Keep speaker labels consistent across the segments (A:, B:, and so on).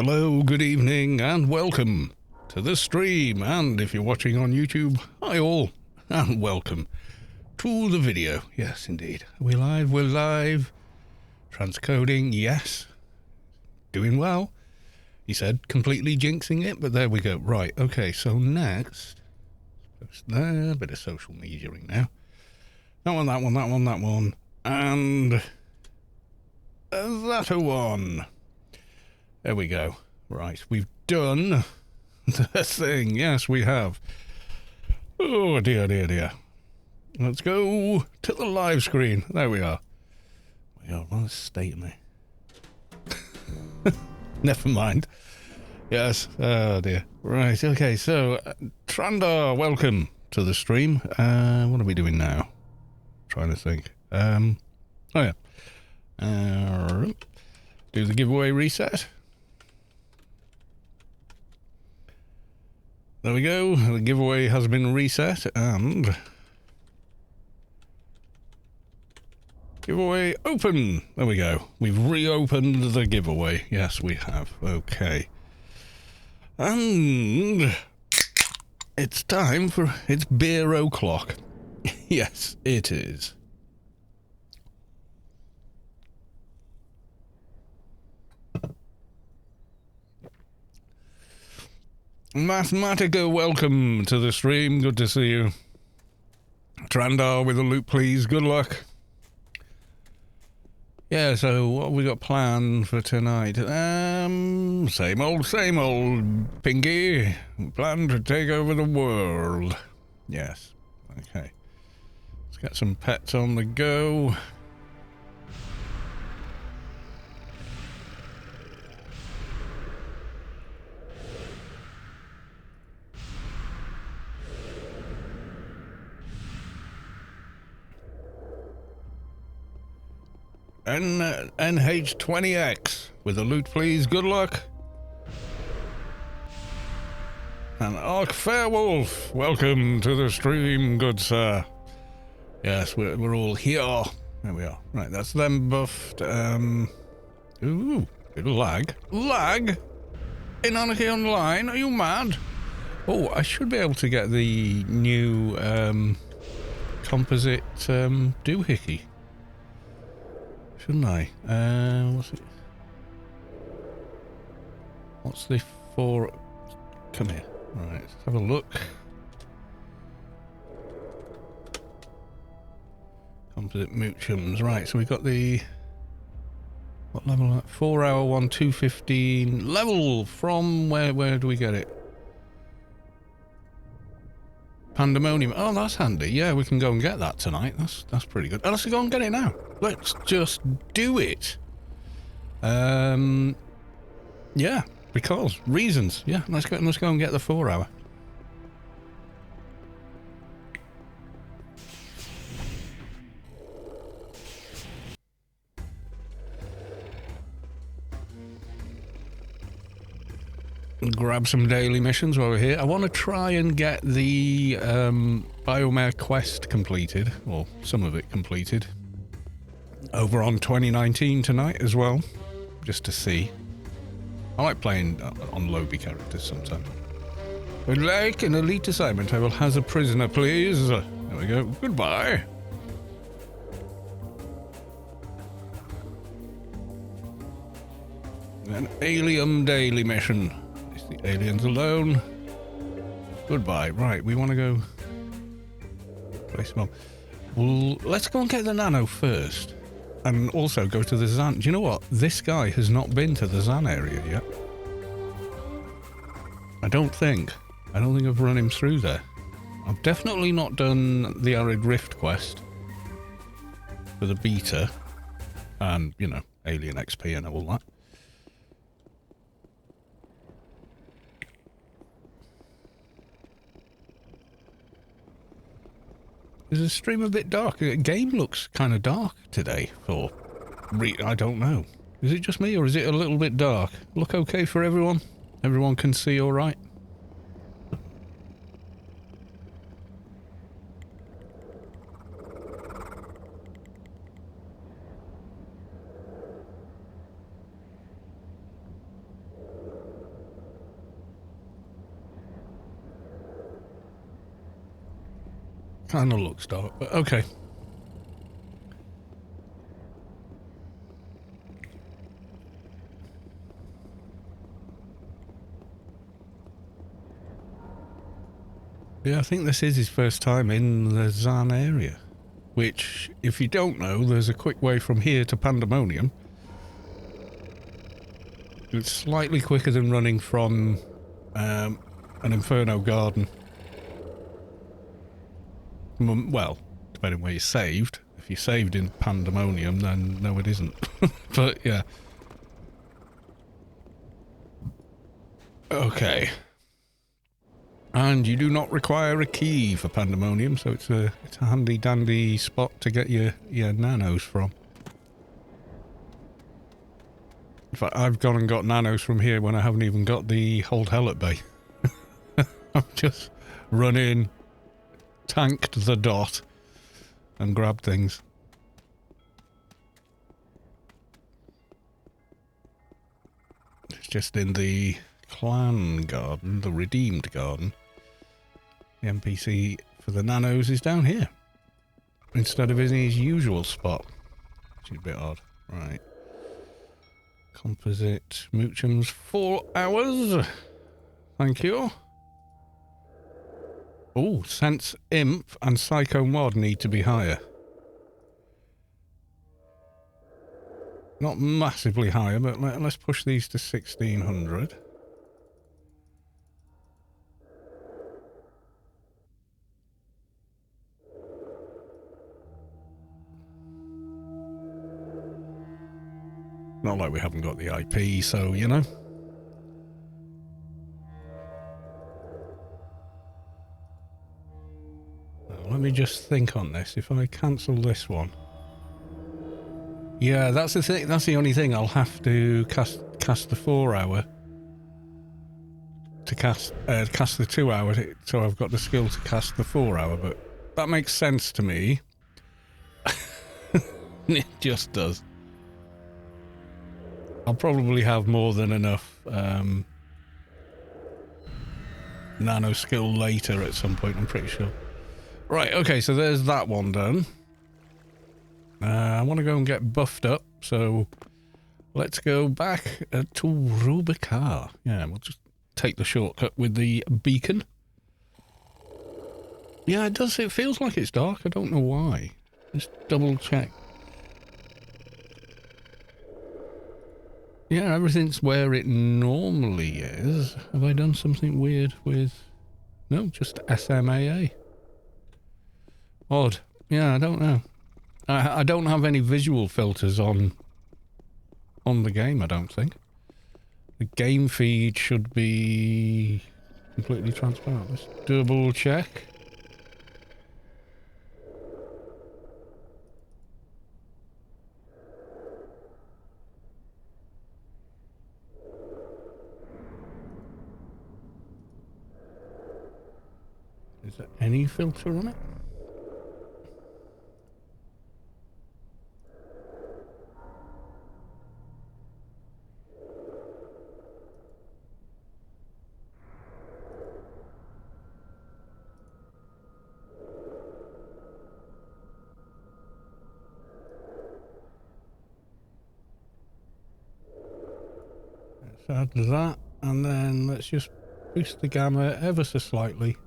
A: Hello, good evening, and welcome to the stream. And if you're watching on YouTube, hi all, and welcome to the video. Yes, indeed. Are we live? We're live. Transcoding, yes. Doing well. He said completely jinxing it, but there we go. Right, okay, so next. Post there, bit of social mediaing now. That one, that one, that one, that one. And that one. There we go. Right, we've done the thing. Yes, we have. Oh, dear, dear, dear. Let's go to the live screen. There we are. We are on a state of me. Never mind. Yes, oh dear. Right, okay, so, Trandar, welcome to the stream. What are we doing now? Trying to think. Oh yeah. Do the giveaway reset. There we go. The giveaway has been reset and giveaway open. There we go. We've reopened the giveaway. Yes, we have. Okay. And it's time for it's beer o'clock. Yes, it is. Mathematica, welcome to the stream. Good to see you. Trandar with a loot, please. Good luck. Yeah, so what have we got planned for tonight? Same old, Pinky. Plan to take over the world. Yes. Okay. Let's get some pets on the go. NH20X with a loot, please. Good luck. And Arc Fairwolf, welcome to the stream, good sir. Yes, we're all here. There we are. Right, that's them buffed. Ooh, bit of lag. Lag? In Anarchy Online? Are you mad? Oh, I should be able to get the new composite doohickey. Shouldn't I? What's it? What's the for? Come here. Right, let's have a look. Composite moochums. Right, so we've got the what level? 4 hour one, 215 level from where do we get it? Pandemonium. Oh, that's handy. Yeah, we can go and get that tonight. That's pretty good. Oh, let's go and get it now. Let's just do it. Yeah, because reasons. Yeah, let's go and get the 4 hour. Grab some daily missions while we're here. I want to try and get the Biomare quest completed, or some of it completed, over on 2019 tonight as well, just to see. I like playing on Lowbie characters sometimes. Would like an elite assignment. I will have a prisoner, please. There we go. Goodbye. An alien daily mission. The aliens alone. Goodbye. Right, we want to go place them on. Well, let's go and get the Nano first. And also go to the Zan. Do you know what? This guy has not been to the Zan area yet. I don't think I've run him through there. I've definitely not done the Arid Rift quest for the beta. And, you know, Alien XP and all that. Is the stream a bit dark? The game looks kind of dark today for... I don't know. Is it just me or is it a little bit dark? Look okay for everyone? Everyone can see all right? Kind of looks dark, but okay. Yeah, I think this is his first time in the Zan area. Which, if you don't know, there's a quick way from here to Pandemonium. It's slightly quicker than running from an Inferno garden. Well, depending where you saved. If you saved in Pandemonium, then no, it isn't. But yeah. Okay. And you do not require a key for Pandemonium, so it's a handy dandy spot to get your nanos from. In fact, I've gone and got nanos from here when I haven't even got the hold hell at bay. I've just run in, tanked the dot, and grabbed things. It's just in the clan garden, the redeemed garden. The NPC for the nanos is down here, instead of in his usual spot, which is a bit odd. Right. Composite Moochums 4 hours. Thank you. Oh, Sense Imp and Psycho Mod need to be higher. Not massively higher, but let's push these to 1600. Not like we haven't got the IP, so, you know. Now, let me just think on this. If I cancel this one. Yeah, that's the thing. That's the only thing. I'll have to cast the 4 hour to cast the 2 hour, so I've got the skill to cast the 4 hour, but that makes sense to me. It just does. I'll probably have more than enough nano skill later at some point, I'm pretty sure. Right, okay, so there's that one done. I want to go and get buffed up, so let's go back to Rubi-Ka. Yeah, we'll just take the shortcut with the beacon. Yeah, it does. It feels like it's dark. I don't know why. Just double check. Yeah, everything's where it normally is. Have I done something weird with... No, just SMAA. Odd. Yeah, I don't know. I don't have any visual filters on the game, I don't think. The game feed should be completely transparent. Let's double check. Is there any filter on it? Let's add that, and then let's just boost the gamma ever so slightly.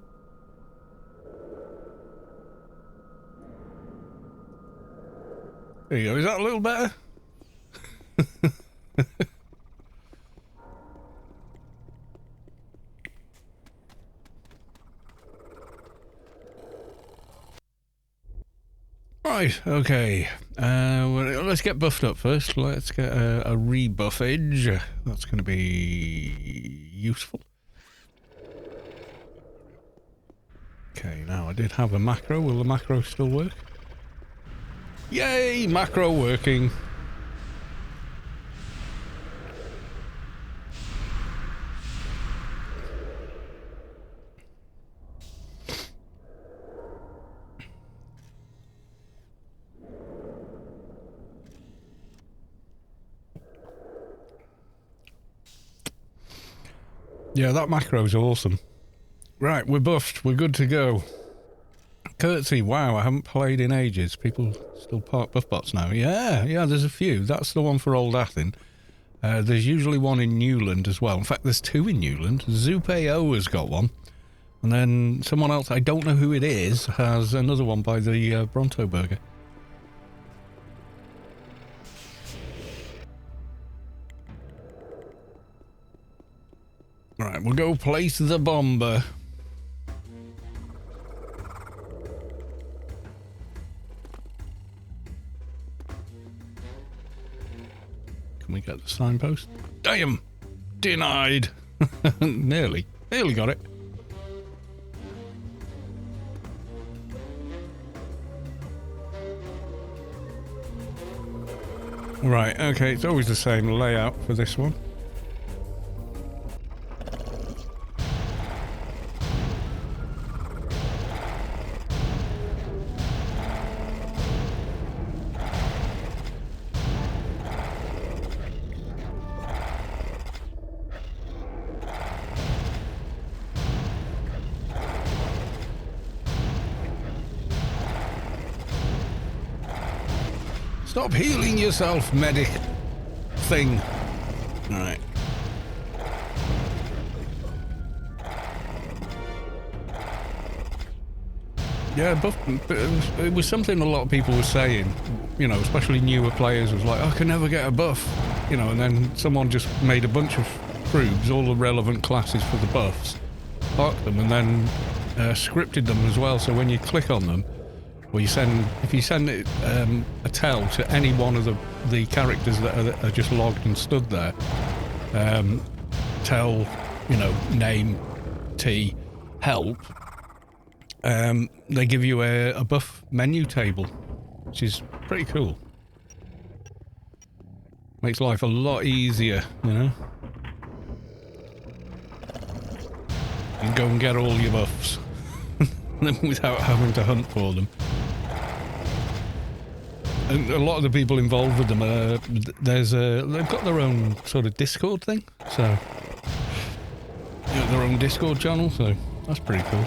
A: There you go, is that a little better? Right, okay. Well, let's get buffed up first. Let's get a rebuffage. That's going to be useful. Okay, now I did have a macro. Will the macro still work? Yay, macro working. Yeah, that macro's awesome. Right, we're buffed. We're good to go. Curtsy, wow, I haven't played in ages. People still park buff bots now. Yeah, there's a few. That's the one for Old Athen. There's usually one in Newland as well. In fact, there's two in Newland. Zoop.AO has got one. And then someone else, I don't know who it is, has another one by the Bronto Burger. Right, we'll go place the bomber. Can we get the signpost? Damn! Denied! Nearly got it. Right, okay, it's always the same layout for this one. Stop healing yourself, medic thing. Alright. Yeah, buff, it was something a lot of people were saying, you know, especially newer players, was like, I can never get a buff, you know, and then someone just made a bunch of proofs, all the relevant classes for the buffs, parked them, and then scripted them as well, so when you click on them, or you send, if you send it, a tell to any one of the characters that are just logged and stood there, tell, you know, name, T, help, they give you a buff menu table, which is pretty cool. Makes life a lot easier, you know? You can go and get all your buffs without having to hunt for them. And a lot of the people involved with them, they've got their own sort of Discord thing, so, you know, their own Discord channel, so that's pretty cool.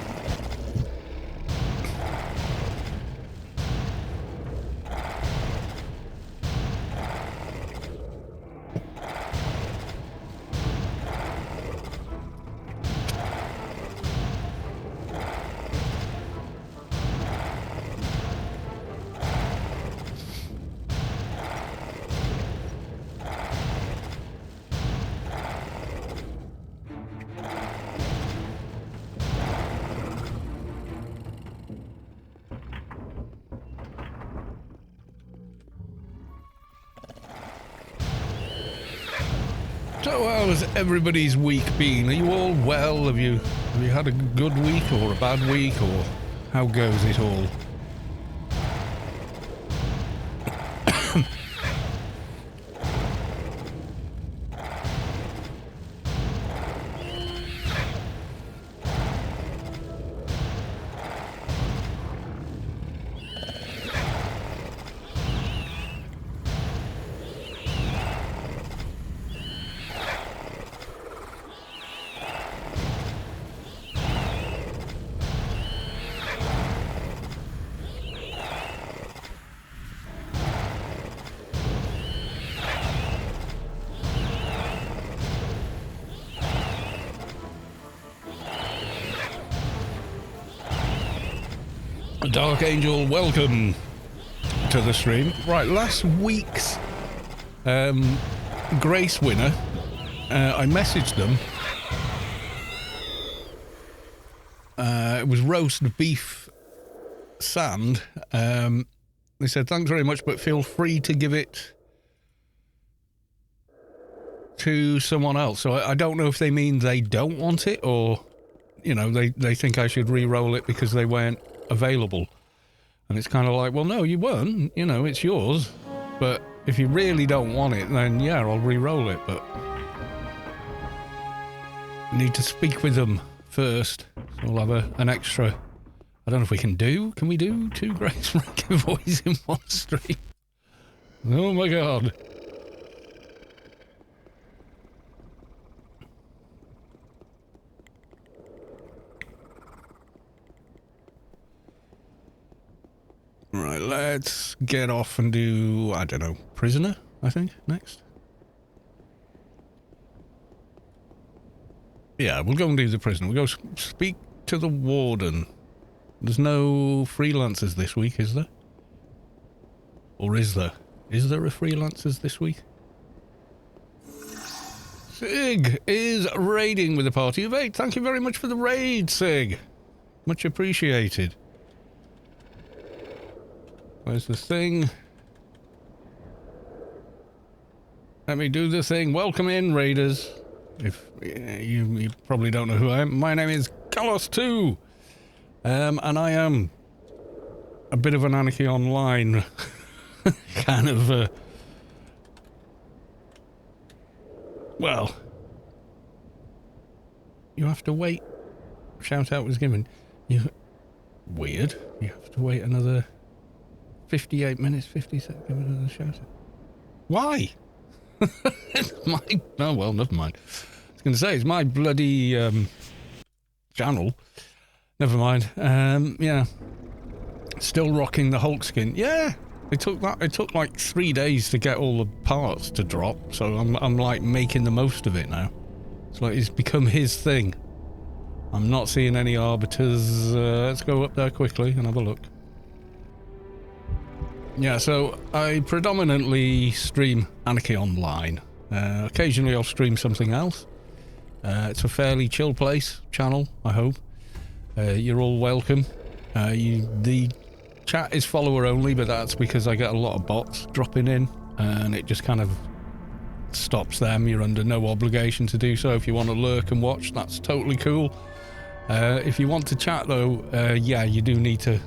A: So how has everybody's week been? Are you all well? Have you had a good week or a bad week, or how goes it all? Dark Angel, welcome to the stream. Right, last week's Grace winner, I messaged them. It was roast beef sand. They said, thanks very much, but feel free to give it to someone else. So I don't know if they mean they don't want it, or, you know, they think I should re-roll it because they weren't available. And it's kind of like, well, no, you weren't, you know, it's yours, but if you really don't want it, then yeah, I'll re-roll it, but I need to speak with them first, so we'll have an extra. I don't know if we can we do 2 Grace rank giveaways in one stream? Oh my god. let's get off and do, I don't know, Prisoner, I think, next. Yeah, we'll go and do the Prisoner. We'll go speak to the Warden. There's no freelancers this week, is there? Or is there? Is there a freelancers this week? Sig is raiding with a party of 8. Thank you very much for the raid, Sig. Much appreciated. Where's the thing? Let me do the thing. Welcome in, raiders. If you probably don't know who I am. My name is Kalos2. And I am a bit of an Anarchy Online kind of, well, you have to wait. Shout out was given. Weird. You have to wait another 58 minutes, 50 seconds. Give another shout out. Why? Oh, well, never mind. I was going to say, it's my bloody channel. Never mind. Yeah. Still rocking the Hulk skin. Yeah. It took like 3 days to get all the parts to drop, so I'm like making the most of it now. It's like it's become his thing. I'm not seeing any arbiters. Let's go up there quickly and have a look. Yeah, so I predominantly stream Anarchy Online. Occasionally I'll stream something else. It's a fairly chill channel, I hope. You're all welcome. The chat is follower only, but that's because I get a lot of bots dropping in, and it just kind of stops them. You're under no obligation to do so. If you want to lurk and watch, that's totally cool. If you want to chat though, yeah, you do need to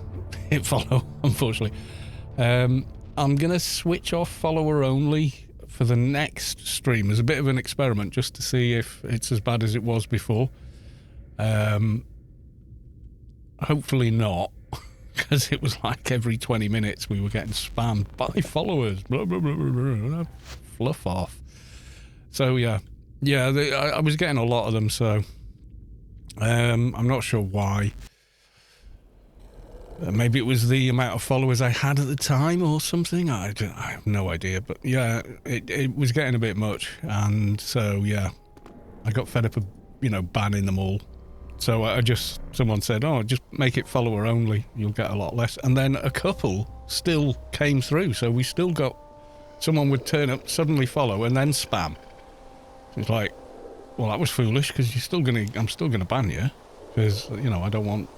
A: hit follow, unfortunately. I'm gonna switch off follower only for the next stream as a bit of an experiment, just to see if it's as bad as it was before. Hopefully not, because it was like every 20 minutes we were getting spammed by followers, blah, blah, blah, blah, blah, fluff off. So yeah, I was getting a lot of them, so I'm not sure why. Maybe it was the amount of followers I had at the time or something. I have no idea, but yeah, it was getting a bit much, and so yeah, I got fed up of, banning them all. So someone said, oh, just make it follower only, you'll get a lot less. And then a couple still came through, so we still got, someone would turn up, suddenly follow, and then spam. It's like, well, that was foolish, because I'm still gonna ban you, because, I don't want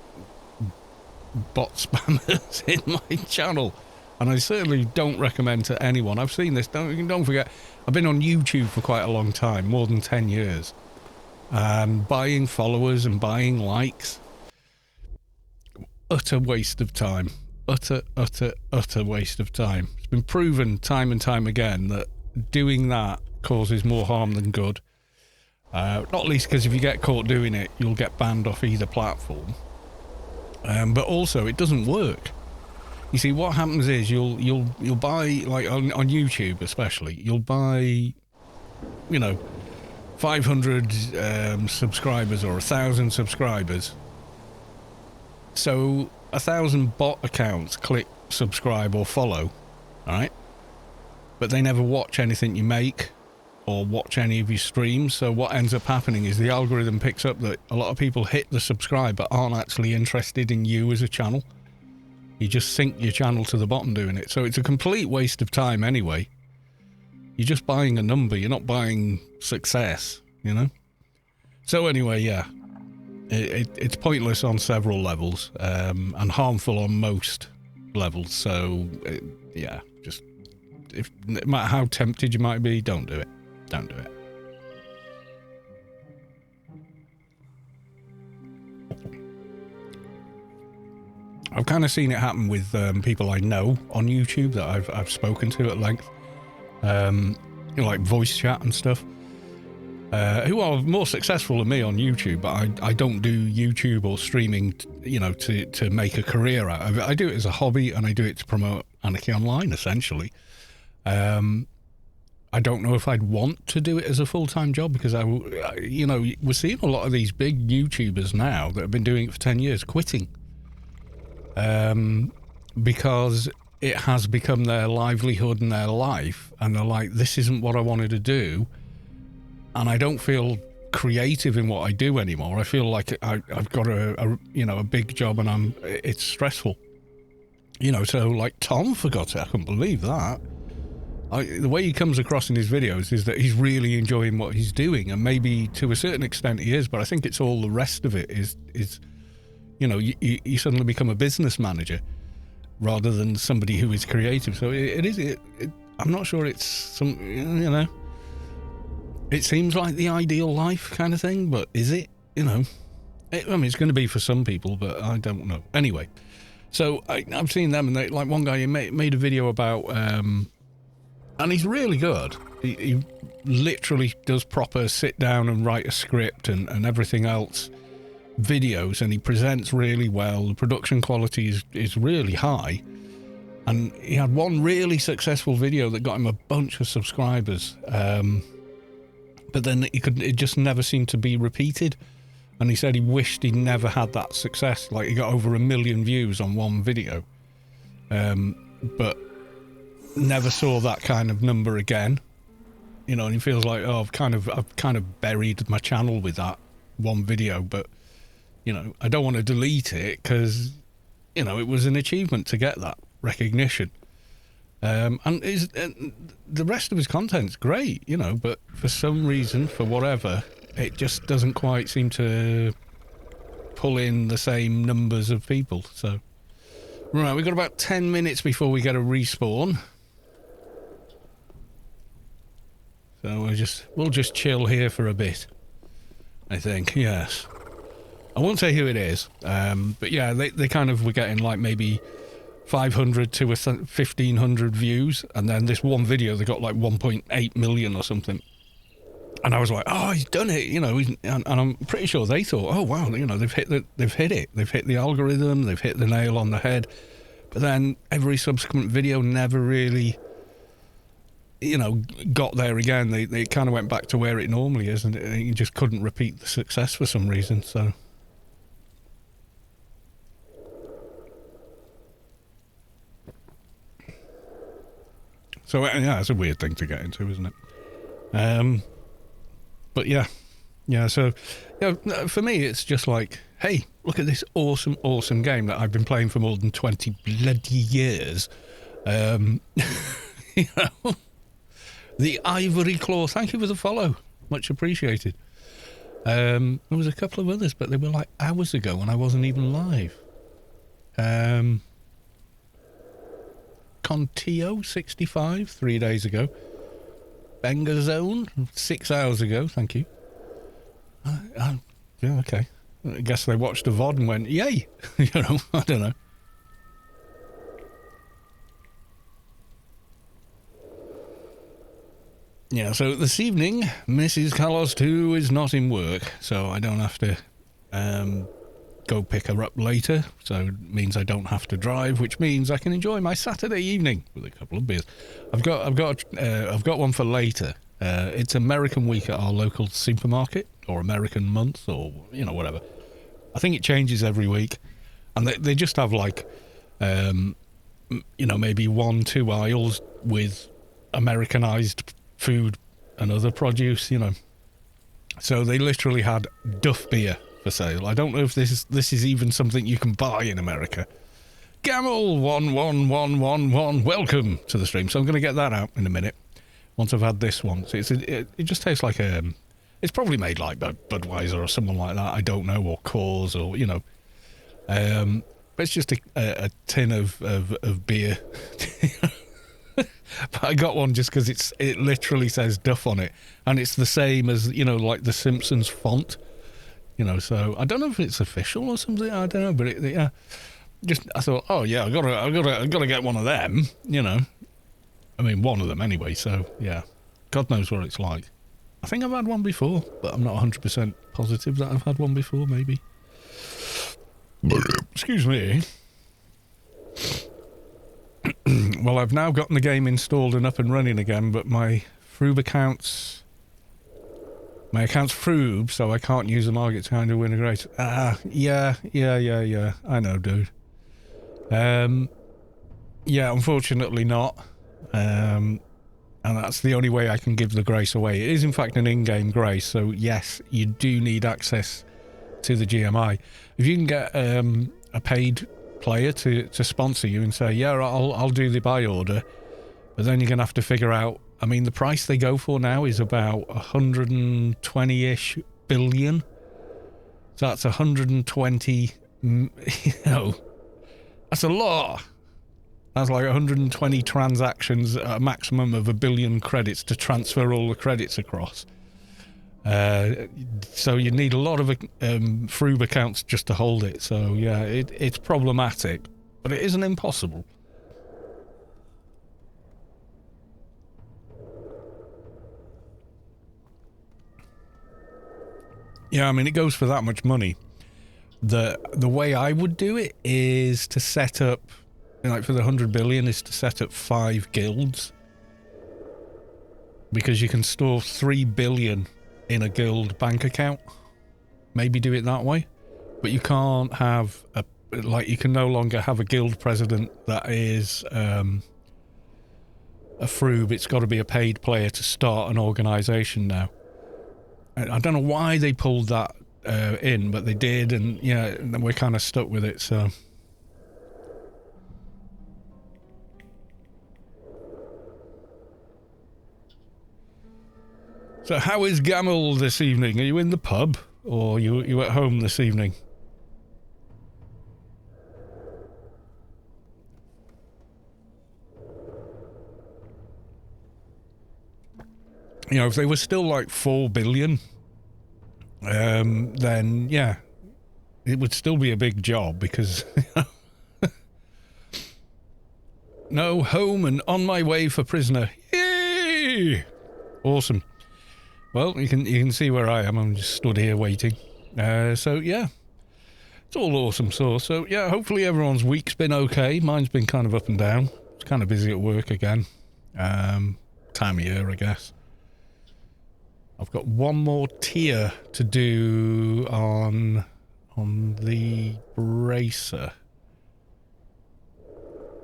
A: bot spammers in my channel. And I certainly don't recommend to anyone. I've seen this, don't forget, I've been on YouTube for quite a long time, more than 10 years. And buying followers and buying likes, utter waste of time. Utter waste of time. It's been proven time and time again that doing that causes more harm than good. Not least because if you get caught doing it, you'll get banned off either platform. But also, it doesn't work. You see, what happens is you'll buy, like on YouTube especially, you'll buy, 500 subscribers or 1,000 subscribers. So 1,000 bot accounts click subscribe or follow, alright? But they never watch anything you make or watch any of your streams. So what ends up happening is the algorithm picks up that a lot of people hit the subscribe but aren't actually interested in you as a channel. You just sync your channel to the bottom doing it. So it's a complete waste of time anyway. You're just buying a number, you're not buying success, So anyway, yeah, it's pointless on several levels, and harmful on most levels. So, yeah, just, no matter how tempted you might be, don't do it. Don't do it. I've kind of seen it happen with people I know on YouTube that I've spoken to at length. Like voice chat and stuff, who are more successful than me on YouTube, but I don't do YouTube or streaming, to make a career out of it. I do it as a hobby, and I do it to promote Anarchy Online, essentially. I don't know if I'd want to do it as a full-time job, because we're seeing a lot of these big YouTubers now that have been doing it for 10 years quitting. Because it has become their livelihood and their life, and they're like, this isn't what I wanted to do, and I don't feel creative in what I do anymore. I feel like I've got a big job, and it's stressful. So like Tom, for God's sake, I couldn't believe that. The way he comes across in his videos is that he's really enjoying what he's doing, and maybe to a certain extent he is, but I think it's all the rest of it is you suddenly become a business manager rather than somebody who is creative. So I'm not sure it's some, it seems like the ideal life kind of thing, but is it? It's going to be for some people, but I don't know. Anyway, so I've seen them, and like one guy made a video about, and he's really good. He literally does proper sit down and write a script and everything else videos, and he presents really well. The production quality is really high, and he had one really successful video that got him a bunch of subscribers, but then it just never seemed to be repeated, and he said he wished he never had that success. Like, he got over 1 million views on one video, but never saw that kind of number again, and he feels like, I've kind of buried my channel with that one video, but I don't want to delete it because it was an achievement to get that recognition, and the rest of his content's great, but for some reason, for whatever, it just doesn't quite seem to pull in the same numbers of people. So right, we've got about 10 minutes before we get a respawn. So we'll just chill here for a bit, I think. Yes, I won't say who it is, but yeah, they kind of were getting like maybe 500 to 1,500 views, and then this one video they got like 1.8 million or something, and I was like, oh, he's done it, and I'm pretty sure they thought, oh wow, they've hit it, they've hit the algorithm, they've hit the nail on the head. But then every subsequent video never really got there again. They kind of went back to where it normally is, and you just couldn't repeat the success for some reason. So yeah, it's a weird thing to get into, isn't it? But yeah, so for me it's just like, hey, look at this awesome game that I've been playing for more than 20 bloody years. The Ivory Claw, thank you for the follow, much appreciated. There was a couple of others, but they were like hours ago when I wasn't even live. Contio 65 3 days ago. Benga Zone 6 hours ago, thank you. Yeah, okay, I guess they watched a VOD and went, yay. I don't know. Yeah, so this evening, Mrs. Carlos 2 is not in work, so I don't have to go pick her up later. So it means I don't have to drive, which means I can enjoy my Saturday evening with a couple of beers. I've got one for later. It's American Week at our local supermarket, or American Month, or whatever. I think it changes every week, and they just have like maybe 1-2 aisles with Americanized food and other produce, So they literally had Duff beer for sale. I don't know if this is even something you can buy in America. Gamel 11111, welcome to the stream. So I'm going to get that out in a minute once I've had this one. So it just tastes like it's probably made like Budweiser or someone like that. I don't know, or Coors, or but it's just a tin of beer. But I got one just because it literally says Duff on it, and it's the same as like the Simpsons font, So I don't know if it's official or something. I don't know, but yeah. Just I thought, oh yeah, I gotta get one of them. I mean, one of them anyway. So yeah, God knows what it's like. I think I've had one before, but I'm not 100% positive that I've had one before. Maybe. Excuse me. Well, I've now gotten the game installed and up and running again, but my account's Froob, so I can't use the market to kind of integrate. Yeah. I know, dude. Yeah, unfortunately not. And that's the only way I can give the grace away. It is in fact an in-game grace, so yes, you do need access to the GMI. If you can get a paid player to sponsor you and say, yeah, I'll do the buy order, but then you're going to have to figure out, I mean, the price they go for now is about 120-ish billion. So that's 120, that's a lot. That's like 120 transactions at a maximum of 1 billion credits to transfer all the credits across. So you need a lot of Froob accounts just to hold it. So yeah, it's problematic, but it isn't impossible. Yeah, I mean, it goes for that much money. The way I would do it is to set up, like for the 100 billion, is to set up 5 guilds. Because you can store 3 billion in a guild bank account. Maybe do it that way. But you can't have you can no longer have a guild president that is a Froob. It's got to be a paid player to start an organisation now. I don't know why they pulled that in, but they did, and yeah, we're kind of stuck with it, so. So how is Gamble this evening? Are you in the pub, or you at home this evening? You know, if they were still like 4 billion, then yeah, it would still be a big job because no, home and on my way for prisoner. Yay! Awesome. Well, you can see where I am. I'm just stood here waiting. So yeah, it's all awesome sauce. So yeah, hopefully everyone's week's been okay. Mine's been kind of up and down. It's kind of busy at work again. Time of year, I guess. I've got one more tier to do on the bracer.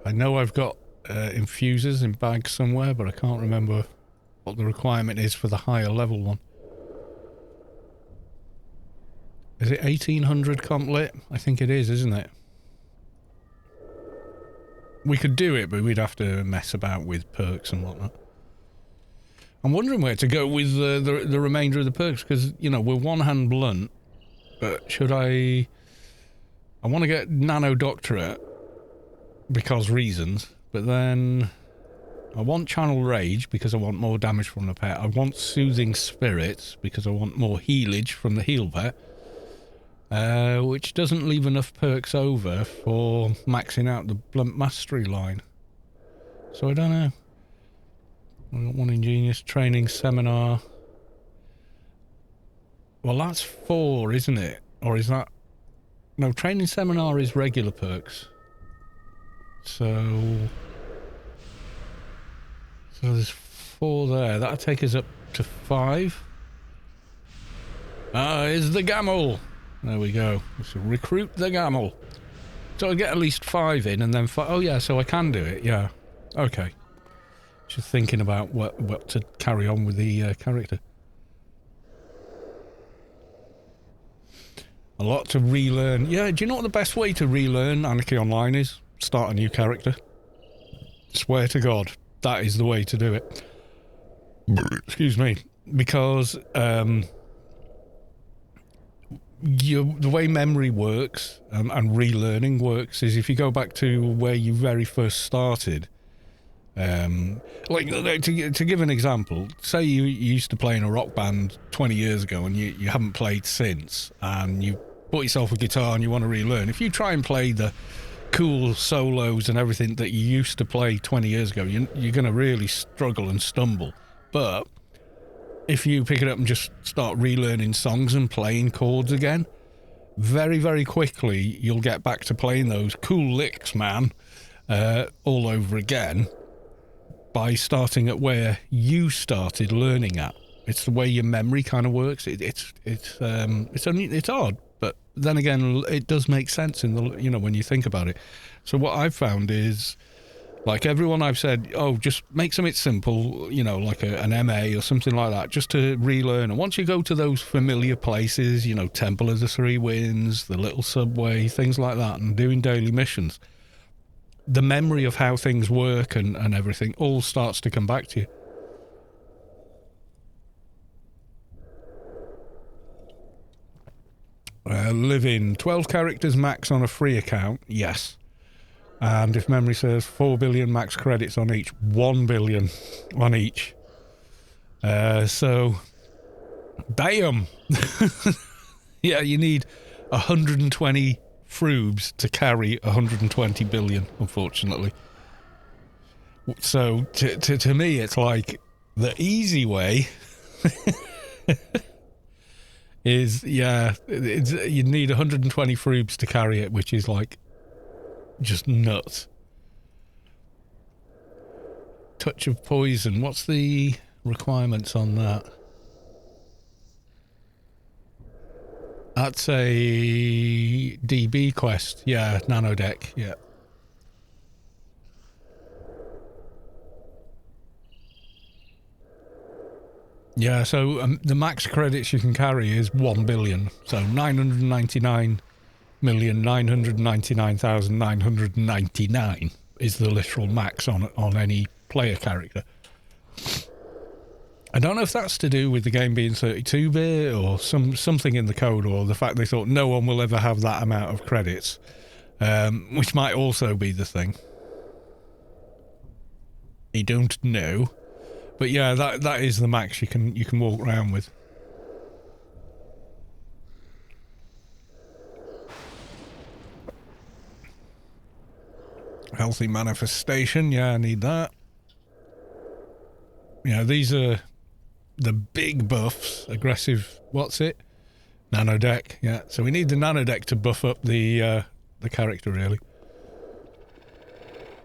A: I know I've got infusers in bags somewhere, but I can't remember what the requirement is for the higher level one. Is it 1800 comp lit? I think it is, isn't it? We could do it, but we'd have to mess about with perks and whatnot. I'm wondering where to go with the remainder of the perks, because, you know, we're one-hand blunt, but should I want to get Nano Doctorate because reasons, but then I want Channel Rage because I want more damage from the pet. I want Soothing Spirits because I want more healage from the heal pet, which doesn't leave enough perks over for maxing out the Blunt Mastery line. So I don't know. I got one Ingenious Training Seminar. Well, that's 4, isn't it? Or is that... No, Training Seminar is regular perks. So there's 4 there. That'll take us up to 5. Is the Gamble. There we go. So recruit the Gamble. So I get at least 5 in and then 5. Oh yeah, so I can do it. Yeah. Okay. Just thinking about what to carry on with the character. A lot to relearn. Yeah, do you know what the best way to relearn Anarchy Online is? Start a new character. Swear to God, that is the way to do it. Excuse me. Because the way memory works and relearning works is if you go back to where you very first started. Like to give an example, say you used to play in a rock band 20 years ago and you haven't played since, and you bought yourself a guitar and you want to relearn. If you try and play the cool solos and everything that you used to play 20 years ago, you're going to really struggle and stumble. But if you pick it up and just start relearning songs and playing chords again, very, very quickly you'll get back to playing those cool licks, man, all over again. By starting at where you started learning at. It's the way your memory kind of works. It's odd, but then again, it does make sense in the, you know, when you think about it. So what I've found is Like everyone I've said, oh, just make something simple, you know, like an MA or something like that, just to relearn. And once you go to those familiar places, you know, Temple of the Three Winds, the little subway, things like that, and doing daily missions, the memory of how things work and everything all starts to come back to you. Living 12 characters max on a free account, yes. And if memory serves, 4 billion max credits on each, 1 billion on each. So, damn. Yeah, you need 120 frubes to carry 120 billion, unfortunately. So, to me, it's like the easy way is, yeah, you need 120 frubes to carry it, which is like just nuts. Touch of poison. What's the requirements on that? That's a DB quest. Yeah, Nano Deck. Yeah. Yeah, so the max credits you can carry is 1 billion. So 999,999,999 is the literal max on any player character. I don't know if that's to do with the game being 32-bit or something in the code, or the fact they thought no one will ever have that amount of credits, which might also be the thing. I don't know. But yeah, that is the max you can walk around with. Healthy manifestation, yeah, I need that. Yeah, these are the big buffs. Aggressive, what's it? Nano Deck, yeah. So we need the Nano Deck to buff up the character, really.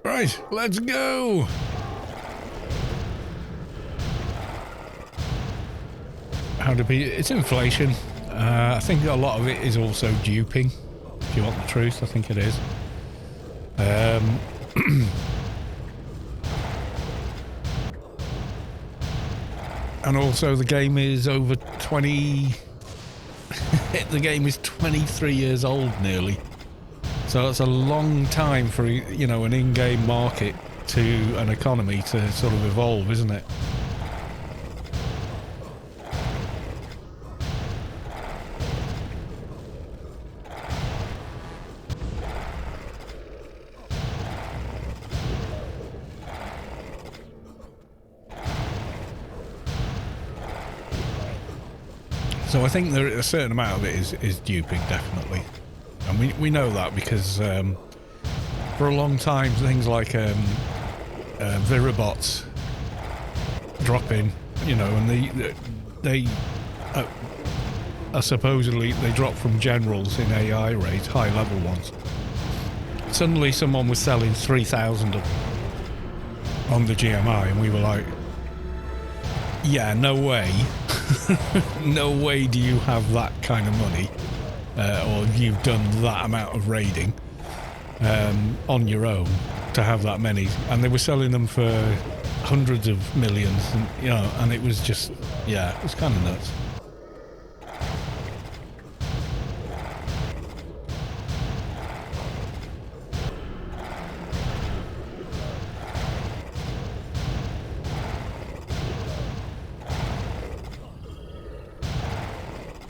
A: Right, let's go! How to be? It's inflation. I think a lot of it is also duping. If you want the truth, I think it is. And also the game is over 20... the game is 23 years old nearly. So that's a long time for, you know, an in-game market to an economy to sort of evolve, isn't it? So I think there a certain amount of it is duping, definitely, and we know that because for a long time things like Viribots drop in, you know, and they are supposedly they drop from generals in AI raids, high level ones. Suddenly someone was selling 3,000 of them on the GMI, and we were like, yeah, no way. No way do you have that kind of money, or you've done that amount of raiding on your own to have that many. And they were selling them for hundreds of millions, and, you know, and it was just, yeah, it was kind of nuts.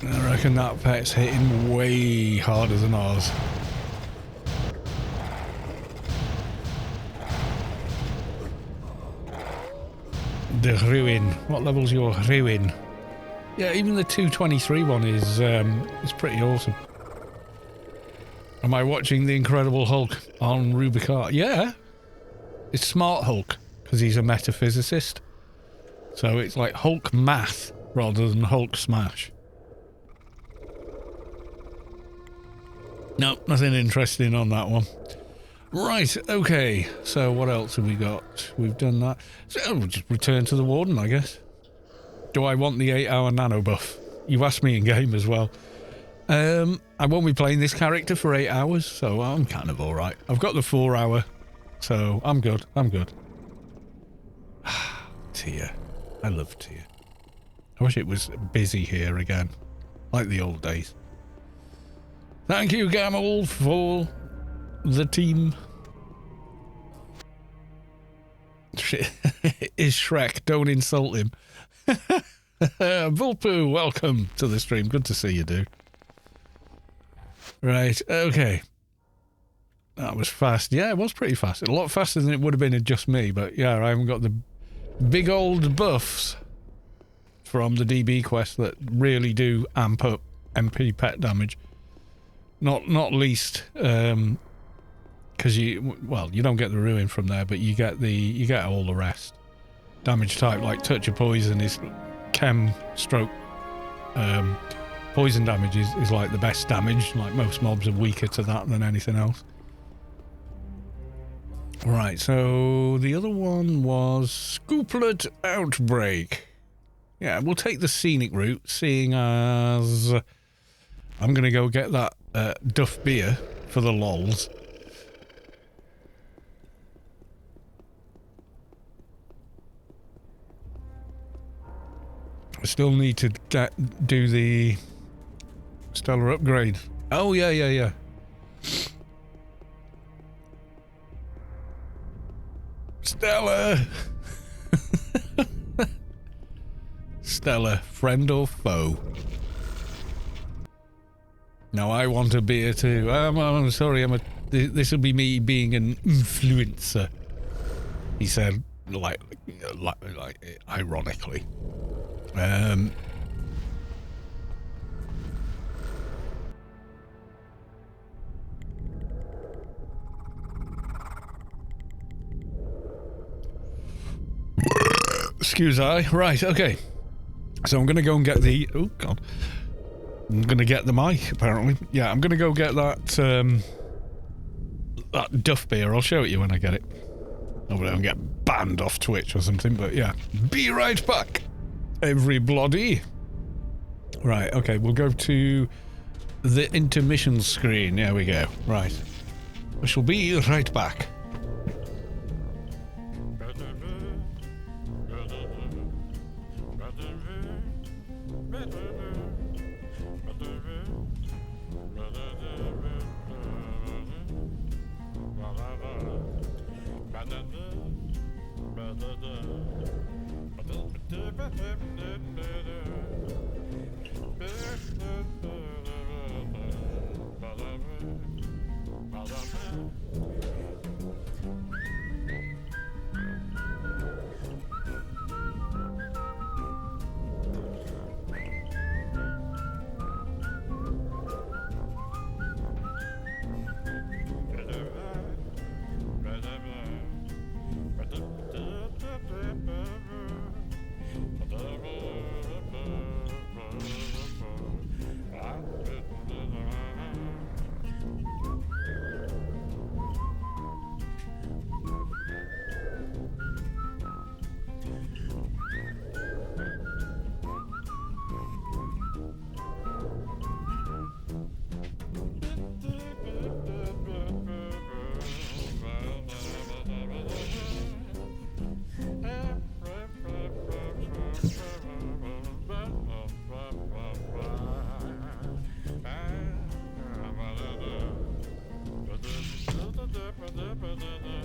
A: I reckon that pet's hitting way harder than ours. The Ruin. What level's your Ruin? Yeah, even the 223 one is pretty awesome. Am I watching the Incredible Hulk on Rubi-Ka? Yeah. It's Smart Hulk, because he's a metaphysicist. So it's like Hulk math rather than Hulk smash. No, nothing interesting on that one. Right, okay. So what else have we got? We've done that. So we'll just return to the Warden, I guess. Do I want the 8-hour nano buff? You asked me in game as well. I won't be playing this character for 8 hours, so I'm kind of alright. I've got the 4-hour So I'm good. I'm good. Tia. I love Tia. I wish it was busy here again, like the old days. Thank you, Gamble, for the team. Is Shrek, don't insult him. Vulpoo, welcome to the stream. Good to see you, dude. Right, okay. That was fast. Yeah, it was pretty fast. A lot faster than it would have been in just me, but yeah, I haven't got the big old buffs from the DB quest that really do amp up MP pet damage. Not least because you don't get the ruin from there, but you get all the rest. Damage type like touch of poison is chem stroke. Poison damage is like the best damage. Like most mobs are weaker to that than anything else. Right, so the other one was Scooplet Outbreak. Yeah, we'll take the scenic route, seeing as I'm going to go get that Duff beer for the lols. I still need to do the stellar upgrade. Oh, yeah. Stella! Stella, friend or foe? No, I want a beer too. I'm sorry, this will be me being an influencer. He said, like ironically. Excuse I. Right, okay. So I'm gonna go and get the... Oh, God. I'm gonna get the mic, apparently. Yeah, I'm gonna go get that, that Duff beer. I'll show it you when I get it. Hopefully I don't get banned off Twitch or something, but yeah. Be right back, everybody. Right, okay, we'll go to the intermission screen. There we go. Right. I shall be right back.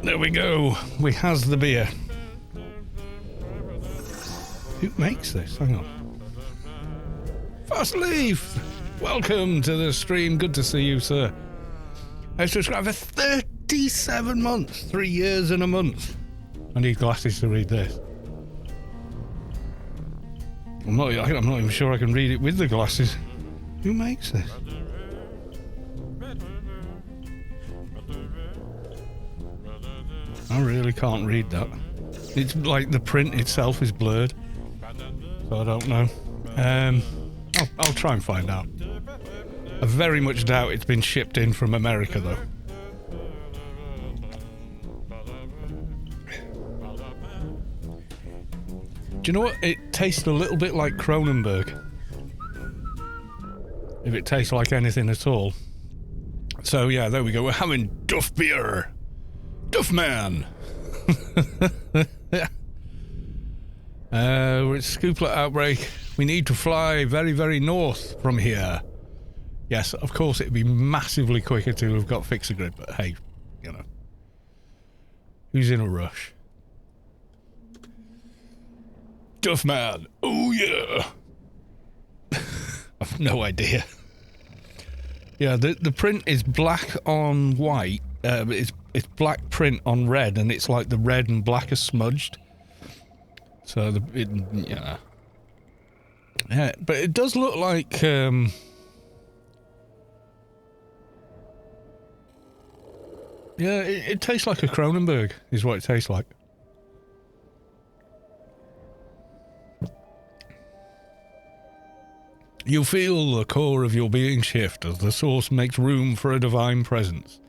A: There we go. We has the beer. Who makes this? Hang on. Fast Leaf! Welcome to the stream. Good to see you, sir. I've subscribed for 37 months. 3 years and a month. I need glasses to read this. I'm not even sure I can read it with the glasses. Who makes this? I really can't read that. It's like the print itself is blurred, so I don't know. I'll try and find out. I very much doubt it's been shipped in from America, though. Do you know what? It tastes a little bit like Kronenberg. If it tastes like anything at all. So yeah, there we go. We're having Duff beer. Duff Man. We're at Scooplet Outbreak. We need to fly very, very north from here. Yes, of course it'd be massively quicker to have got Fixer Grid, but hey, you know. Who's in a rush? Duff Man. Oh yeah. I've no idea. Yeah, the print is black on white. It's black print on red, and it's like the red and black are smudged. So yeah, but it does look like yeah, it tastes like a Kronenberg, is what it tastes like. You feel the core of your being shift as the source makes room for a divine presence.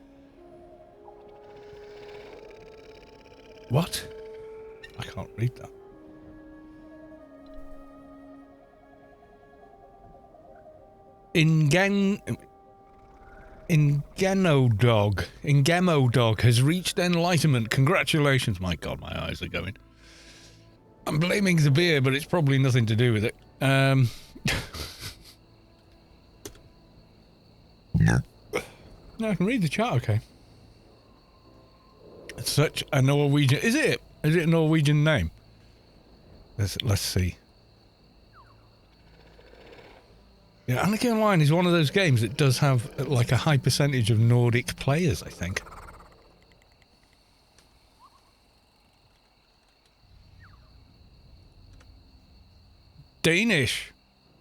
A: What? I can't read that. Ingemodog has reached enlightenment. Congratulations. My God, my eyes are going. I'm blaming the beer, but it's probably nothing to do with it. No, I can read the chat, okay. It's such a Norwegian... Is it? Is it a Norwegian name? Let's see. Yeah, Anarchy Online is one of those games that does have like a high percentage of Nordic players, I think. Danish.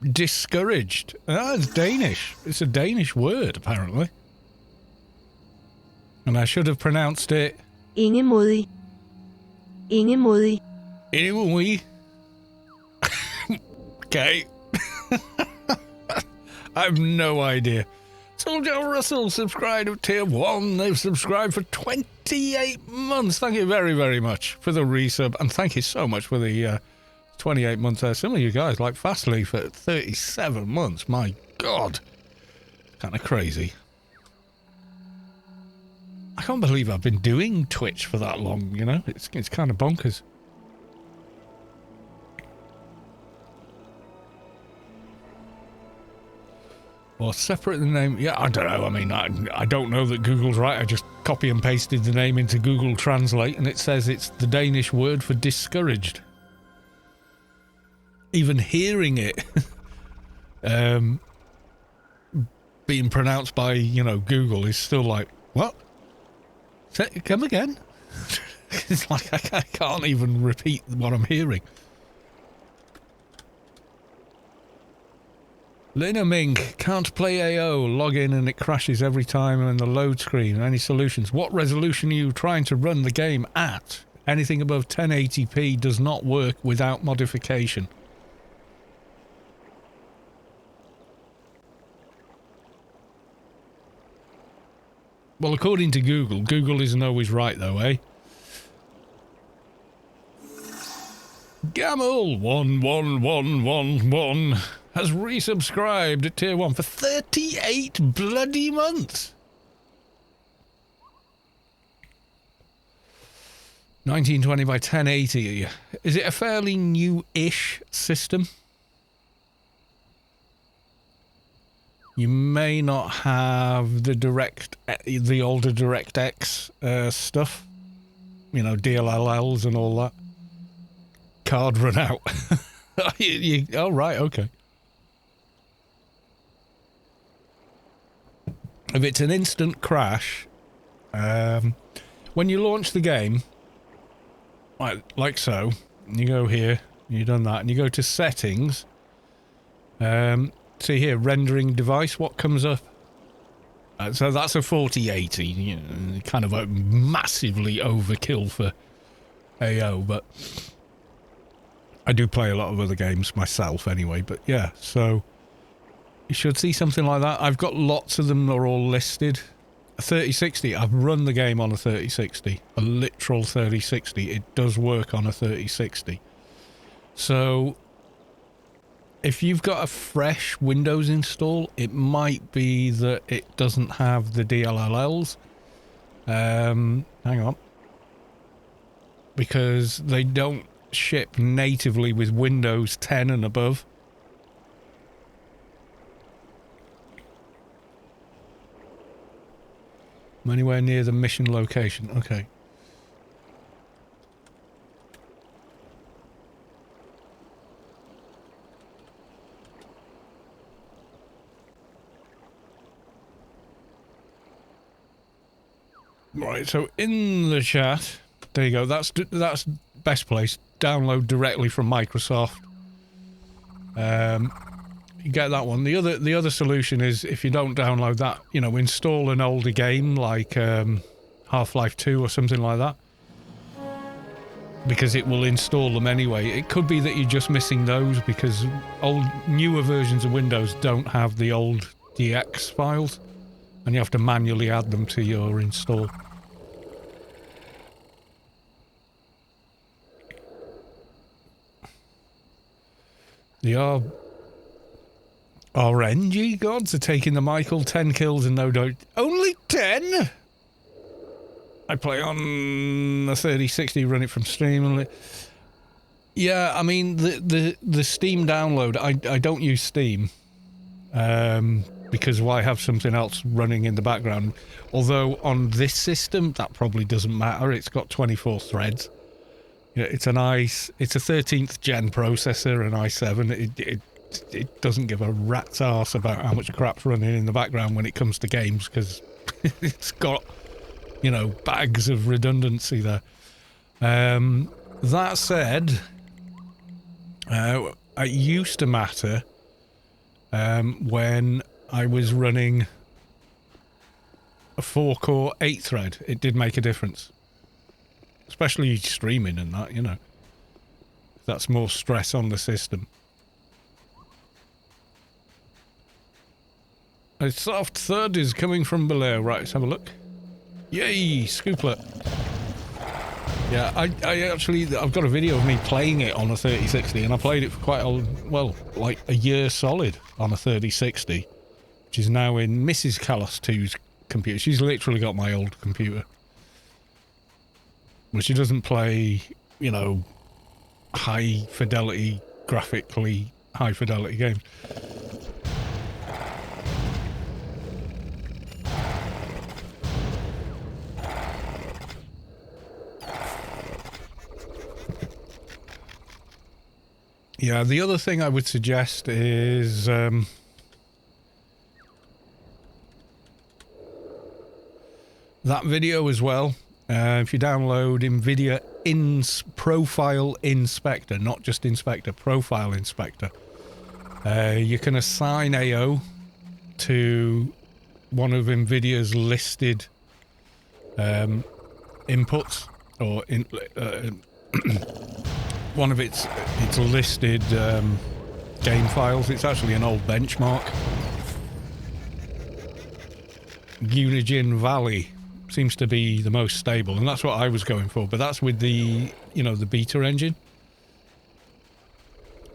A: Discouraged. Ah, it's Danish. It's a Danish word, apparently. And I should have pronounced it...
B: Ingemodig. Ingemodig.
A: Ingemodig. Okay. I have no idea. Soldier Russell subscribed with tier 1. They've subscribed for 28 months. Thank you very, very much for the resub. And thank you so much for the 28 months. Some of you guys, like Fastly, for 37 months. My God. Kind of crazy. I can't believe I've been doing Twitch for that long, you know? It's kind of bonkers. Or separate the name. Yeah, I don't know. I mean, I don't know that Google's right. I just copy and pasted the name into Google Translate and it says it's the Danish word for discouraged. Even hearing it being pronounced by, you know, Google is still like, what? Come again? It's like I can't even repeat what I'm hearing. Lina Ming, can't play AO, log in and it crashes every time in the load screen. Any solutions? What resolution are you trying to run the game at? Anything above 1080p does not work without modification. Well, according to Google, Google isn't always right though, eh? Gamel1111 has resubscribed at tier 1 for 38 bloody months. 1920 by 1080. Is it a fairly new-ish system? You may not have the older DirectX stuff. You know, DLLs and all that. Card run out. Oh, right, okay. If it's an instant crash, when you launch the game, like so, you go here, you've done that, and you go to settings, see here, rendering device, what comes up? So that's a 4080, you know, kind of a massively overkill for AO, but I do play a lot of other games myself anyway, but yeah, so you should see something like that. I've got lots of them, are all listed. A 3060, I've run the game on a 3060, a literal 3060. It does work on a 3060. So if you've got a fresh Windows install, it might be that it doesn't have the DLLs. Hang on. because they don't ship natively with Windows 10 and above. I'm anywhere near the mission location. Okay. Right, so in the chat, there you go. That's best place. Download directly from Microsoft. You get that one. The other solution is, if you don't download that, you know, install an older game like Half-Life 2 or something like that, because it will install them anyway. It could be that you're just missing those because newer versions of Windows don't have the old DX files, and you have to manually add them to your install. The RNG gods are taking the Michael. 10 kills and no doubt. Only 10? I play on a 3060, run it from Steam. Yeah, I mean, the Steam download, I don't use Steam. Because why have something else running in the background? Although on this system, that probably doesn't matter. It's got 24 threads. Yeah, it's a 13th gen processor, an i7. It doesn't give a rat's arse about how much crap's running in the background when it comes to games, because it's got, you know, bags of redundancy there. That said, it used to matter when I was running a 4-core 8-thread. It did make a difference. Especially streaming and that, you know. That's more stress on the system. A soft thud is coming from below. Right, let's have a look. Yay, Scooplet. Yeah, I've got a video of me playing it on a 3060, and I played it for quite like a year solid on a 3060, which is now in Mrs. Callis 2's computer. She's literally got my old computer. Well, she doesn't play, you know, graphically high fidelity games. Yeah, the other thing I would suggest is that video as well. If you download NVIDIA Profile Inspector, not just Inspector, Profile Inspector, you can assign AO to one of NVIDIA's listed inputs, or one of its listed game files. It's actually an old benchmark. Unigine Valley seems to be the most stable, and that's what I was going for, but that's with the, you know, the beta engine.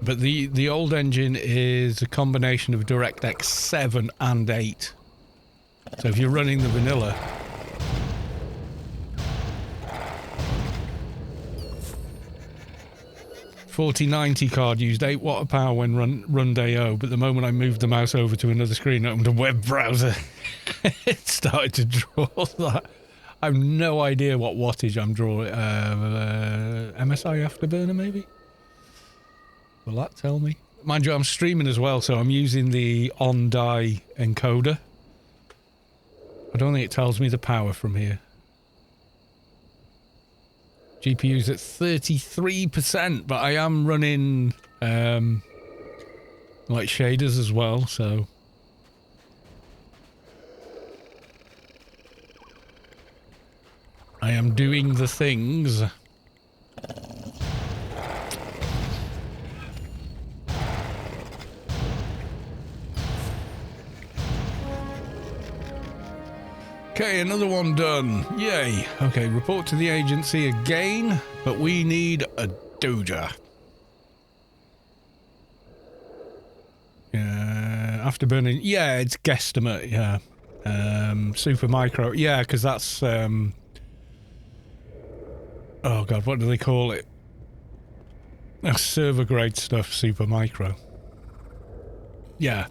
A: But the old engine is a combination of DirectX 7 and 8. So if you're running the vanilla, $4090 card used 8 watt of power when run AO, but the moment I moved the mouse over to another screen and opened a web browser, it started to draw that. I have no idea what wattage I'm drawing. MSI Afterburner, maybe? Will that tell me? Mind you, I'm streaming as well, so I'm using the on-die encoder. I don't think it tells me the power from here. GPU's at 33%, but I am running like shaders as well, so I am doing the things. Okay, another one done. Yay. Okay, report to the agency again, but we need a Doja. Afterburning. Yeah, it's guesstimate, yeah. Super micro. Yeah, because that's oh god, what do they call it? Server grade stuff, super micro. Yeah.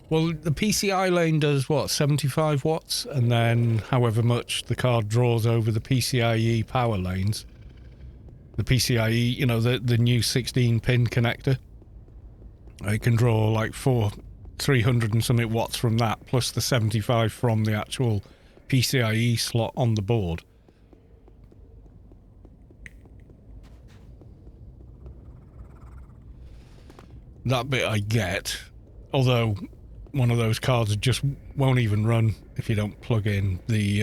A: Well, the PCI lane does what, 75 watts, and then however much the card draws over the PCIe power lanes. The PCIe, you know, the new 16-pin connector. It can draw like 300 and something watts from that, plus the 75 from the actual PCIe slot on the board. That bit I get, although one of those cards just won't even run if you don't plug in the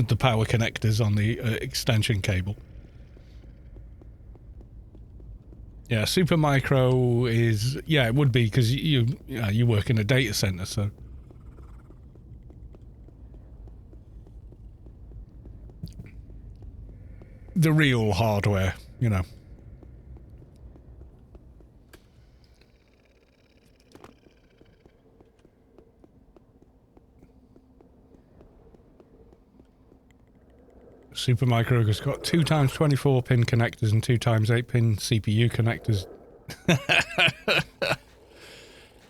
A: the power connectors on the extension cable. Yeah, super micro is, yeah, it would be because you work in a data center, so. The real hardware, you know. Supermicro has got 2 times 24 pin connectors and 2 times 8 pin CPU connectors.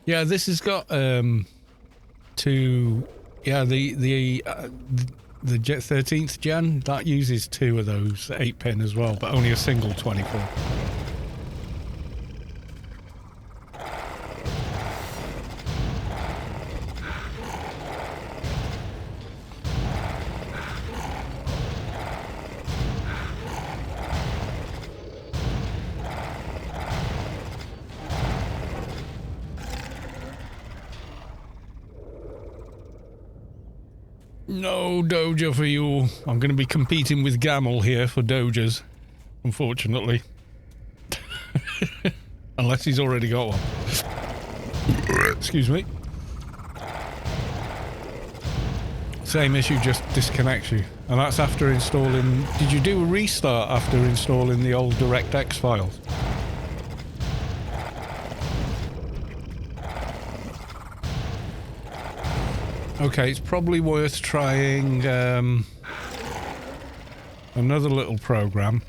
A: Yeah, this has got 2. Yeah, the 13th gen that uses 2 of those 8 pin as well, but only a single 24. No Doja for you. I'm going to be competing with Gamel here for Dojas, unfortunately. Unless he's already got one. Excuse me. Same issue, just disconnects you. And that's after installing... Did you do a restart after installing the old DirectX files? Okay, it's probably worth trying another little program.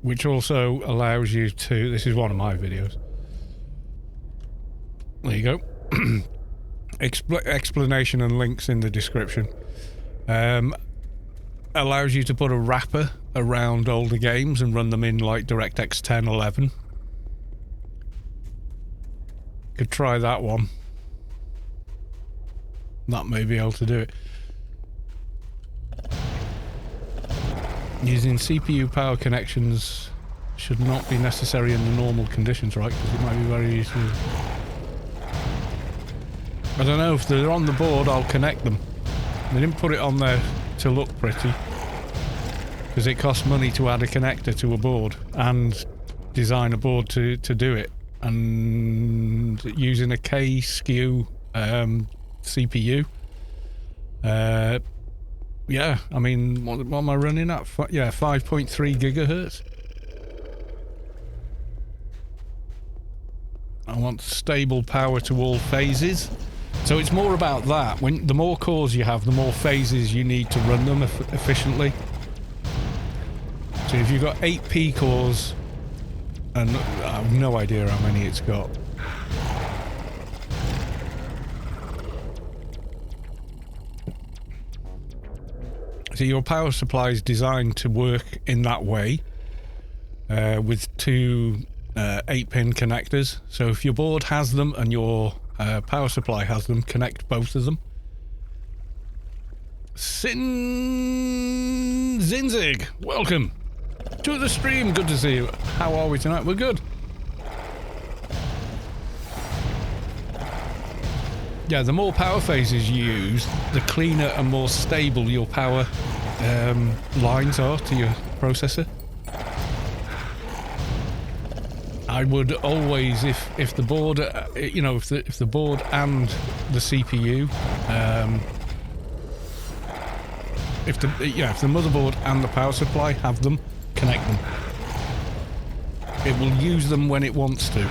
A: Which also allows you to... This is one of my videos. There you go. Explanation and links in the description. Allows you to put a wrapper around older games and run them in like DirectX 10, 11. Could try that one. That may be able to do it. Using CPU power connections should not be necessary in the normal conditions, right? Because it might be very useful. I don't know, if they're on the board, I'll connect them. They didn't put it on there to look pretty, because it costs money to add a connector to a board and design a board to do it, and using a K SKU CPU. Yeah, I mean, what am I running at? Yeah, 5.3 gigahertz. I want stable power to all phases. So it's more about that. When the more cores you have, the more phases you need to run them efficiently. So if you've got 8 P cores, and I have no idea how many it's got. So your power supply is designed to work in that way, with 2 8-pin connectors. So if your board has them and your power supply has them, connect both of them. Zinzig, welcome to the stream. Good to see you. How are we tonight? We're good. Yeah, the more power phases you use, the cleaner and more stable your power lines are to your processor. I would always, if the board, you know, if the board and the CPU, if the motherboard and the power supply have them, connect them. It will use them when it wants to.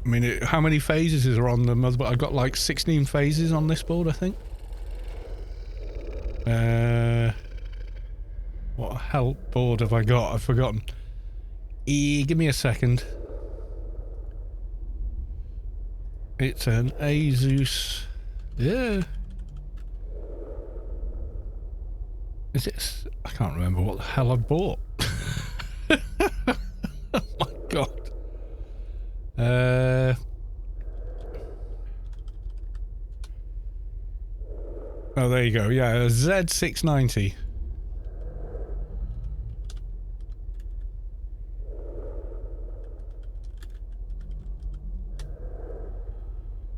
A: I mean, how many phases are on the motherboard? I've got like 16 phases on this board, I think. What hell board have I got? I've forgotten. Give me a second. It's an Asus. Yeah. Is it? I can't remember what the hell I bought. Oh my god. Oh, there you go. Yeah, a Z690.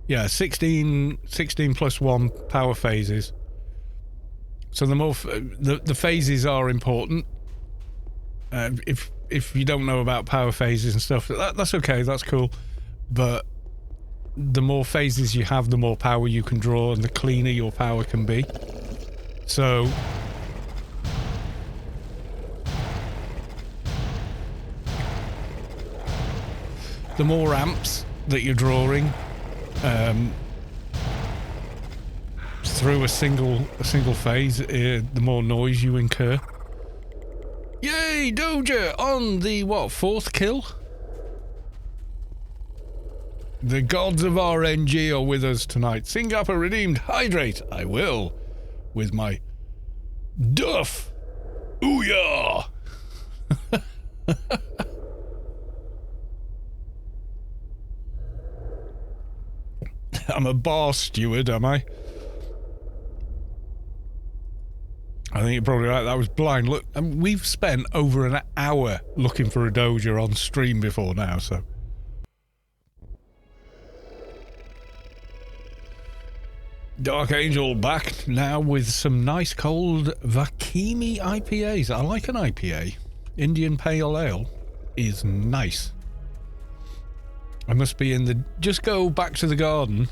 A: Yeah, 16 plus 1 power phases. So the more the phases are important. If you don't know about power phases and stuff, that's okay, that's cool. But the more phases you have, the more power you can draw and the cleaner your power can be. So the more amps that you're drawing through a single phase, the more noise you incur. Yay, Doja on the, what, 4th kill? The gods of RNG are with us tonight. Sing up a redeemed hydrate. I will. With my Duff. Ooh-yah! I'm a bar steward, am I? I think you're probably right, that was blind. Look, we've spent over an hour looking for a Doja on stream before now, so... Dark Angel back now with some nice cold Vakimi IPAs. I like an IPA. Indian Pale Ale is nice. I must be in the... Just go back to the garden,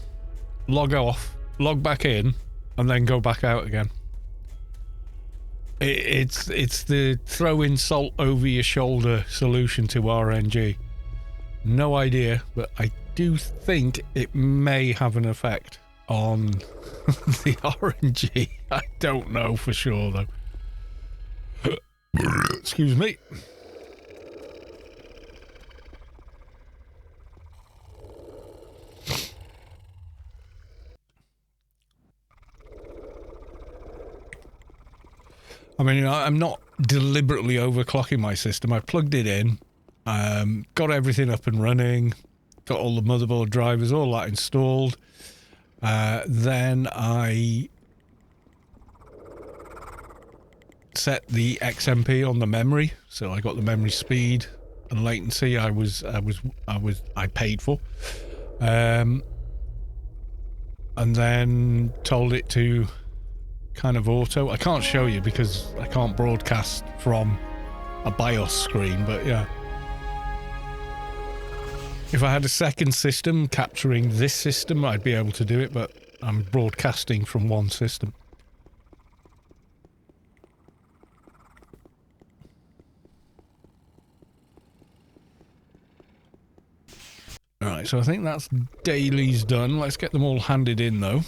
A: log off, log back in, and then go back out again. It's the throwing salt over your shoulder solution to RNG. No idea, but I do think it may have an effect on the RNG. I don't know for sure though. Excuse me. I mean, I'm not deliberately overclocking my system. I plugged it in, got everything up and running, got all the motherboard drivers, all that installed. Then I set the XMP on the memory, so I got the memory speed and latency I paid for, and then told it to kind of auto. I can't show you because I can't broadcast from a BIOS screen, but yeah. If I had a second system capturing this system, I'd be able to do it, but I'm broadcasting from one system. Alright, so I think that's dailies done. Let's get them all handed in though.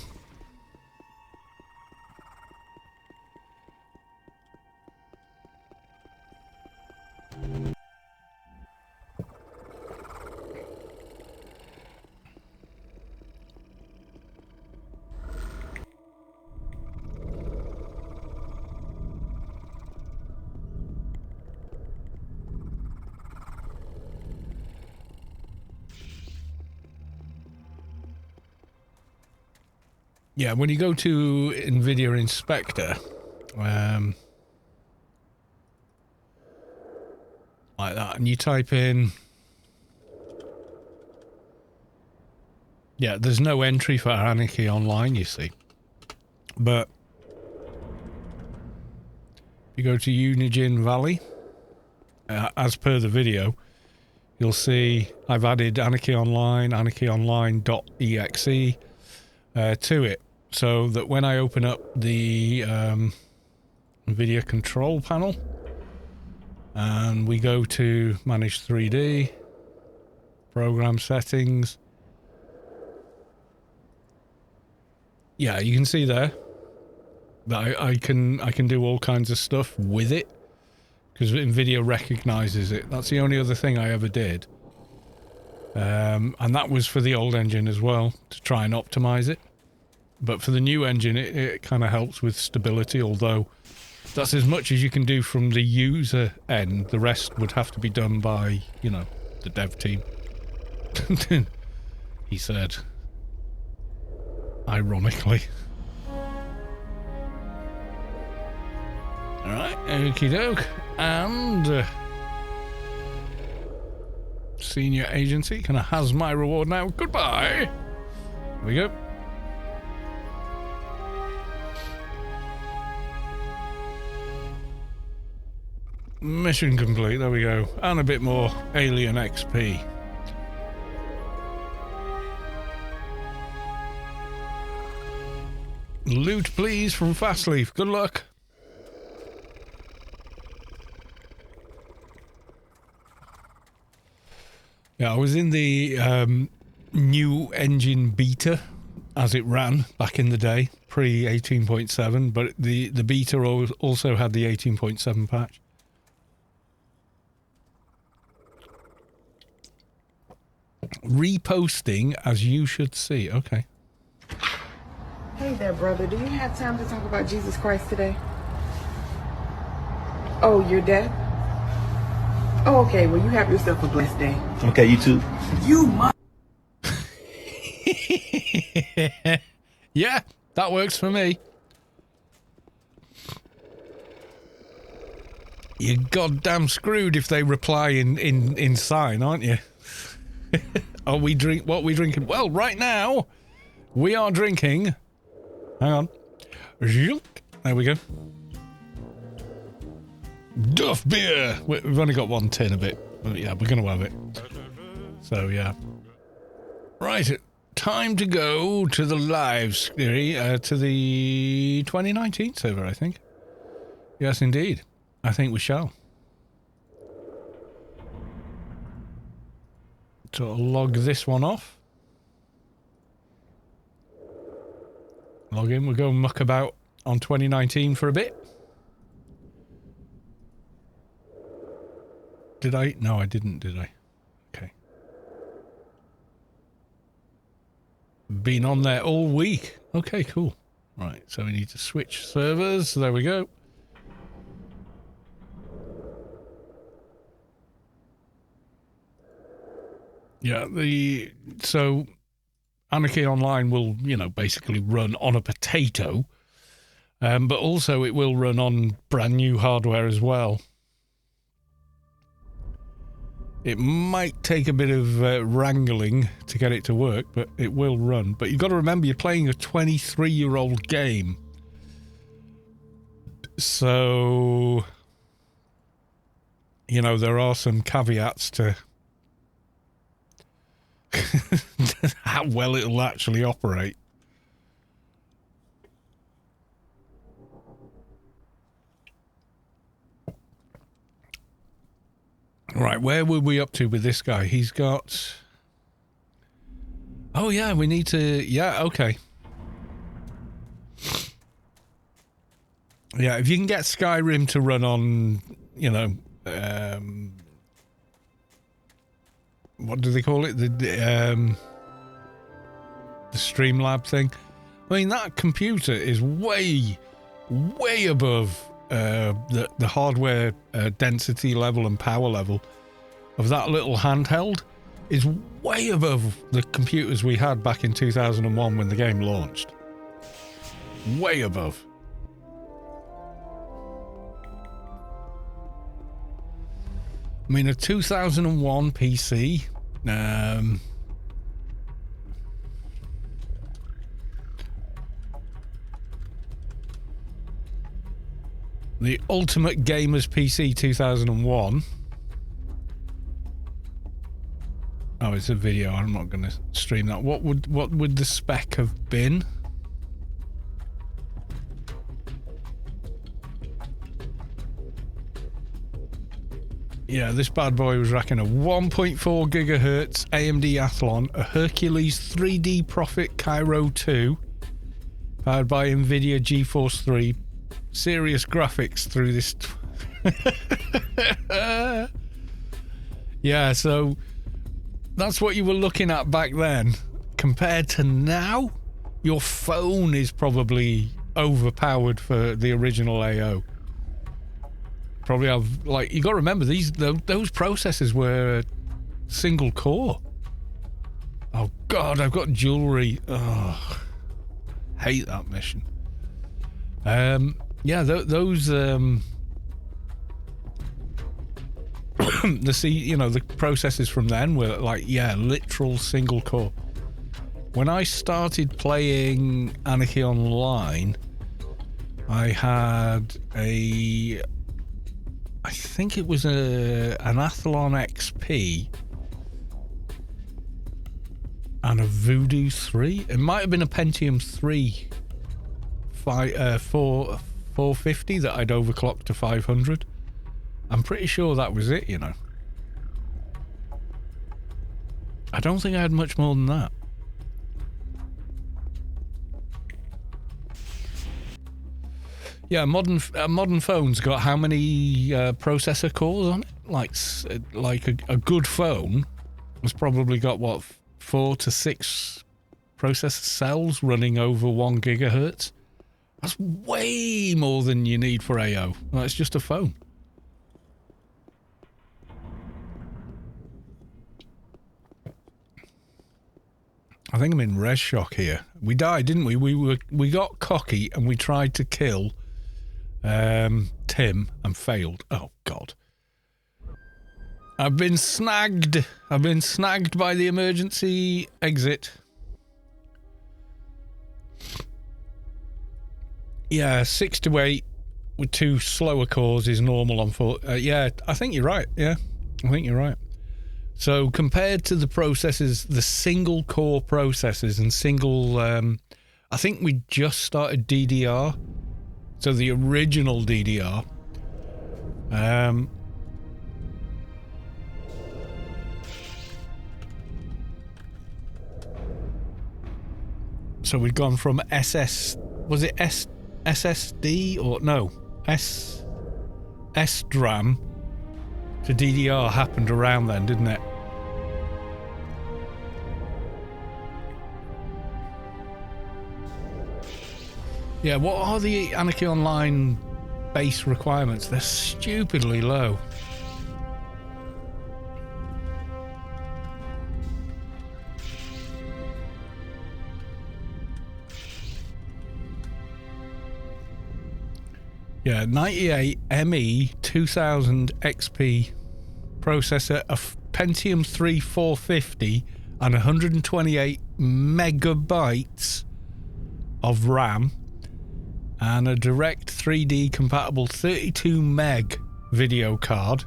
A: Yeah, when you go to NVIDIA Inspector, like that, and you type in... Yeah, there's no entry for Anarchy Online, you see. But if you go to Unigine Valley, as per the video, you'll see I've added Anarchy Online, anarchyonline.exe to it. so that when I open up the video control panel and we go to manage 3D, program settings, yeah, you can see there that I can do all kinds of stuff with it because NVIDIA recognizes it. That's the only other thing I ever did. And that was for the old engine as well, to try and optimize it. But for the new engine, it kind of helps with stability, although that's as much as you can do from the user end. The rest would have to be done by, you know, the dev team. He said, ironically. Alright, okie doke. And senior agency kind of has my reward now. Goodbye. Here we go. Mission complete. There we go. And a bit more alien XP. Loot, please, from Fastleaf. Good luck. Yeah, I was in the new engine beta as it ran back in the day, pre 18.7, but the beta also had the 18.7 patch. Reposting as you should see. Okay.
C: Hey there, brother. Do you have time to talk about Jesus Christ today? Oh, you're dead? Oh, okay. Well, you have yourself a blessed day.
D: Okay, you too.
C: You must.
A: Yeah, that works for me. You're goddamn screwed if they reply in sign, aren't you? What we drinking? Well, right now, we are drinking... Hang on. There we go. Duff beer! We've only got one tin of it. But yeah, we're going to have it. So, yeah. Right, time to go to the live screen, to the 2019 server, I think. Yes, indeed. I think we shall. So I'll log this one off. Log in, we'll go muck about on 2019 for a bit. Did I? No, I didn't, did I? Okay. Been on there all week. Okay, cool. Right, so we need to switch servers. There we go. Yeah, so Anarchy Online will, you know, basically run on a potato, but also it will run on brand new hardware as well. It might take a bit of wrangling to get it to work, but it will run. But you've got to remember, you're playing a 23-year-old game. So, you know, there are some caveats to how well it'll actually operate. Right, where were we up to with this guy? He's got... Oh, yeah, we need to... Yeah, okay. Yeah, if you can get Skyrim to run on, you know... what do they call it? The Streamlab thing. I mean, that computer is way above the hardware density level and power level of that little handheld. Is way above the computers we had back in 2001 when the game launched. Way above. I mean, a 2001 PC, the Ultimate Gamers PC 2001. Oh, it's a video. I'm not going to stream that. What would the spec have been? Yeah, this bad boy was racking a 1.4 gigahertz AMD Athlon, a Hercules 3D Profit Cairo 2, powered by NVIDIA GeForce 3, serious graphics through this. Yeah, so that's what you were looking at back then. Compared to now, your phone is probably overpowered for the original AO. Probably have, like, you got to remember those processors were single core. Oh god, I've got jewelry. Oh, hate that mission. Yeah, those the the processors from then were like, yeah, literal single core. When I started playing Anarchy Online, I had I think it was an Athlon XP and a Voodoo 3. It might have been a Pentium 3 450 that I'd overclocked to 500. I'm pretty sure that was it, I don't think I had much more than that. Yeah, modern phones got how many processor cores on it? Like a good phone has probably got what, 4 to 6 processor cells running over 1 gigahertz. That's way more than you need for AO. Well, it's just a phone. I think I'm in res shock here. We died, didn't we? We got cocky and we tried to kill Tim and failed. Oh god. I've been snagged by the emergency exit. Yeah, 6 to 8 with 2 slower cores is normal on 4. Yeah, I think you're right. Yeah, I think you're right. So compared to the processors, the single core processors and single, I think we just started DDR. So the original DDR. So we'd gone from was it SSD or no, SDRAM to DDR happened around then, didn't it? Yeah, what are the Anarchy Online base requirements? They're stupidly low. Yeah, 98 ME 2000 XP processor, a Pentium 3 450 and 128 megabytes of RAM, and a direct 3D compatible 32 meg video card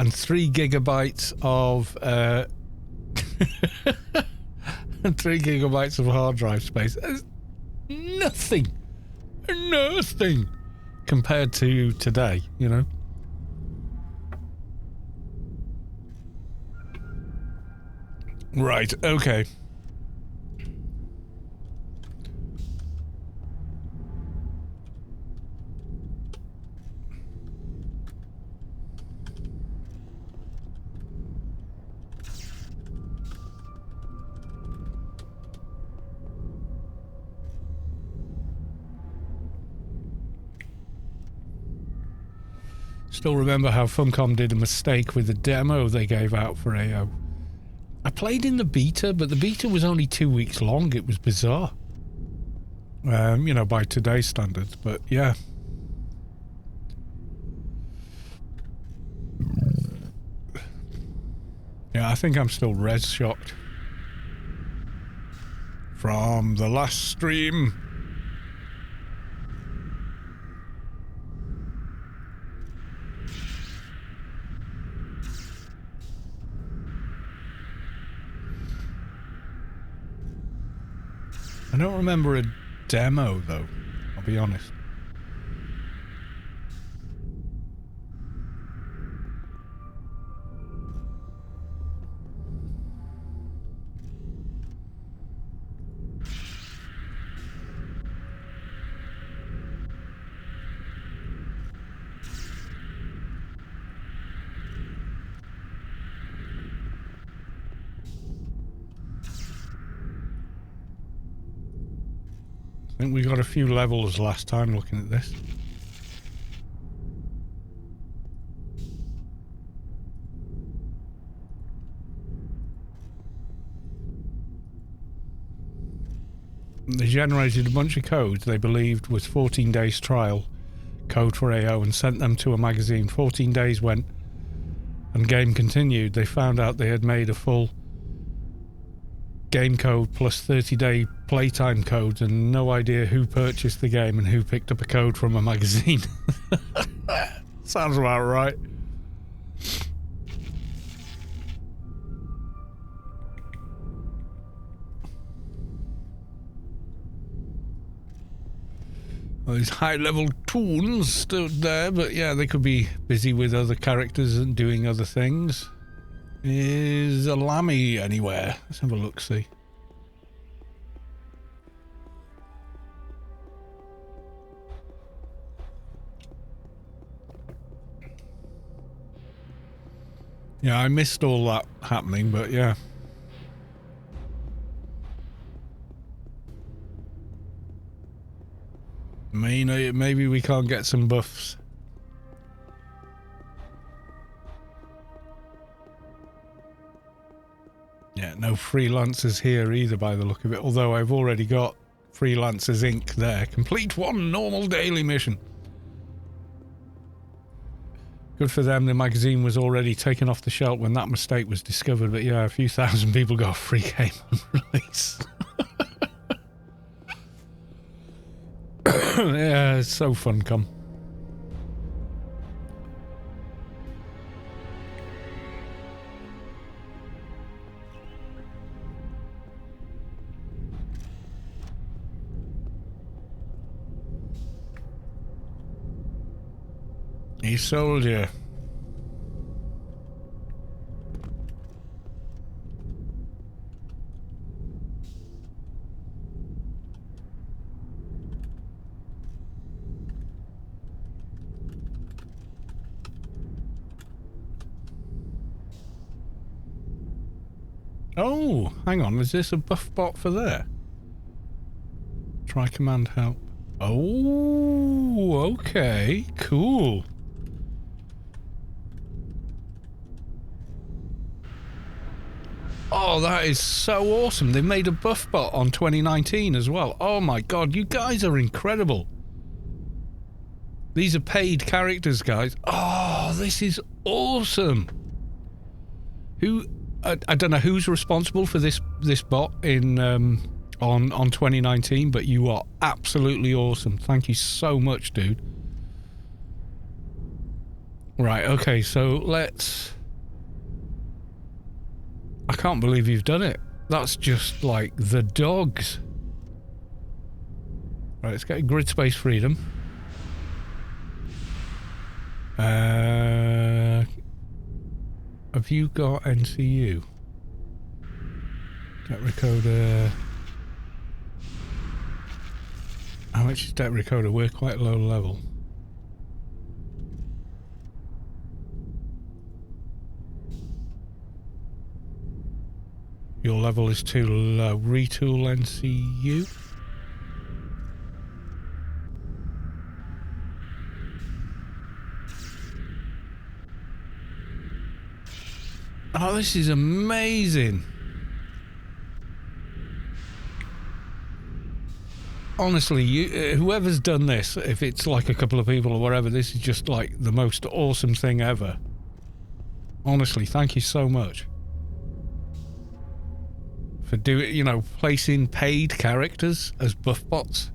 A: and 3 gigabytes of 3 gigabytes of hard drive space. That's nothing compared to today, Right, okay. Still remember how Funcom did a mistake with the demo they gave out for AO. I played in the beta, but the beta was only 2 weeks long. It was bizarre. By today's standards, but yeah. Yeah, I think I'm still res shocked from the last stream. I don't remember a demo though, I'll be honest. I think we got a few levels last time looking at this. They generated a bunch of codes they believed was 14 days trial code for AO and sent them to a magazine. 14 days went and game continued. They found out they had made a full game code plus 30-day playtime codes and no idea who purchased the game and who picked up a code from a magazine. Sounds about right. Well, these high-level toons stood there, but yeah, they could be busy with other characters and doing other things. Is a Lammy anywhere? Let's have a look-see. Yeah, I missed all that happening, but yeah. Maybe we can't get some buffs. Yeah, no freelancers here either by the look of it, although I've already got Freelancers Inc. there. Complete one normal daily mission. Good for them, the magazine was already taken off the shelf when that mistake was discovered, but yeah, a few thousand people got a free game on release. Yeah, it's so fun, come. He soldier. Oh, hang on, is this a buff bot for there? Try command help. Oh, okay, cool. Oh, that is so awesome. They made a buff bot on 2019 as well. Oh my god, you guys are incredible. These are paid characters, guys. Oh, this is awesome. I don't know who's responsible for this bot in on 2019, but you are absolutely awesome. Thank you so much, dude. Right, okay, so let's... I can't believe you've done it. That's just like the dogs. Right, let's get grid space freedom. Have you got NCU? Debt recorder. How much is debt recorder? We're quite low level. Your level is too low. Retool NCU. Oh, this is amazing. Honestly, whoever's done this, if it's like a couple of people or whatever, this is just like the most awesome thing ever. Honestly, thank you so much. For placing paid characters as buff bots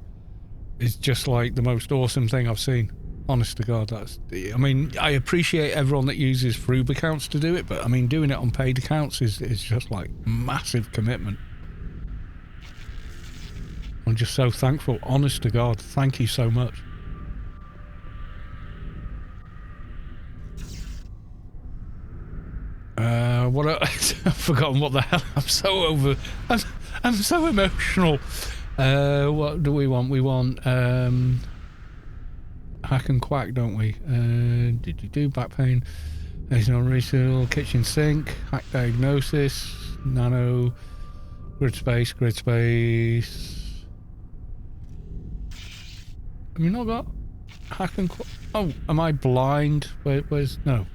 A: is just like the most awesome thing I've seen. Honest to God, I appreciate everyone that uses Froob accounts to do it, but I mean, doing it on paid accounts is just like massive commitment. I'm just so thankful. Honest to God, thank you so much. I've forgotten what the hell. I'm so emotional. What do we want? We want hack and quack, don't we? Do back pain. There's no resale. Kitchen sink. Hack diagnosis. Nano. Grid space. Have you not got hack and oh, am I blind? Where's no?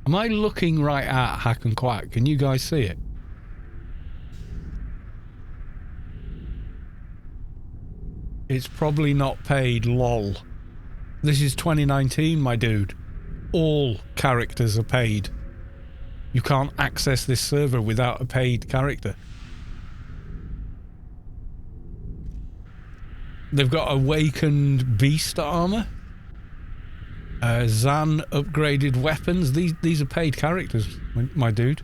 A: Am I looking right at hack and quack? Can you guys see it? It's probably not paid, lol. This is 2019, my dude. All characters are paid. You can't access this server without a paid character. They've got awakened beast armor. Zan upgraded weapons. These are paid characters, my dude.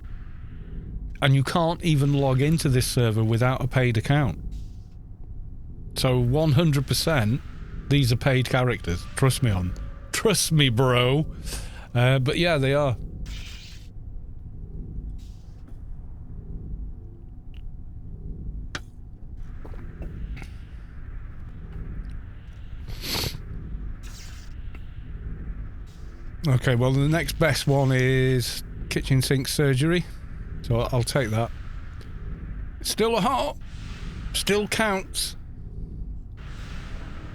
A: And you can't even log into this server without a paid account. So 100% these are paid characters. Trust me on. Trust me, bro. But yeah, they are. Okay, well the next best one is kitchen sink surgery. So I'll take that. Still a heart. Still counts.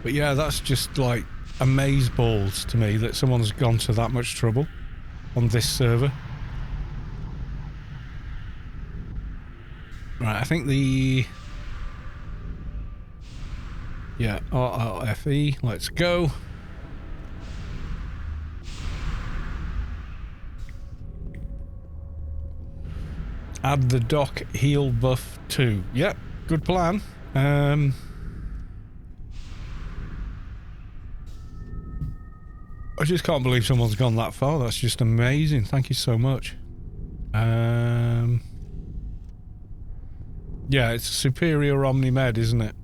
A: But yeah, that's just like amazeballs to me that someone's gone to that much trouble on this server. Right, I think the... Yeah, RRFE, let's go. Add the doc heal buff too. Yep, good plan. I just can't believe someone's gone that far. That's just amazing. Thank you so much. Yeah, it's a superior Omni-Med, isn't it?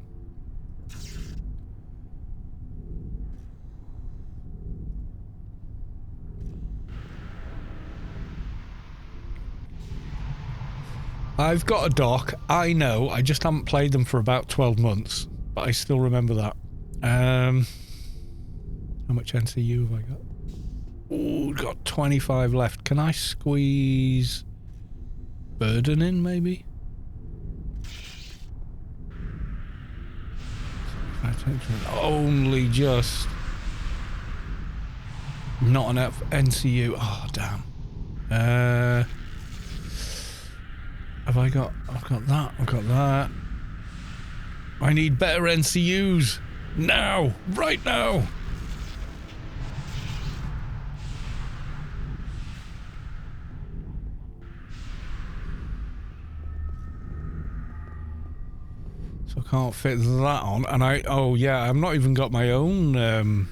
A: I've got a dock. I know. I just haven't played them for about 12 months. But I still remember that. How much NCU have I got? Ooh, got 25 left. Can I squeeze Burden in, maybe? Only just. Not enough NCU. Oh, damn. Have I got... I've got that. I've got that. I need better NCUs. Now. Right now. So I can't fit that on. And I... Oh, yeah. I've not even got my own...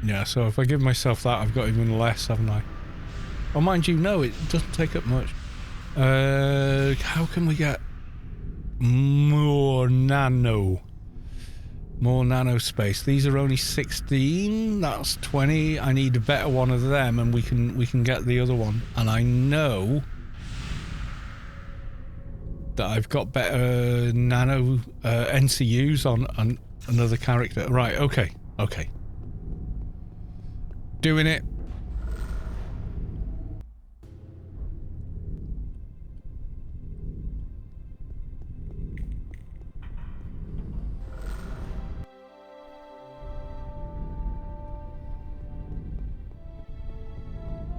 A: Yeah, so if I give myself that, I've got even less, haven't I? Oh, mind you, no, it doesn't take up much. How can we get more nano? More nano space. These are only 16. That's 20. I need a better one of them, and we can get the other one. And I know that I've got better nano NCUs on another character. Right. Okay. Okay. Doing it.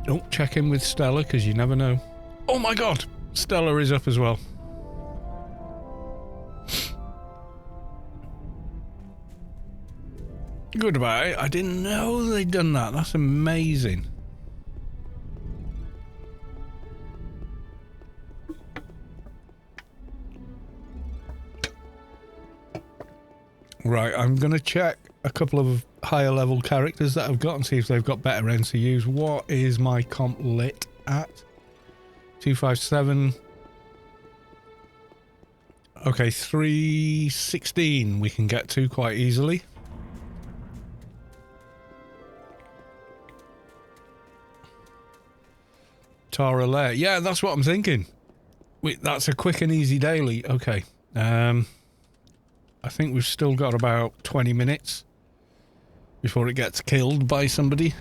A: Oh, check in with Stella, because you never know. Oh my god! Stella is up as well. Goodbye. I didn't know they'd done that. That's amazing. Right, I'm going to check a couple of higher level characters that I've got and see if they've got better NCUs. What is my comp lit at? 257. Okay, 316 we can get to quite easily. Tara Lair. Yeah, that's what I'm thinking. Wait, that's a quick and easy daily. Okay. I think we've still got about 20 minutes before it gets killed by somebody.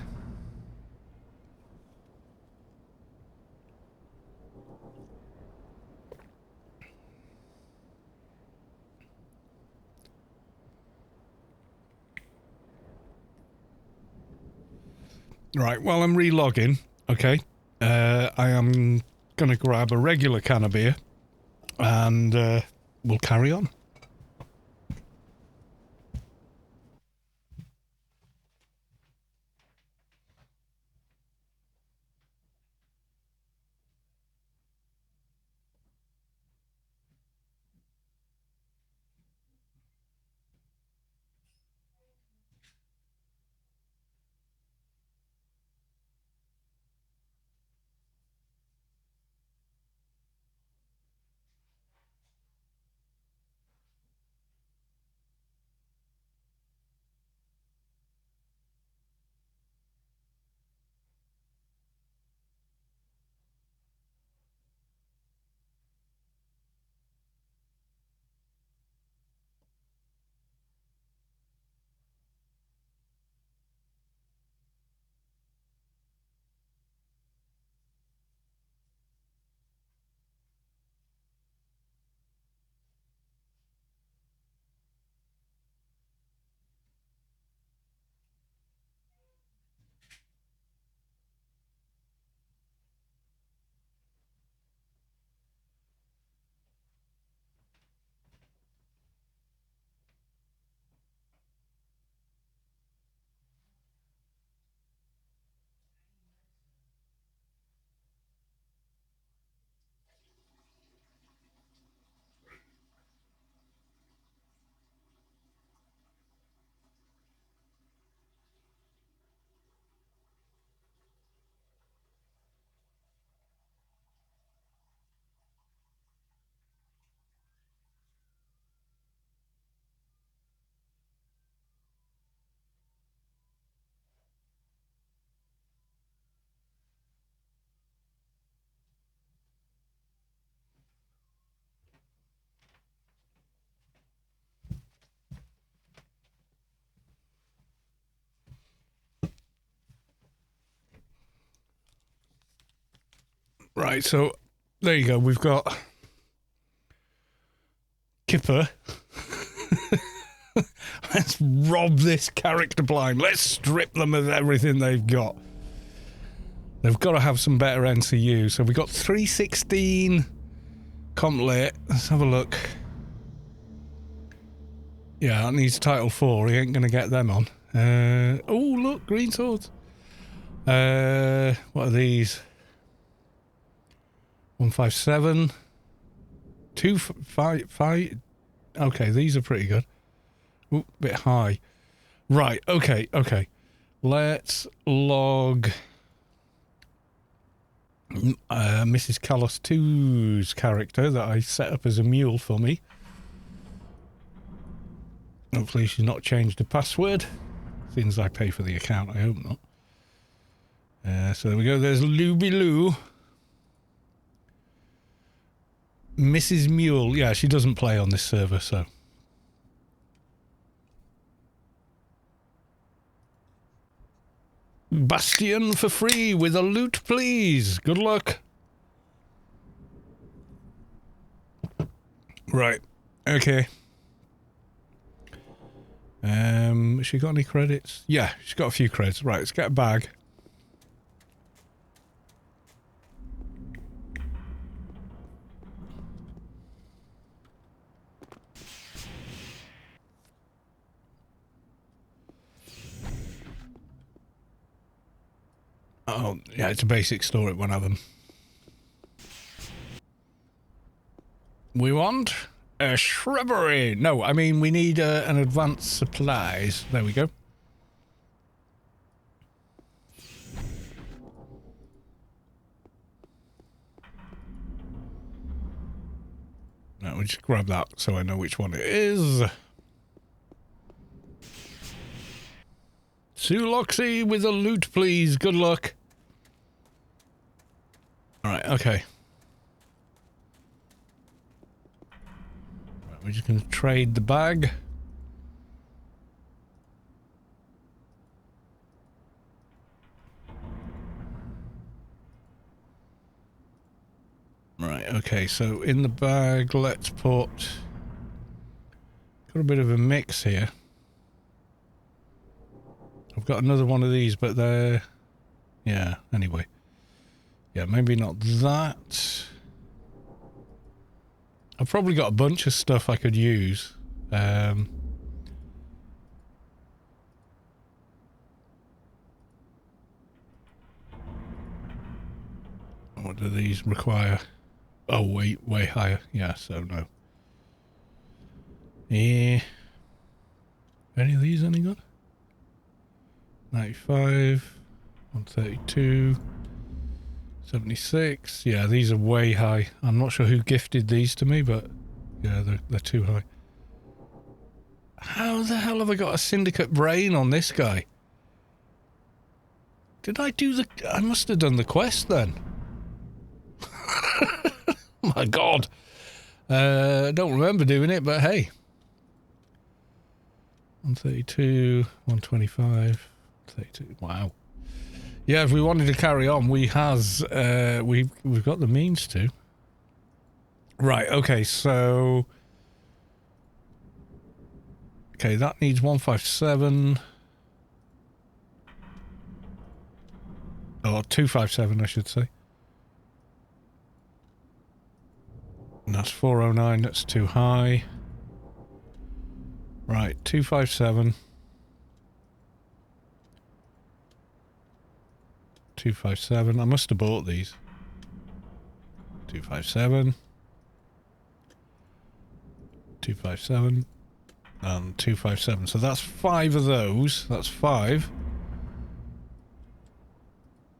A: Right, while I'm relogging, okay, I am going to grab a regular can of beer and we'll carry on. Right, so there you go. We've got Kipper. Let's rob this character blind. Let's strip them of everything they've got. They've got to have some better NCU. So we've got 316 comp lit. Let's have a look. Yeah, that needs title 4. He ain't going to get them on. Oh, look, green swords. What are these? 157. 255. Okay, these are pretty good. Ooh, bit high. Right, okay. Let's log Mrs. Callos 2's character that I set up as a mule for me. Hopefully she's not changed the password. Since I pay for the account, I hope not. So there we go. There's Lowbie Lou. Mrs. Mule. Yeah, she doesn't play on this server, so. Bastion for free with a loot, please. Good luck. Right. Okay. Has she got any credits? Yeah, she's got a few credits. Right, let's get a bag. Oh, yeah, it's a basic store at one of them. We want a shrubbery. No, I mean, we need an advanced supplies. There we go. No, we just grab that so I know which one it is. Sue Loxy with a loot, please. Good luck. Alright, okay. Right, we're just going to trade the bag. Right, okay, so in the bag, let's put... Got a bit of a mix here. I've got another one of these, but they're... Yeah, anyway. Yeah, maybe not that. I've probably got a bunch of stuff I could use. What do these require? Oh, way higher. Yeah, so no. Yeah. Any of these any good? 95, 132, 76. Yeah, these are way high. I'm not sure who gifted these to me, but yeah, they're too high. How the hell have I got a syndicate brain on this guy? Did I do the... I must have done the quest then. My God. Don't remember doing it, but hey. 132, 125, 32. Wow. Yeah, if we wanted to carry on, we've got the means to. Right, okay, so... Okay, that needs 157. Or 257, I should say. And that's 409, that's too high. Right, 257. 257. I must have bought these. 257. 257. And 257. So that's 5 of those. That's 5.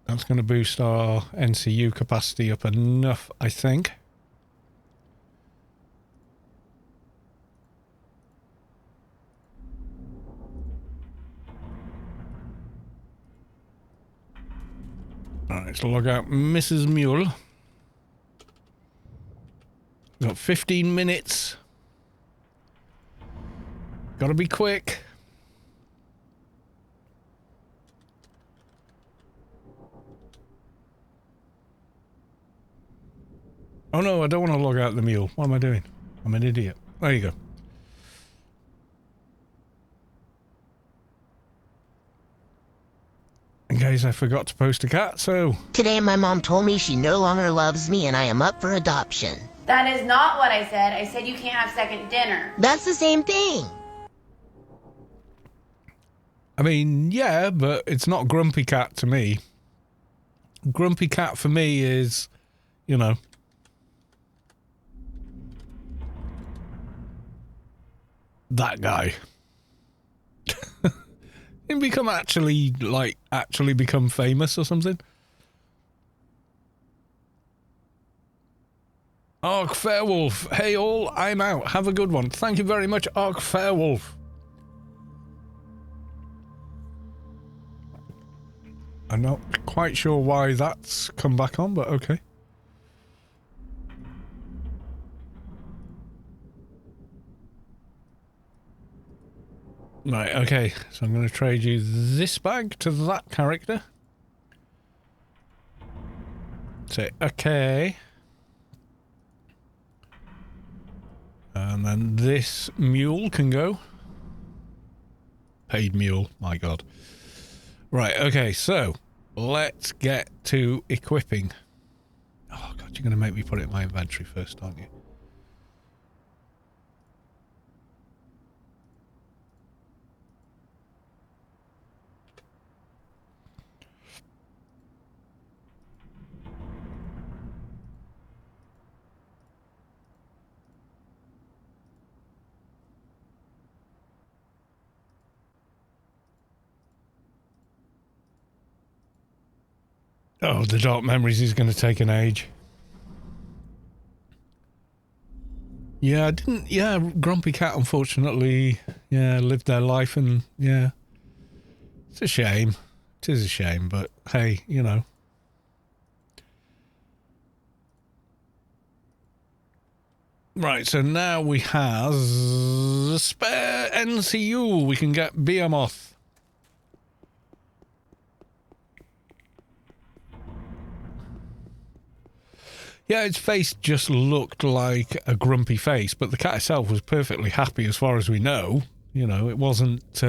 A: That's going to boost our NCU capacity up enough, I think. Alright, let's log out Mrs. Mule. Got 15 minutes. Gotta be quick. Oh no, I don't want to log out the mule. What am I doing? I'm an idiot. There you go. In case I forgot to post a cat, so...
D: Today my mom told me she no longer loves me and I am up for adoption.
E: That is not what I said. I said you can't have second dinner.
D: That's the same thing.
A: I mean, yeah, but it's not Grumpy Cat to me. Grumpy Cat for me is, you know... that guy. Him become actually become famous or something. Ark Fairwolf. Hey all, I'm out. Have a good one. Thank you very much, Ark Fairwolf. I'm not quite sure why that's come back on, but okay. Right, okay, so I'm going to trade you this bag to that character. Say, okay. And then this mule can go. Paid mule, my God. Right, okay, so let's get to equipping. Oh, God, you're going to make me put it in my inventory first, aren't you? Oh, the Dark Memories is going to take an age. Yeah, I didn't... Yeah, Grumpy Cat, unfortunately, yeah, lived their life and, yeah. It's a shame. It is a shame, but, hey, you know. Right, so now we have a spare NCU. We can get Biomare. Yeah, its face just looked like a grumpy face, but the cat itself was perfectly happy as far as we know. You know, it wasn't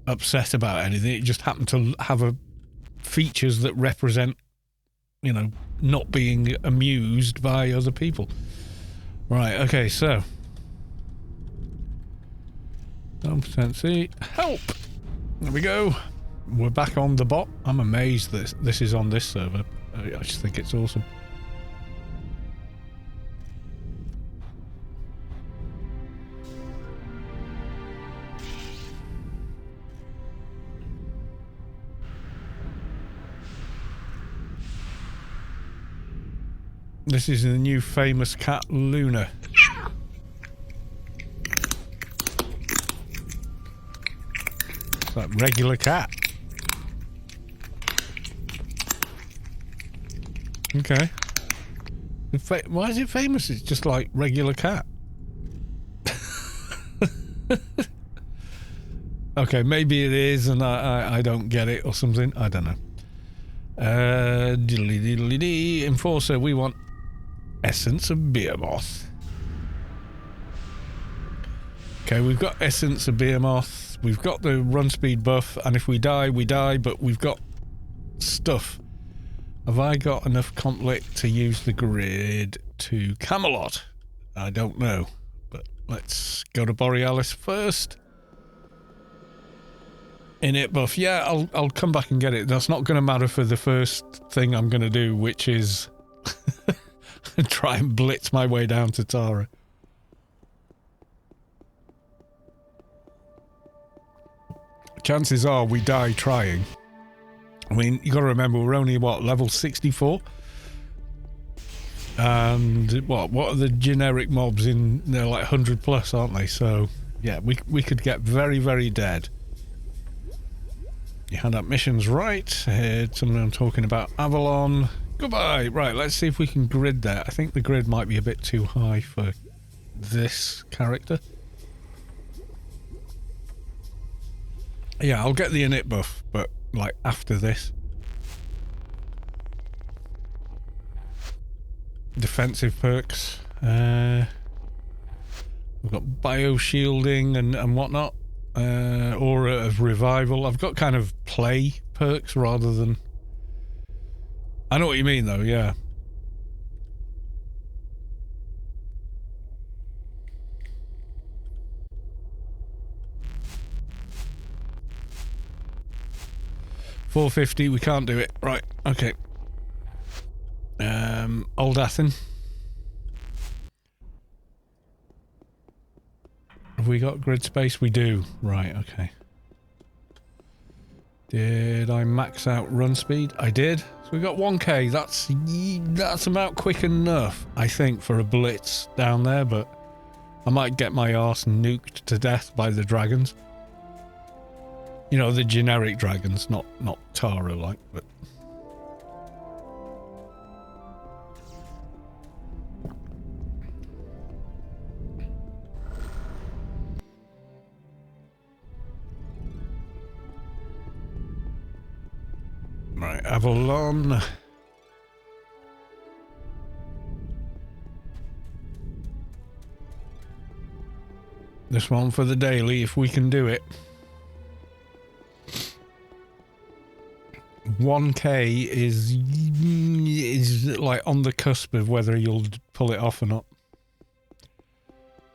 A: upset about anything. It just happened to have a features that represent, you know, not being amused by other people. Right, okay, so. Competency. Help! There we go. We're back on the bot. I'm amazed that this is on this server. I just think it's awesome. This is the new famous cat, Luna. It's like regular cat. Okay. Why is it famous? It's just like regular cat. Okay, maybe it is and I don't get it or something. I don't know. Diddly diddly dee. Enforcer, we want Essence of Behemoth. Okay, we've got Essence of Behemoth. We've got the run speed buff, and if we die, we die, but we've got stuff. Have I got enough conflict to use the grid to Camelot? I don't know, but let's go to Borealis first. In it buff. Yeah, I'll come back and get it. That's not going to matter for the first thing I'm going to do, which is try and blitz my way down to Tara. Chances are we die trying. I mean, you got to remember we're only what, level 64, and what are the generic mobs in? They're like 100 plus, aren't they? So yeah, we could get very, very dead. You had that missions right. Something I'm talking about Avalon. Goodbye. Right, let's see if we can grid that. I think the grid might be a bit too high for this character. Yeah, I'll get the init buff, but like after this. Defensive perks. We've got bio shielding and whatnot. Aura of revival. I've got kind of play perks rather than... I know what you mean though, yeah. $450, we can't do it. Right, okay. Old Athen. Have we got grid space? We do. Right, okay. Did I max out run speed? I did. So we got 1k. That's about quick enough, I think, for a blitz down there, but I might get my arse nuked to death by the dragons. You know, the generic dragons, not Tara like, but... Right, Avalon. This one for the daily, if we can do it. 1k is like on the cusp of whether you'll pull it off or not.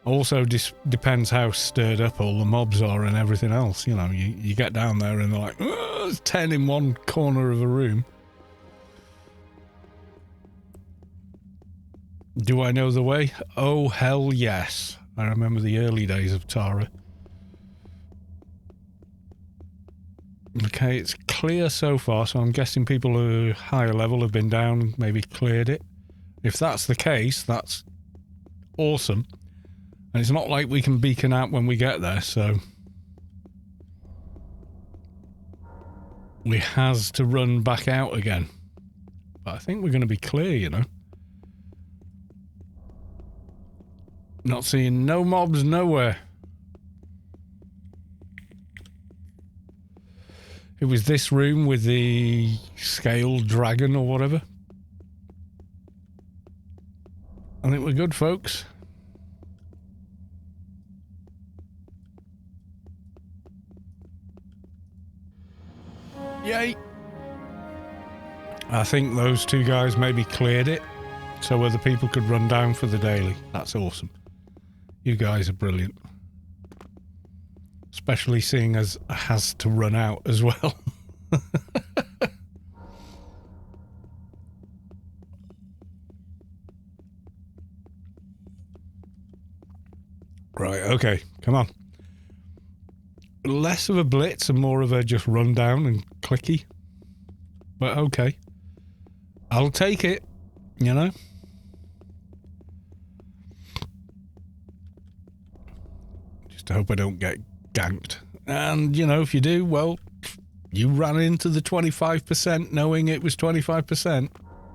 A: Also depends how stirred up all the mobs are and everything else. You know, you get down there and they're like, there's 10 in one corner of a room. Do I know the way? Oh, hell yes. I remember the early days of Tara. Okay, it's clear so far, so I'm guessing people who are higher level have been down, maybe cleared it. If that's the case, that's awesome. And it's not like we can beacon out when we get there, so... we has to run back out again. But I think we're going to be clear, you know. Not seeing no mobs nowhere. It was this room with the scaled dragon or whatever. I think we're good, folks. Yay! I think those two guys maybe cleared it so other people could run down for the daily. That's awesome. You guys are brilliant. Especially seeing as it has to run out as well. Right, okay, come on. Less of a blitz and more of a just run down and clicky. But okay. I'll take it, you know? Just hope I don't get ganked. And, you know, if you do, well, you ran into the 25% knowing it was 25%.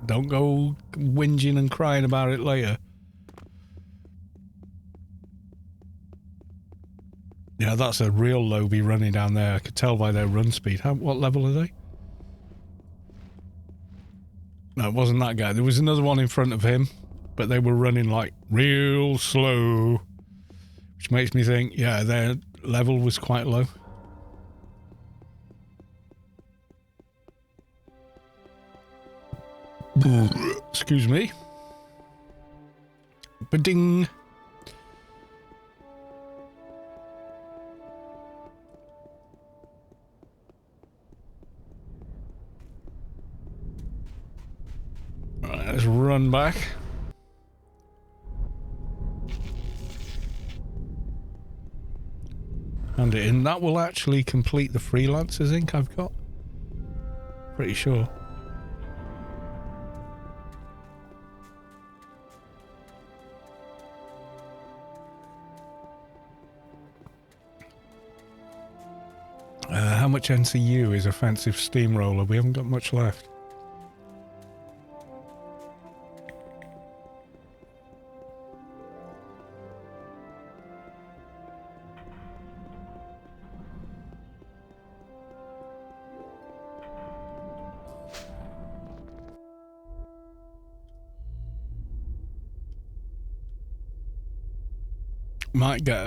A: Don't go whinging and crying about it later. Yeah, that's a real Lowbie running down there. I could tell by their run speed. What level are they? No, it wasn't that guy. There was another one in front of him, but they were running like real slow, which makes me think, yeah, their level was quite low. Excuse me. Ba-ding. Right, let's run back. Hand it in. That will actually complete the freelancers ink I've got. Pretty sure. How much NCU is offensive steamroller? We haven't got much left. Might get,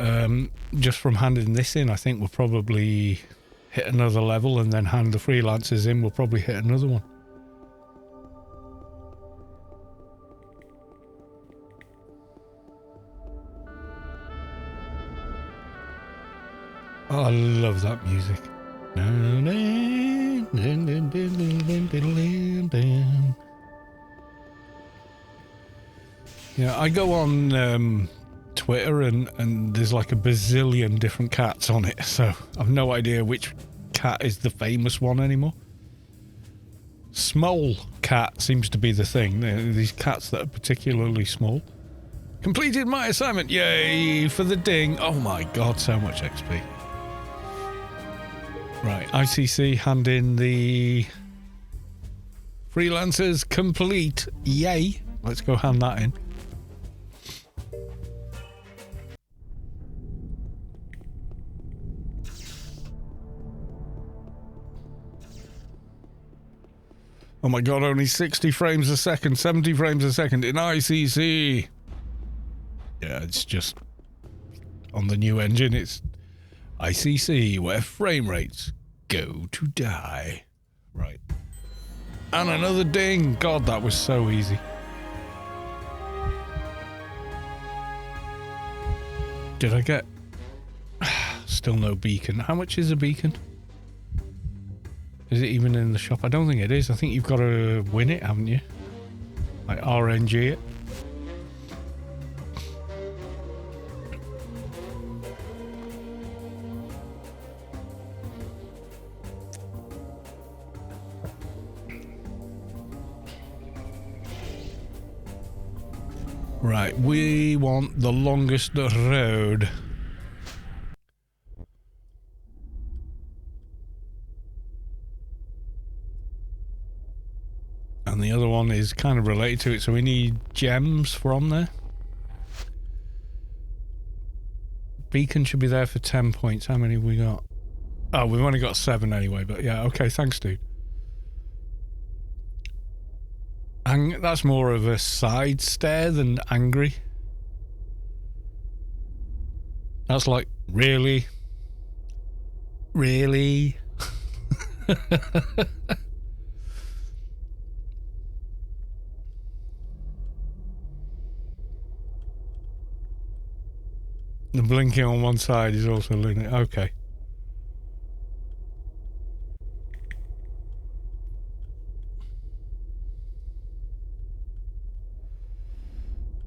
A: just from handing this in, I think we'll probably hit another level, and then hand the freelancers in, we'll probably hit another one. Oh, I love that music. Yeah, I go on Twitter and there's like a bazillion different cats on it, so I've no idea which cat is the famous one anymore. Small cat seems to be the thing. These cats that are particularly small. Completed my assignment. Yay for the ding. Oh my god, so much XP. Right, ICC, hand in the freelancers complete. Yay. Let's go hand that in. Oh my god, only 60 frames a second, 70 frames a second in ICC. Yeah, it's just on the new engine, it's ICC, where frame rates go to die. Right. And another ding. God, that was so easy. Did I get... Still no beacon. How much is a beacon? Is it even in the shop? I don't think it is. I think you've got to win it, haven't you? Like RNG it. Right, we want the longest road. And the other one is kind of related to it, so we need gems from there. Beacon should be there for 10 points. How many have we got? Oh, we've only got 7 anyway, but yeah, okay, thanks, dude. That's more of a side stare than angry. That's like, really? Really? The blinking on one side is also lunatic. Okay.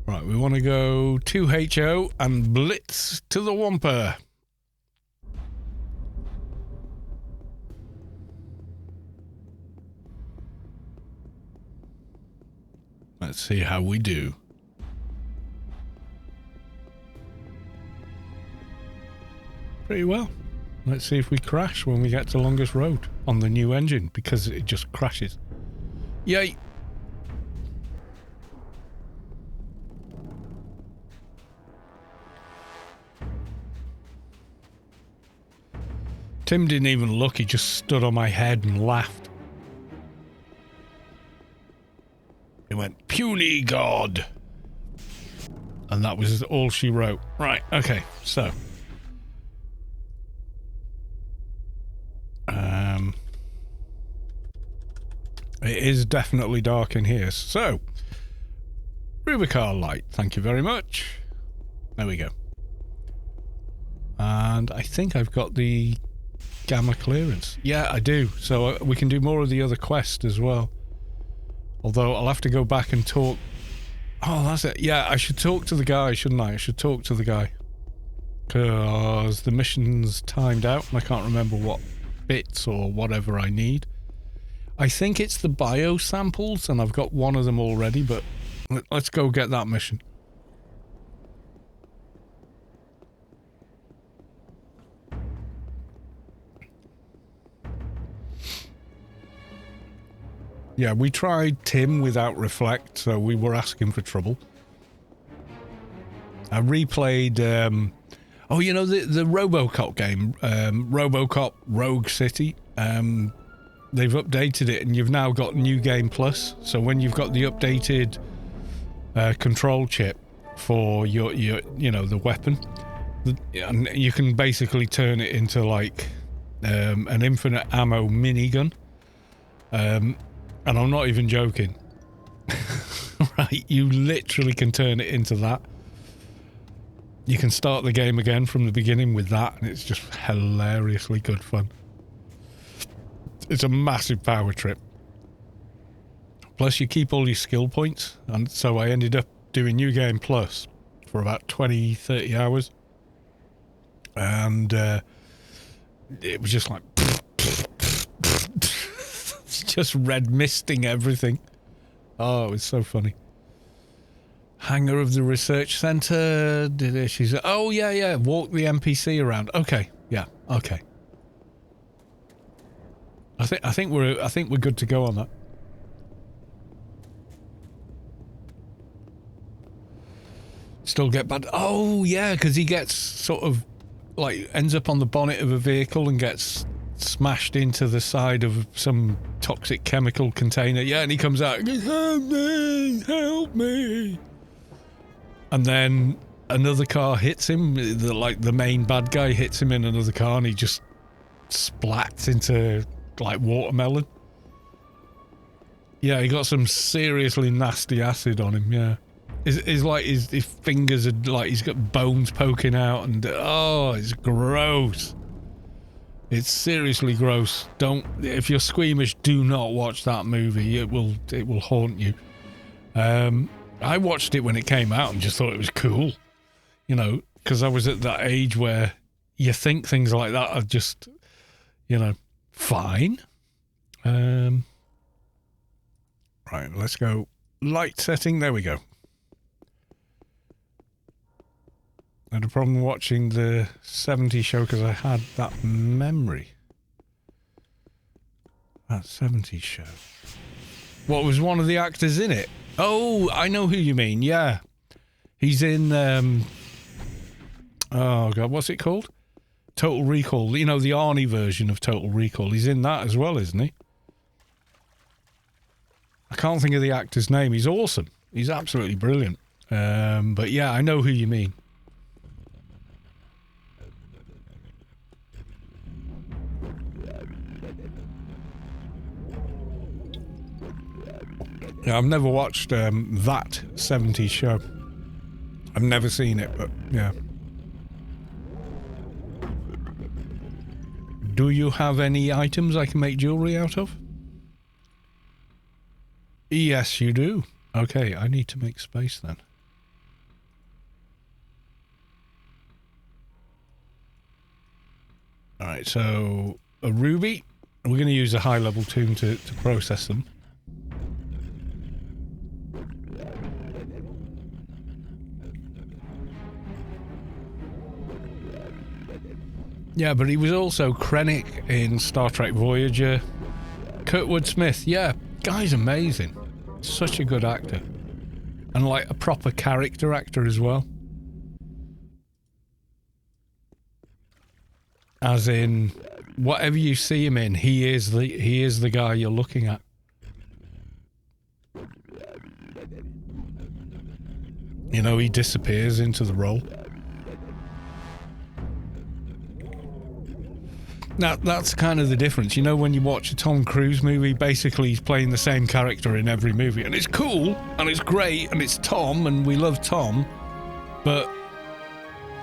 A: Right, we want to go 2HO and blitz to the Wampa. Let's see how we do. Pretty well. Let's see if we crash when we get to longest road on the new engine, because it just crashes. Yay! Tim didn't even look, he just stood on my head and laughed. He went, "Puny God." And that was all she wrote. Right, okay, so. It is definitely dark in here, so. Rubi-Ka light, thank you very much. There we go. And I think I've got the gamma clearance. Yeah, I do. So we can do more of the other quest as well. Although I'll have to go back and talk. Oh, that's it. Yeah, I should talk to the guy, shouldn't I? I should talk to the guy. Because the mission's timed out and I can't remember what bits or whatever I need. I think it's the bio samples and I've got one of them already, but let's go get that mission. Yeah, we tried Tim without Reflect, so we were asking for trouble. I replayed, oh, you know, the RoboCop game, RoboCop Rogue City. They've updated it and you've now got New Game Plus. So when you've got the updated control chip for your you know, the weapon, and you can basically turn it into like an infinite ammo minigun. And I'm not even joking. Right, you literally can turn it into that. You can start the game again from the beginning with that, and it's just hilariously good fun. It's a massive power trip. Plus, you keep all your skill points, and so I ended up doing New Game Plus for about 20-30 hours. And it was just like... just red misting everything. Oh, it was so funny. Hangar of the research center. She's oh yeah, walk the NPC around. Okay, yeah, okay. I think we're good to go on that. Still get bad. Oh yeah, because he gets sort of like ends up on the bonnet of a vehicle and gets smashed into the side of some toxic chemical container. Yeah, and he comes out and goes, "Help me, help me." And then another car hits him, the main bad guy hits him in another car and he just splats into like watermelon. Yeah, he got some seriously nasty acid on him, yeah. His fingers are like, he's got bones poking out and oh, it's gross. It's seriously gross. If you're squeamish, do not watch that movie. It will haunt you. I watched it when it came out and just thought it was cool, you know, because I was at that age where you think things like that are just, you know, fine. Right, let's go light setting. There we go. I had a problem watching the 70s show because I had that memory. That 70s show. What was one of the actors in it? Oh, I know who you mean. Yeah. He's in, oh God, what's it called? Total Recall. You know, the Arnie version of Total Recall. He's in that as well, isn't he? I can't think of the actor's name. He's awesome. He's absolutely brilliant. But yeah, I know who you mean. Yeah, I've never watched that 70s show. I've never seen it, but yeah. Do you have any items I can make jewelry out of? Yes, you do. Okay, I need to make space then. Alright, so a ruby. We're going to use a high-level tune to process them. Yeah, but he was also Krennic in Star Trek Voyager. Kurtwood Smith, yeah, guy's amazing. Such a good actor. And like a proper character actor as well. As in, whatever you see him in, he is the guy you're looking at. You know, he disappears into the role. Now, that's kind of the difference. You know, when you watch a Tom Cruise movie, basically he's playing the same character in every movie. And it's cool, and it's great, and it's Tom, and we love Tom. But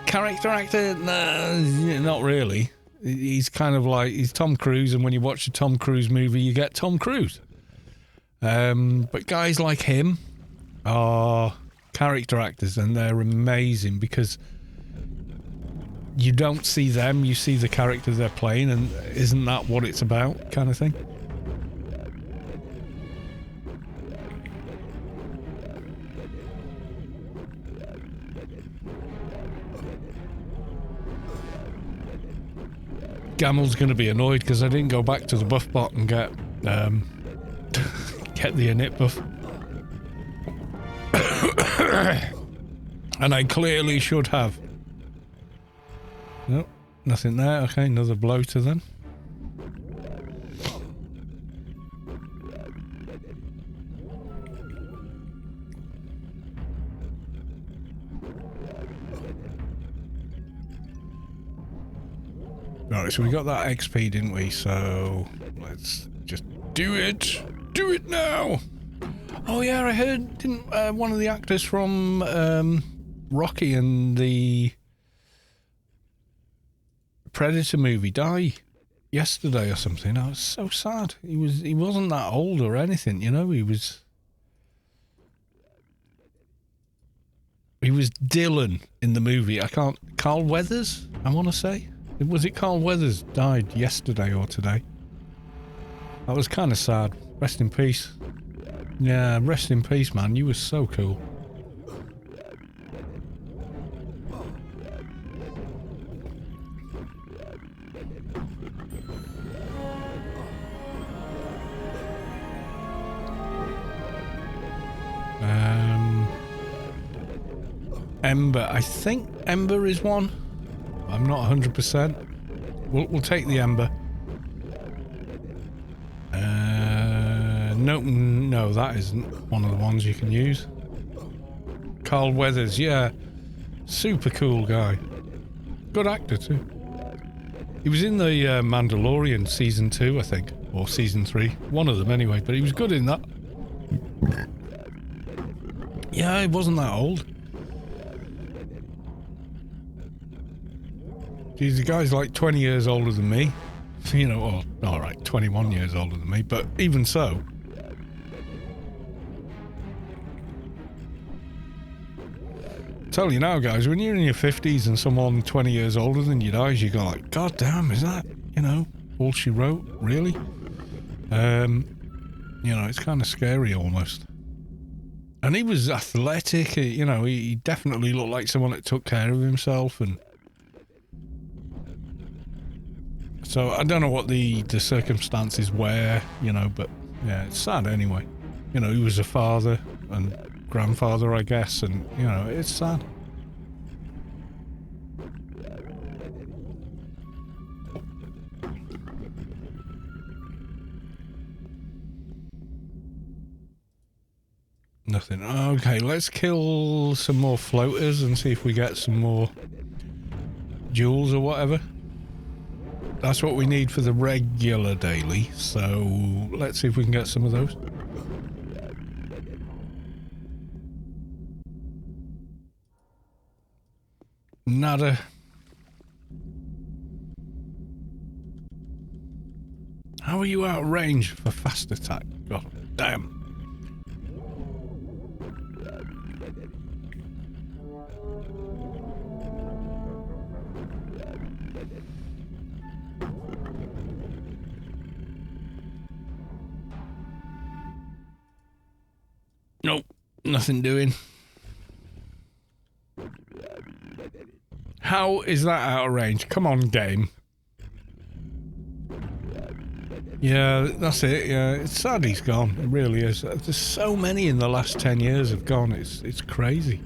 A: character actor? Nah, not really. He's kind of like, he's Tom Cruise, and when you watch a Tom Cruise movie, you get Tom Cruise. But guys like him are character actors, and they're amazing because you don't see them, you see the characters they're playing, and isn't that what it's about, kind of thing? Gamel's going to be annoyed because I didn't go back to the buff bot and get get the init buff. And I clearly should have. Nope, nothing there. Okay, another bloater then. Right, so we got that XP, didn't we? So let's just do it. Do it now. Oh yeah, I heard, didn't one of the actors from Rocky and the Predator movie die yesterday or something? I was so sad. He wasn't that old or anything, you know. He was Dylan in the movie. Carl Weathers, I want to say. Was it Carl Weathers died yesterday or today? That was kind of sad. Rest in peace. Yeah, rest in peace, man. You were so cool. Ember. I think Ember is one. I'm not 100%. We'll take the Ember. No, that isn't one of the ones you can use. Carl Weathers, yeah. Super cool guy. Good actor too. He was in the Mandalorian season 2, I think. Or season 3. One of them anyway, but he was good in that. Yeah, he wasn't that old. Geez, the guy's like 20 years older than me. You know, or, alright, 21 years older than me, but even so. Tell you now, guys, when you're in your 50s and someone 20 years older than you dies, you go like, God damn, is that, you know, all she wrote? Really? You know, it's kind of scary almost. And he was athletic, you know, he definitely looked like someone that took care of himself, and so I don't know what the circumstances were, you know, but yeah, it's sad anyway. You know, he was a father and grandfather, I guess, and, you know, it's sad. Nothing. Okay, let's kill some more floaters and see if we get some more jewels or whatever. That's what we need for the regular daily, so let's see if we can get some of those. Nada. How are you out of range for fast attack? God damn. Nope, nothing doing. How is that out of range? Come on, game. Yeah, that's it. Yeah, it's sad he's gone. It really is. There's so many in the last 10 years have gone. It's crazy.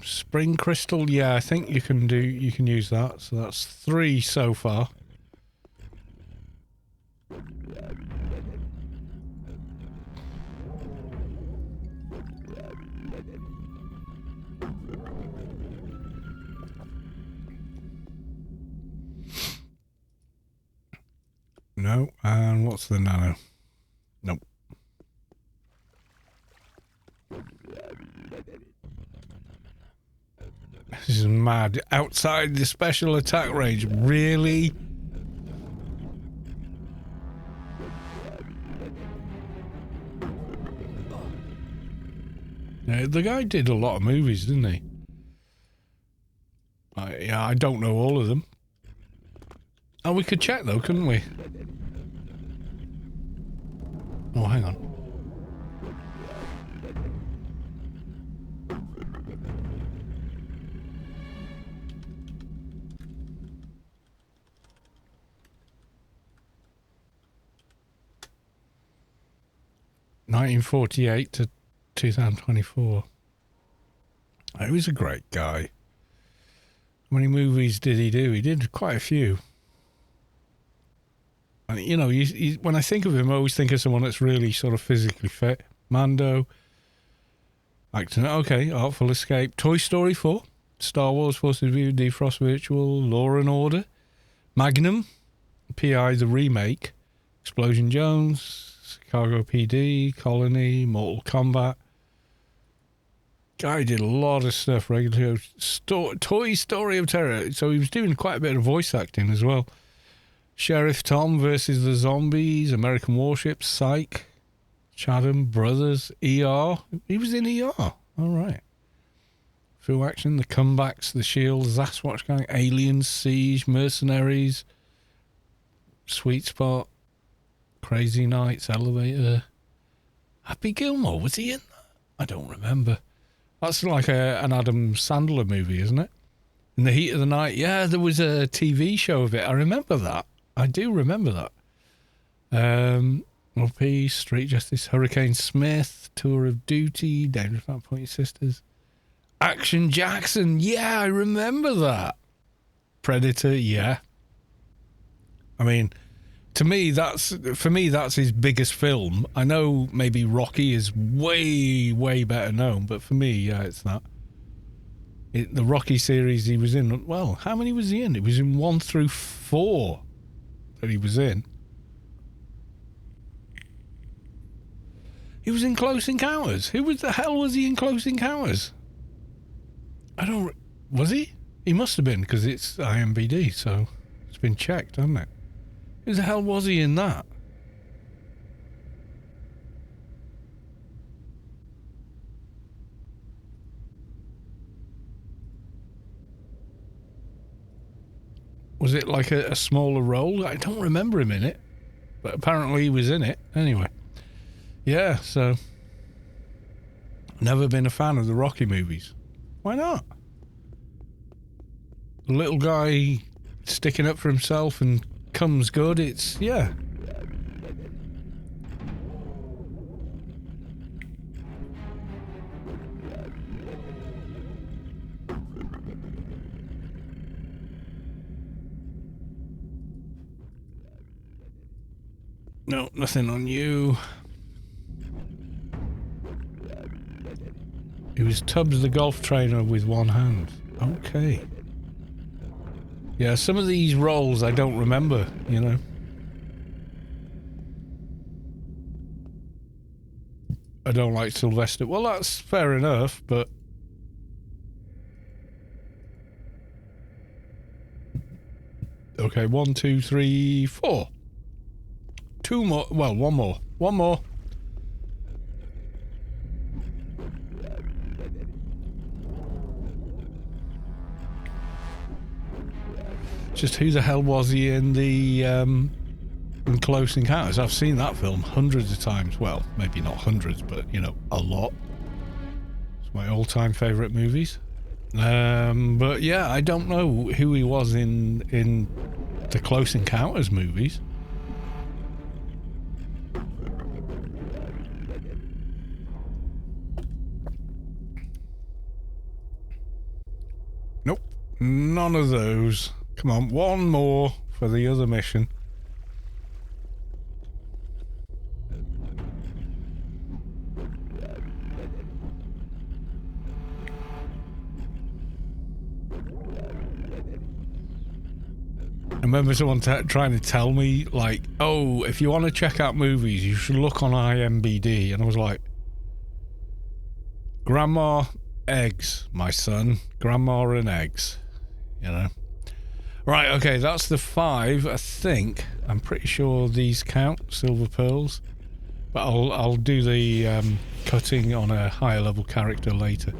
A: Spring crystal. Yeah, I think you can use that. So that's 3 so far. No, and what's the nano? Nope. This is mad. Outside the special attack range, really? Yeah, the guy did a lot of movies, didn't he? Yeah, I don't know all of them. Oh, we could check though, couldn't we? Oh, hang on. (1948 to 2024). He was a great guy. How many movies did he do? He did quite a few. And, you know, when I think of him, I always think of someone that's really sort of physically fit. Mando. Acting, okay. Artful Escape. Toy Story 4. Star Wars Force Review. Defrost Virtual. Law and Order. Magnum. P.I. the remake. Explosion Jones. Chicago PD. Colony. Mortal Kombat. Guy did a lot of stuff. Regular Toy Story of Terror. So he was doing quite a bit of voice acting as well. Sheriff Tom versus the Zombies, American Warships, Psych, Chatham Brothers, ER. He was in ER. All right. Full Action, The Comebacks, The Shield, Sasquatch Gang, Aliens, Siege, Mercenaries, Sweet Spot, Crazy Nights, Elevator. Happy Gilmore, was he in that? I don't remember. That's like an Adam Sandler movie, isn't it? In the Heat of the Night. Yeah, there was a TV show of it. I remember that. I do remember that. LP, Street Justice, Hurricane Smith, Tour of Duty, Dangerous Fat Point Sisters. Action Jackson. Yeah, I remember that. Predator, yeah. I mean, for me, that's his biggest film. I know maybe Rocky is way, way better known, but for me, yeah, it's that. The Rocky series he was in, well, how many was he in? It was in 1 through 4 that he was in. He was in Close Encounters. Who the hell was he in Close Encounters? Was he? He must have been, because it's IMBD, so it's been checked, hasn't it? Who the hell was he in that? Was it like a smaller role? I don't remember him in it. But apparently he was in it. Anyway. Yeah, so... Never been a fan of the Rocky movies. Why not? The little guy sticking up for himself and comes good. It's... yeah. No, nothing on you. He was Tubbs the golf trainer with one hand. Okay. Yeah, some of these roles I don't remember, you know. I don't like Sylvester. Well, that's fair enough, but... Okay, 1, 2, 3, 4. 2 more. Well, 1 more. 1 more. Just who the hell was he in the in Close Encounters? I've seen that film hundreds of times. Well, maybe not hundreds, but you know, a lot. It's my all-time favourite movies. But yeah, I don't know who he was in the Close Encounters movies. Nope, none of those. Come on, 1 more for the other mission. I remember someone trying to tell me, like, oh, if you want to check out movies, you should look on IMDb. And I was like, Grandma, eggs, my son. Grandma and eggs, you know. Right, okay, that's the 5, I think. I'm pretty sure these count, silver pearls. But I'll do the cutting on a higher level character later.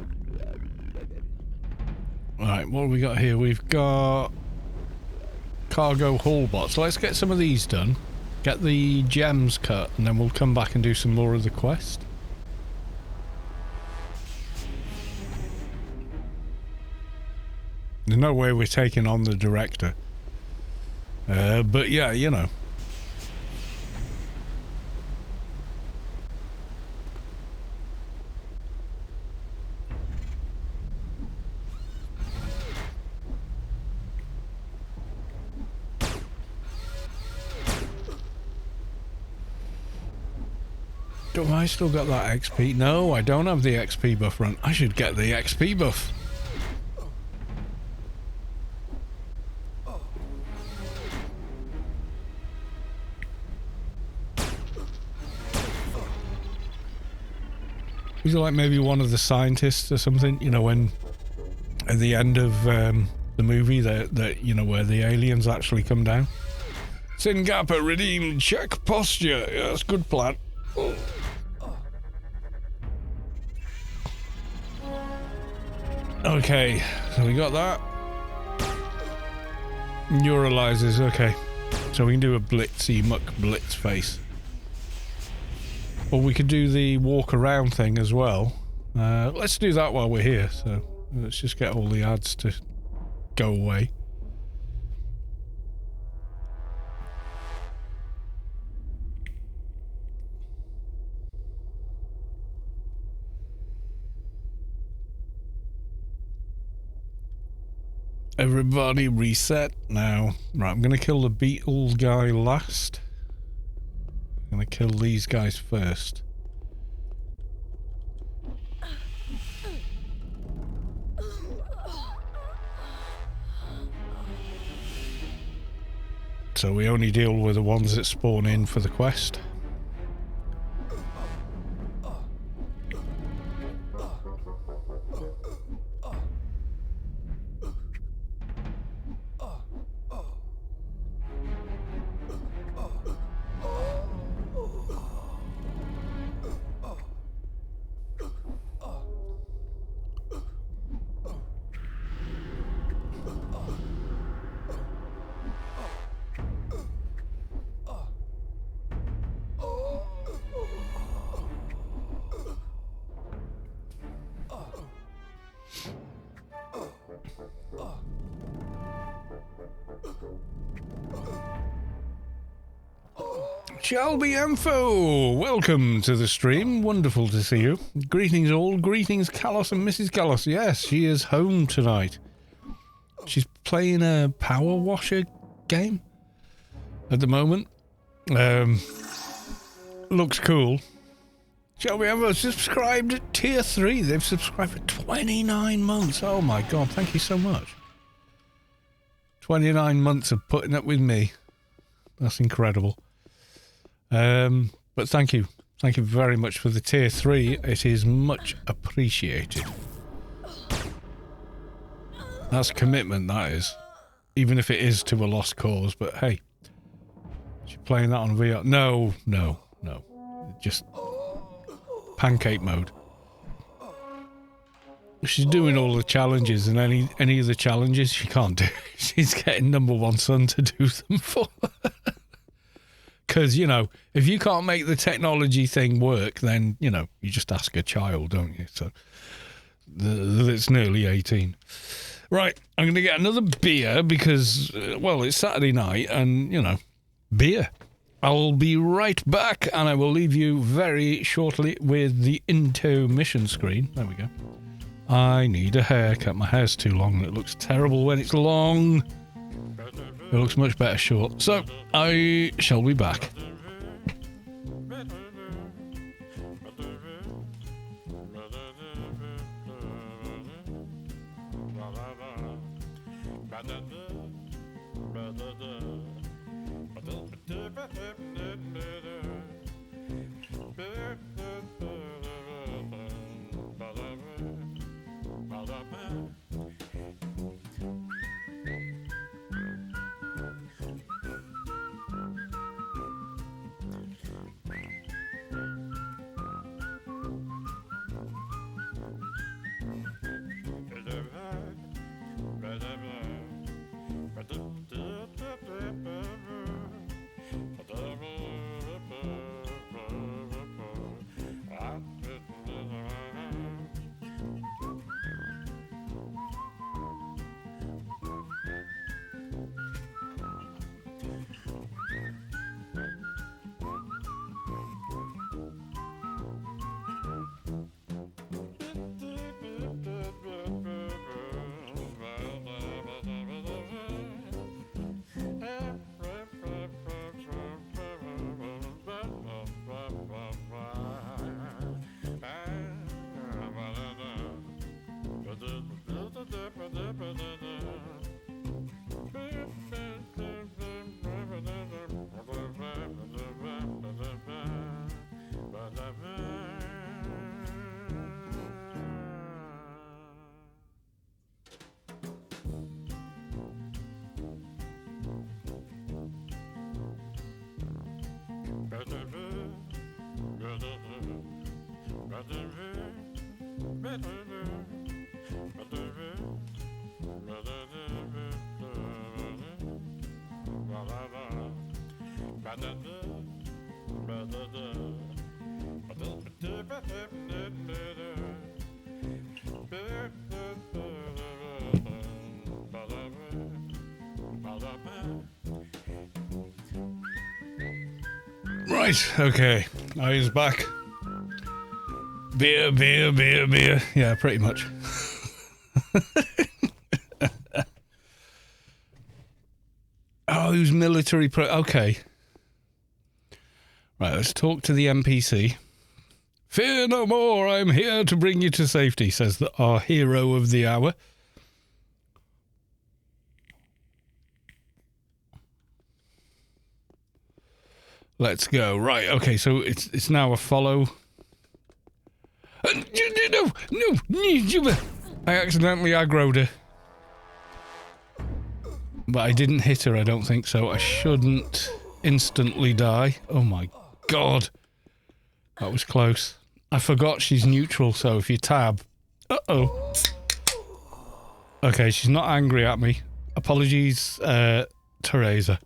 A: Right, what have we got here? We've got cargo haul bots. So let's get some of these done. Get the gems cut, and then we'll come back and do some more of the quest. There's no way we're taking on the director. But yeah, you know. Do I still got that XP? No, I don't have the XP buff run. I should get the XP buff. He's like maybe one of the scientists or something, you know, when at the end of the movie that you know, where the aliens actually come down. Singapore redeemed, check posture. Yeah, that's a good plan. Okay, so we got that. Neuralizers, okay. So we can do a blitzy muck blitz face. Or we could do the walk around thing as well. Let's do that while we're here. So let's just get all the ads to go away. Everybody reset now. Right, I'm going to kill the beetle guy last. I'm going to kill these guys first. So we only deal with the ones that spawn in for the quest. Shelby Info, welcome to the stream. Wonderful to see you. Greetings all. Greetings Callos and Mrs. Callos. Yes, she is home tonight. She's playing a power washer game at the moment. Looks cool. Shelby Info subscribed at tier 3. They've subscribed for 29 months. Oh my god, thank you so much. 29 months of putting up with me. That's incredible. But thank you very much for the tier 3. It is much appreciated. That's commitment, that is. even if it is to a lost cause. But hey, she's playing that on VR. No. Just pancake mode. She's doing all the challenges, and any of the challenges she can't do. She's getting number one son to do them for her. Because, you know, if you can't make the technology thing work, then, you know, you just ask a child, don't you? So, it's nearly 18. Right, I'm going to get another beer because, well, it's Saturday night and, you know, beer. I'll be right back and I will leave you very shortly with the intermission screen. There we go. I need a haircut. My hair's too long and it looks terrible when it's long. It looks much better short. So, I shall be back. Right, okay. I is back. Beer. Yeah, pretty much. Oh, who's military okay. Right, let's talk to the NPC. Fear no more, I'm here to bring you to safety, says our hero of the hour. Let's go. Right, okay, so it's now a follow. No! I accidentally aggroed her. But I didn't hit her, I don't think, so I shouldn't instantly die. Oh my god. That was close. I forgot she's neutral, so if you tab... Uh-oh. Okay, she's not angry at me. Apologies, Teresa.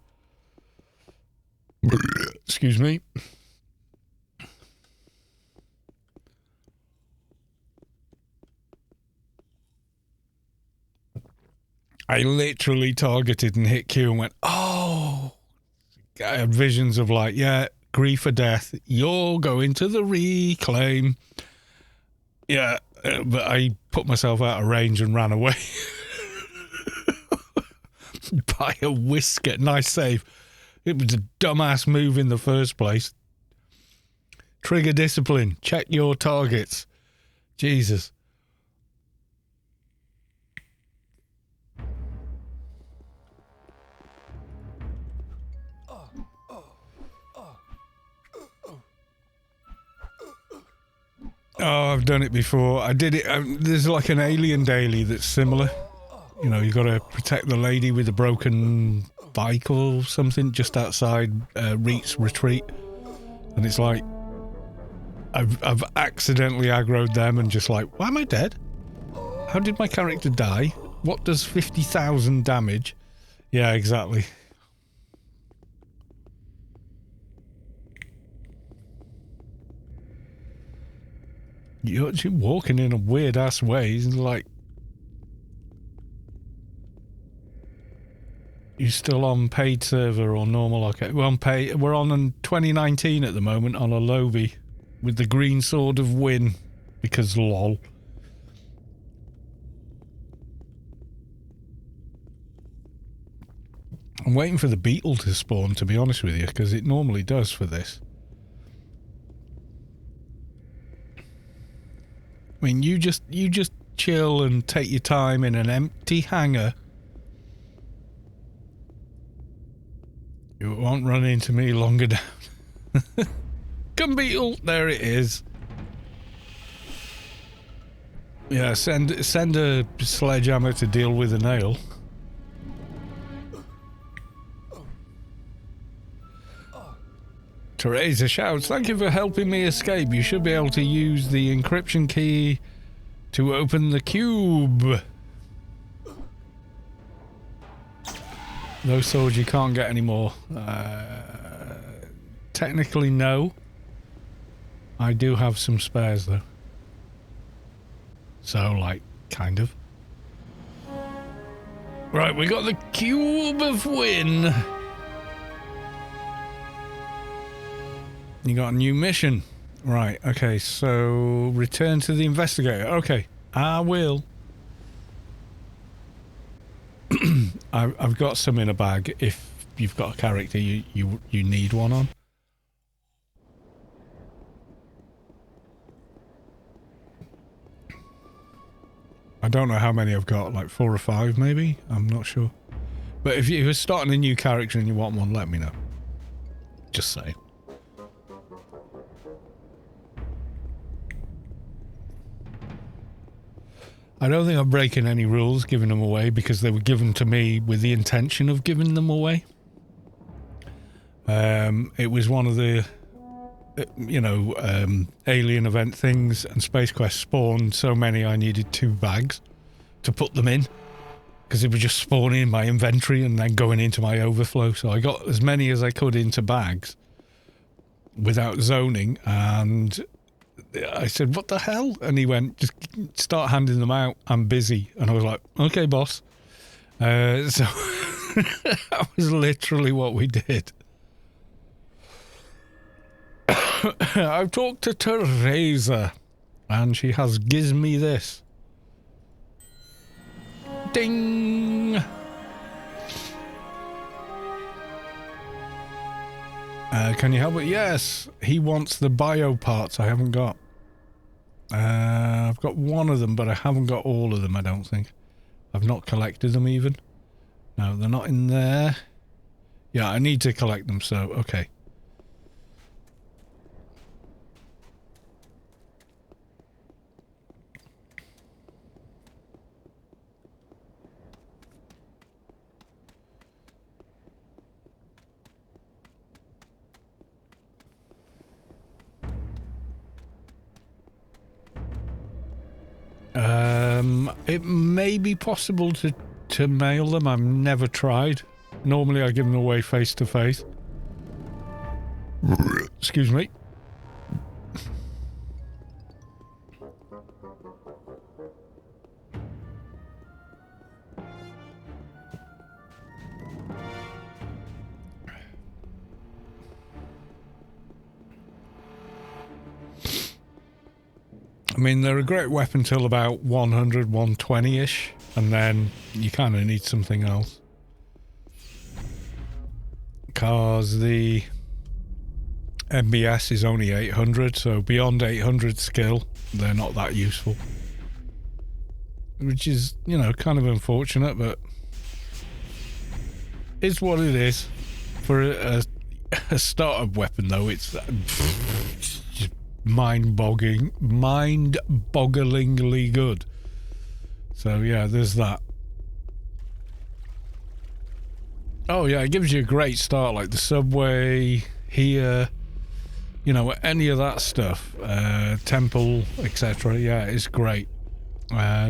A: Excuse me. I literally targeted and hit Q and went, oh! I had visions of like, yeah, grief or death. You're going to the reclaim. Yeah, but I put myself out of range and ran away. By a whisker. Nice save. It was a dumbass move in the first place. Trigger discipline. Check your targets. Jesus. Oh, I've done it before. I did it. There's like an Alien Daily that's similar. You know, you got to protect the lady with the broken bike or something just outside Reet's retreat. And it's like, I've accidentally aggroed them and just like, why am I dead? How did my character die? What does 50,000 damage? Yeah, exactly. You're actually walking in a weird ass way. It's like, you're still on paid server or normal? Okay, we're on 2019 at the moment on a Lowbie with the green sword of Win because lol. I'm waiting for the beetle to spawn, to be honest with you, because it normally does for this. I mean, you just chill and take your time in an empty hangar. You won't run into me longer down. Come, beetle! There it is. Yeah, send a sledgehammer to deal with a nail. Teresa shouts, thank you for helping me escape. You should be able to use the encryption key to open the cube. Those swords you can't get anymore. Technically, no. I do have some spares, though. So, like, kind of. Right, we got the Cube of Win. You got a new mission. Right, okay, so return to the investigator. Okay, I will. I've got some in a bag if you've got a character you need one on. I don't know how many I've got, like 4 or 5 maybe? I'm not sure. But if you're starting a new character and you want one, let me know. Just say. I don't think I'm breaking any rules giving them away because they were given to me with the intention of giving them away. It was one of the, alien event things, and Space Quest spawned so many I needed 2 bags to put them in because they were just spawning in my inventory and then going into my overflow. So I got as many as I could into bags without zoning, and I said, what the hell? And he went, just start handing them out. I'm busy. And I was like, okay, boss. So that was literally what we did. I've talked to Teresa and she has given me this. Ding! Can you help it? Yes, he wants the bio parts I haven't got. I've got one of them, but I haven't got all of them, I don't think. I've not collected them even. No, they're not in there. Yeah, I need to collect them, so okay. It may be possible to mail them. I've never tried. Normally I give them away face to face. Excuse me. I mean, they're a great weapon till about 100, 120-ish, and then you kind of need something else. Because the MBS is only 800, so beyond 800 skill, they're not that useful. Which is, you know, kind of unfortunate, but it's what it is. For a startup weapon, though, it's just mind-bogglingly good. So yeah, there's that. Oh yeah, it gives you a great start, like the subway here, you know, any of that stuff, temple, etc. Yeah, it's great.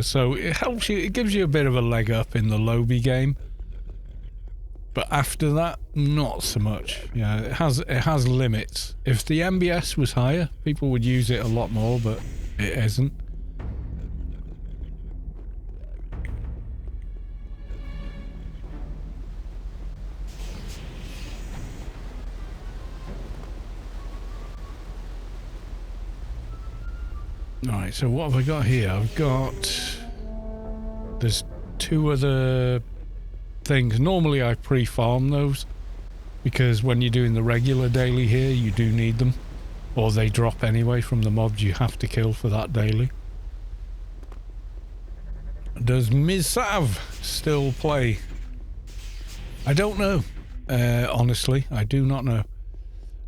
A: So it helps you, it gives you a bit of a leg up in the Lowbie game. But after that, not so much. Yeah, it has limits. If the MBS was higher, people would use it a lot more, but it isn't. Alright, so what have I got here? I've got... There's 2 other things. Normally I pre-farm those, because when you're doing the regular daily here, you do need them. Or they drop anyway from the mobs you have to kill for that daily. Does Ms. Sav still play? I don't know. Honestly, I do not know.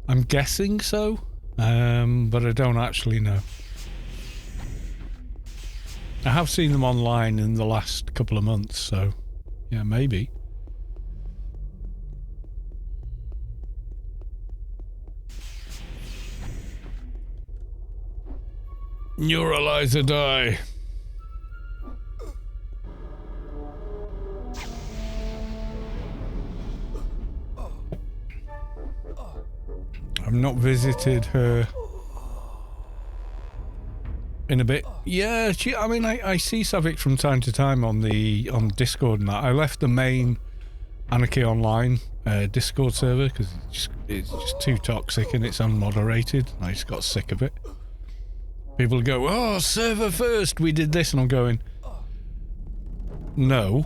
A: I'm guessing so, but I don't actually know. I have seen them online in the last couple of months, so yeah, maybe. Neuralizer die. I've not visited her in a bit. Yeah, I mean, I see Savik from time to time on Discord and that. I left the main Anarchy Online Discord server because it's just too toxic and it's unmoderated. I just got sick of it. People go, oh, server first, we did this, and I'm going, no,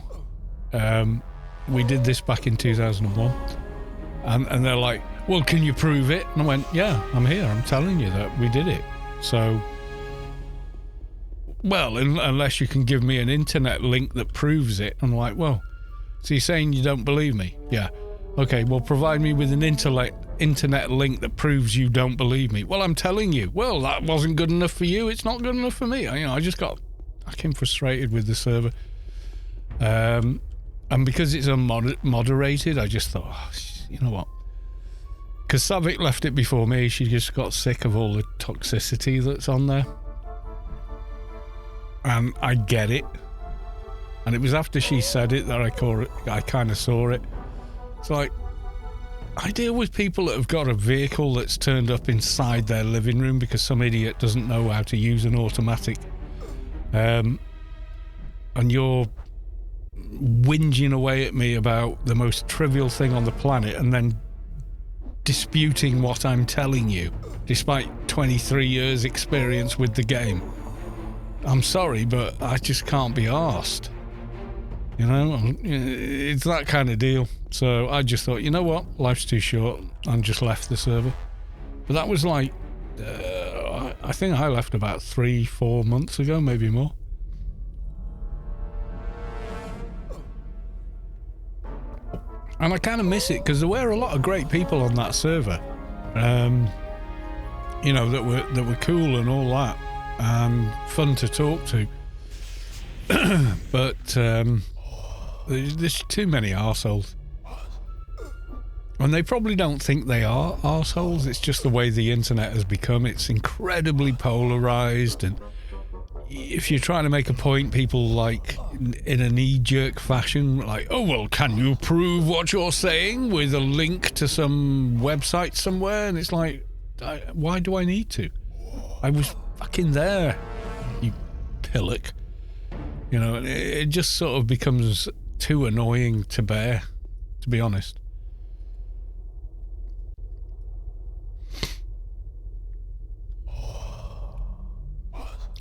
A: we did this back in 2001, and they're like, well, can you prove it? And I went, yeah, I'm here, I'm telling you that we did it. So, well, unless you can give me an internet link that proves it. I'm like, well, so you're saying you don't believe me? Yeah. Okay, well, provide me with an internet link that proves you don't believe me. Well, I'm telling you. Well, that wasn't good enough for you. It's not good enough for me. I came frustrated with the server. And because it's unmoderated, I just thought, oh, you know what? Because Savik left it before me. She just got sick of all the toxicity that's on there. And I get it. And it was after she said it that I kind of saw it. It's like, I deal with people that have got a vehicle that's turned up inside their living room because some idiot doesn't know how to use an automatic. And you're whinging away at me about the most trivial thing on the planet and then disputing what I'm telling you, despite 23 years experience with the game. I'm sorry, but I just can't be arsed. You know, it's that kind of deal. So I just thought, you know what, life's too short, and just left the server. But that was like, I think I left about 3-4 months ago, maybe more. And I kind of miss it because there were a lot of great people on that server, you know, that were cool and all that, and fun to talk to. But there's too many arseholes. And they probably don't think they are arseholes. It's just the way the internet has become. It's incredibly polarized, and if you're trying to make a point, people like in a knee-jerk fashion, like, oh, well, can you prove what you're saying with a link to some website somewhere? And it's like, why do I need to? I was fucking there, you pillock. You know, it just sort of becomes too annoying to bear, to be honest.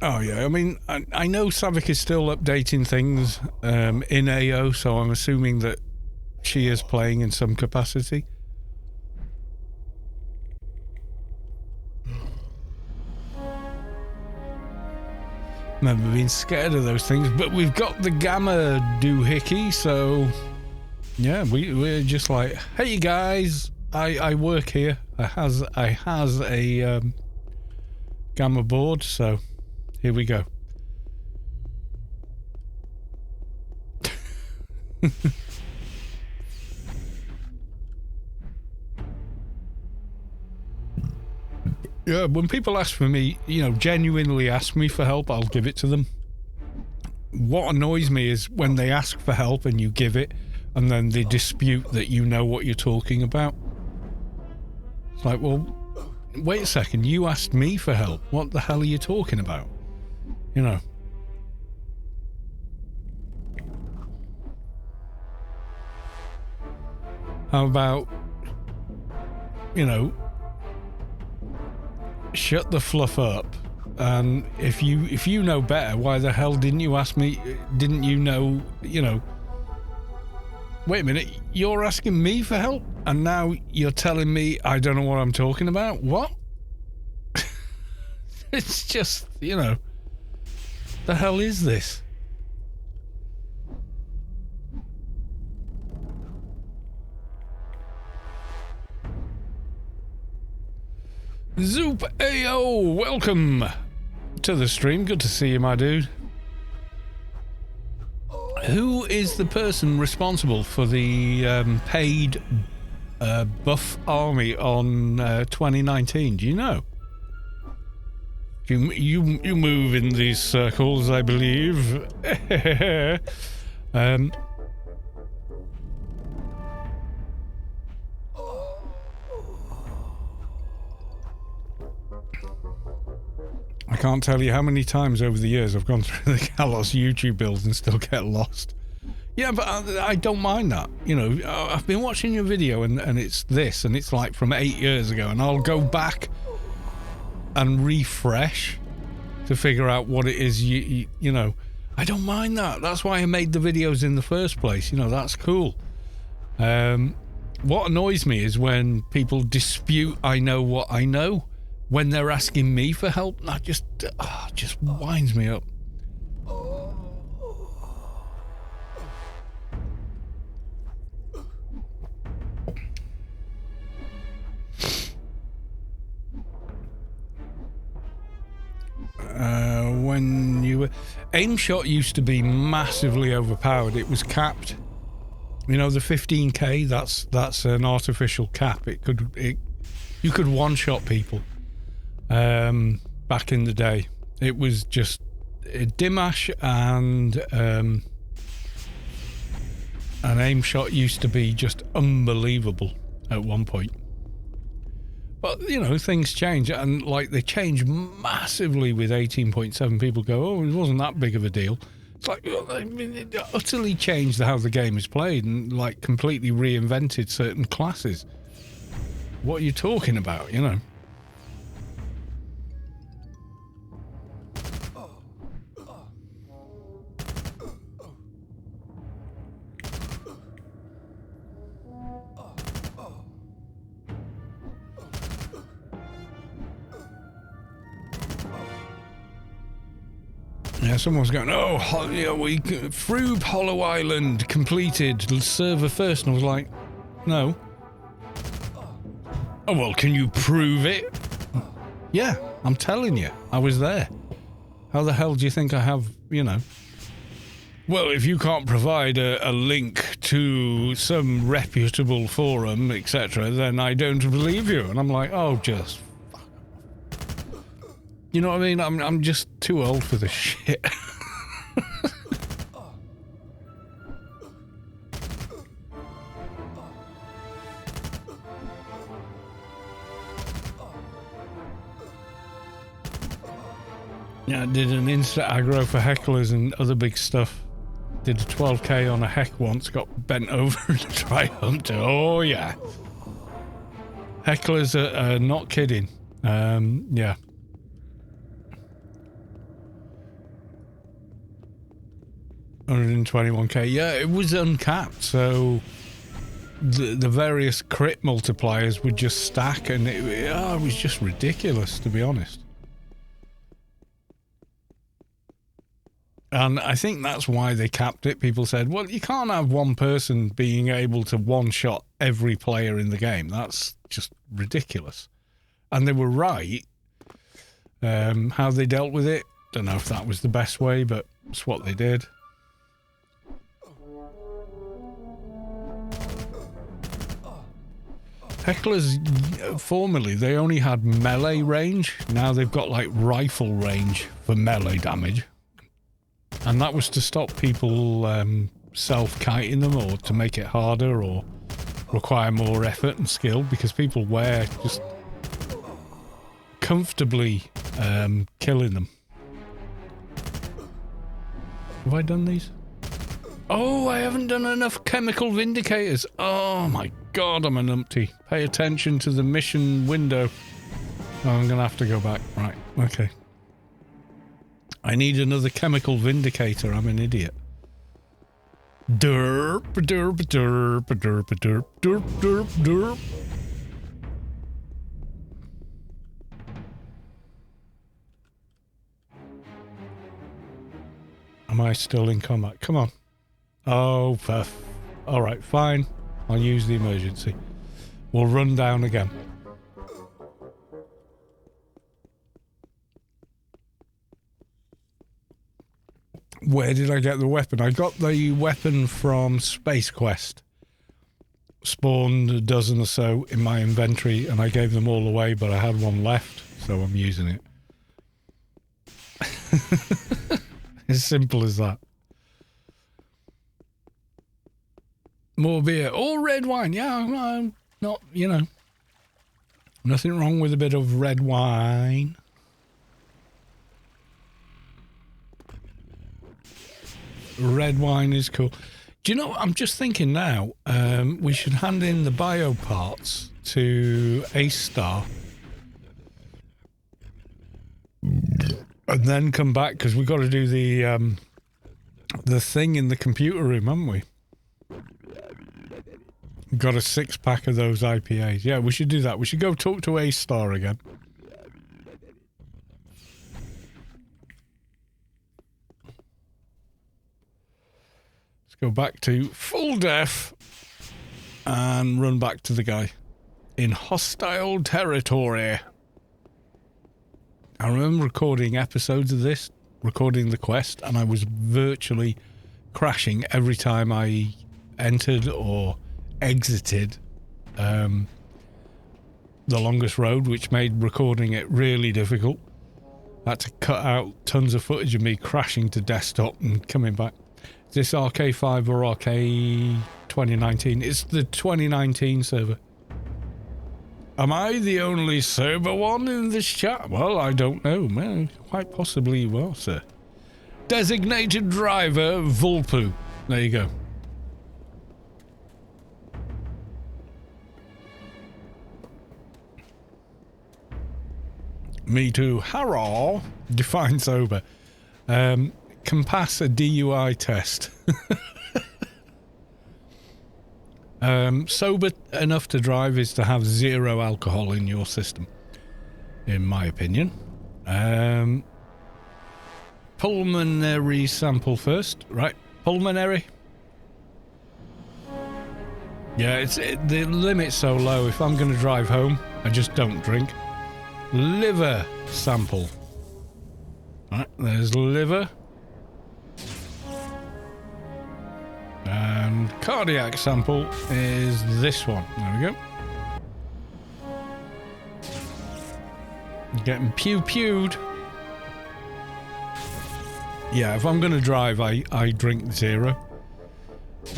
A: Oh yeah, I mean, I know Savik is still updating things in AO, so I'm assuming that she is playing in some capacity. Remember being scared of those things, but we've got the gamma doohickey, so yeah, we're just like, hey guys, I work here. I has a gamma board, so here we go. Yeah, when people ask for me, you know, genuinely ask me for help, I'll give it to them. What annoys me is when they ask for help and you give it, and then they dispute that you know what you're talking about. It's like, well, wait a second, you asked me for help. What the hell are you talking about? You know. How about, you know, shut the fluff up, and if you know better, why the hell didn't you ask me? Didn't you know, you know, wait a minute, you're asking me for help and now you're telling me I don't know what I'm talking about? What? It's just, you know, the hell is this? Zoop AO, welcome to the stream. Good to see you, my dude. Who is the person responsible for the paid buff army on 2019? Do you know? You move in these circles, I believe. I can't tell you how many times over the years I've gone through the Kalos YouTube builds and still get lost. Yeah, but I don't mind that. You know, I've been watching your video and it's this, and it's like from 8 years ago, and I'll go back and refresh to figure out what it is you know. I don't mind that. That's why I made the videos in the first place. You know, that's cool. What annoys me is when people dispute I know what I know when they're asking me for help. That just winds me up. When you were... Aim shot used to be massively overpowered. It was capped. You know, the 15k, that's an artificial cap. You could one-shot people. Back in the day. It was just Dimash and an aim shot used to be just unbelievable at one point. But, you know, things change, and like they change massively with 18.7. People go, oh, it wasn't that big of a deal. It's like, I mean, it utterly changed how the game is played and like completely reinvented certain classes. What are you talking about, you know? Yeah, someone's going, oh, yeah, Froob Hollow Island completed, server first, and I was like, no. Oh, well, can you prove it? Yeah, I'm telling you, I was there. How the hell do you think I have, you know? Well, if you can't provide a link to some reputable forum, etc., then I don't believe you. And I'm like, oh, just... You know what I mean? I'm just too old for this shit. Yeah, I did an insta aggro for hecklers and other big stuff. Did a 12k on a heck once, got bent over in a tri-hunter. Oh yeah. Hecklers are not kidding. Yeah. $121k. Yeah, it was uncapped, so the various crit multipliers would just stack, and it was just ridiculous, to be honest. And I think that's why they capped it. People said, well, you can't have one person being able to one-shot every player in the game. That's just ridiculous. And they were right. How they dealt with it, don't know if that was the best way, but it's what they did. Hecklers, formerly, they only had melee range. Now they've got, like, rifle range for melee damage. And that was to stop people self-kiting them or to make it harder or require more effort and skill, because people were just comfortably killing them. Have I done these? Oh, I haven't done enough chemical vindicators. Oh my god, I'm a numpty. Pay attention to the mission window. Oh, I'm gonna have to go back. Right, okay. I need another chemical vindicator. I'm an idiot. Derp, derp, derp, derp, derp, derp, derp, derp. Am I still in combat? Come on. Oh, alright, fine. I'll use the emergency. We'll run down again. Where did I get the weapon? I got the weapon from Space Quest. Spawned a dozen or so in my inventory, and I gave them all away, but I had one left, so I'm using it. As simple as that. More beer. Or red wine. Yeah, I'm not, you know. Nothing wrong with a bit of red wine. Red wine is cool. Do you know, I'm just thinking now, we should hand in the bio parts to A-Star. And then come back, because we've got to do the thing in the computer room, haven't we? Got a 6-pack of those IPAs. Yeah, we should do that. We should go talk to A-Star again. Let's go back to full def and run back to the guy in hostile territory. I remember recording episodes of this, recording the quest, and I was virtually crashing every time I entered or exited the longest road, which made recording it really difficult. I had to cut out tons of footage of me crashing to desktop and coming back. Is this RK5 or RK 2019? It's the 2019 server. Am I the only sober one in this chat? Well, I don't know. Well, quite possibly you are, sir. Designated driver, Vulpu. There you go. Me too. Hurrah! Define sober. Can pass a DUI test. Sober enough to drive is to have 0 alcohol in your system, in my opinion. Pulmonary sample first, right? Pulmonary. Yeah, the limit's so low. If I'm going to drive home, I just don't drink. Liver sample. Right, there's liver. And cardiac sample is this one. There we go. Getting pew-pewed. Yeah, if I'm going to drive, I drink 0.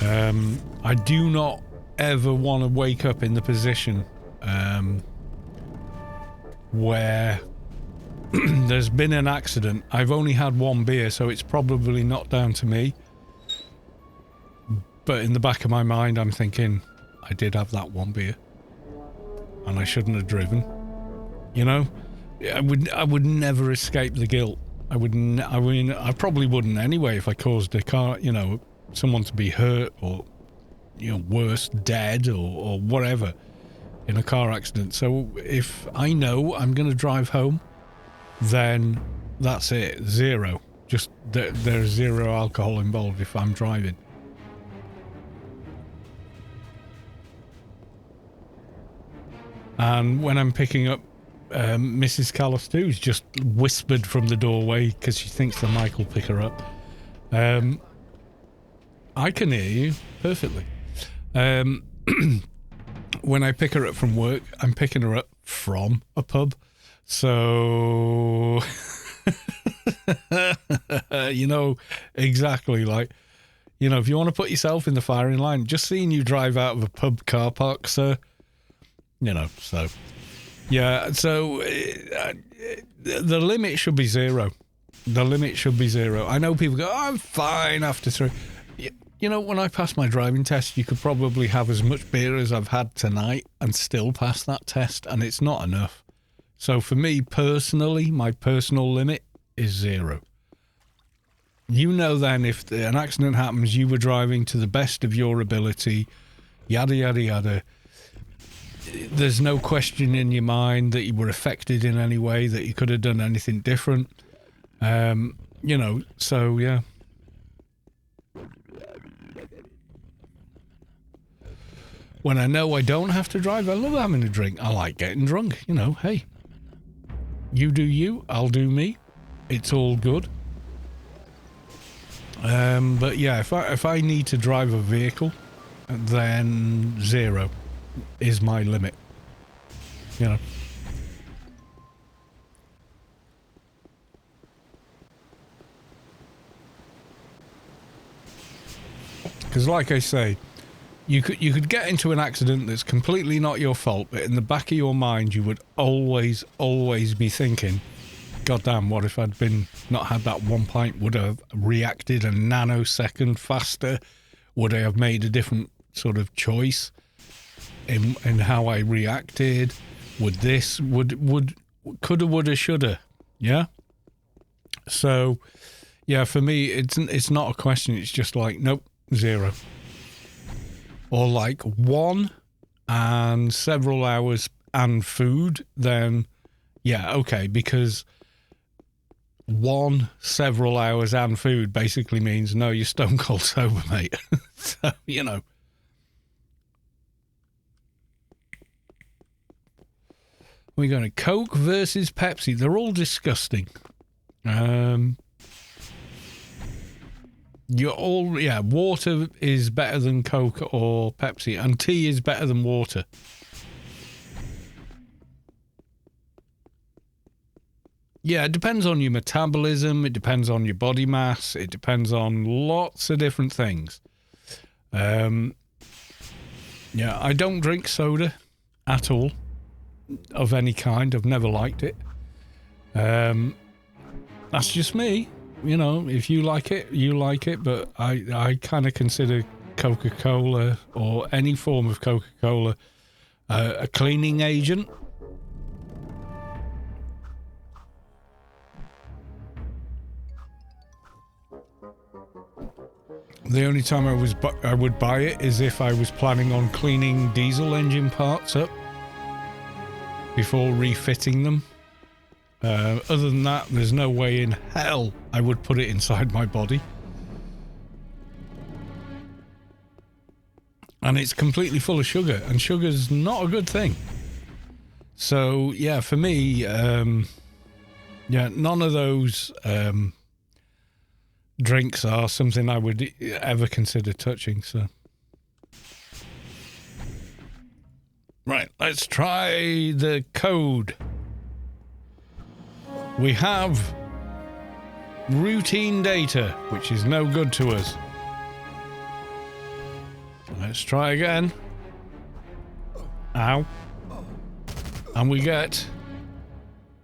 A: I do not ever want to wake up in the position where there's been an accident. I've only had 1 beer, so it's probably not down to me. But in the back of my mind, I'm thinking, I did have that 1 beer, and I shouldn't have driven. You know, I would never escape the guilt. I mean, I probably wouldn't anyway if I caused a car, you know, someone to be hurt or, you know, worse, dead or whatever in a car accident. So if I know I'm going to drive home, then that's it. 0. Just there's 0 alcohol involved if I'm driving. And when I'm picking up Mrs. Callis too, who's just whispered from the doorway because she thinks the mic will pick her up. I can hear you perfectly. when I pick her up from work, I'm picking her up from a pub. So, you know, exactly, like, you know, if you want to put yourself in the firing line, just seeing you drive out of a pub car park, sir, you know, so, yeah, so the limit should be 0. The limit should be 0. I know people go, oh, I'm fine after 3. You know, when I pass my driving test, you could probably have as much beer as I've had tonight and still pass that test, and it's not enough. So for me personally, my personal limit is 0. You know, then if an accident happens, you were driving to the best of your ability, yada, yada, yada. There's no question in your mind that you were affected in any way, that you could have done anything different. You know, so yeah. When I know I don't have to drive, I love having a drink. I like getting drunk, you know, hey. You do you, I'll do me. It's all good. But yeah, if I need to drive a vehicle, then 0 is my limit. You know. Because like I say, you could get into an accident that's completely not your fault, but in the back of your mind you would always be thinking, God damn, what if I'd not had that 1 pint? Would I have reacted a nanosecond faster? Would I have made a different sort of choice in how I reacted? Coulda, woulda, shoulda, yeah? So, yeah, for me, it's not a question, it's just like, nope, 0. Or like 1 and several hours and food, then yeah, okay, because 1, several hours and food basically means no, you're stone cold sober, mate. So, you know. We're going to Coke versus Pepsi. They're all disgusting. Water is better than Coke or Pepsi, and tea is better than water. Yeah, it depends on your metabolism, it depends on your body mass, it depends on lots of different things. Yeah, I don't drink soda at all, of any kind. I've never liked it. That's just me. You know, if you like it, you like it, but I kind of consider Coca-Cola or any form of Coca-Cola a cleaning agent. The only time I would buy it is if I was planning on cleaning diesel engine parts up before refitting them. Other than that, there's no way in hell I would put it inside my body. And it's completely full of sugar, and sugar's not a good thing. So, yeah, for me, yeah, none of those drinks are something I would ever consider touching, so. Right, let's try the code. We have routine data, which is no good to us. Let's try again. Ow. And we get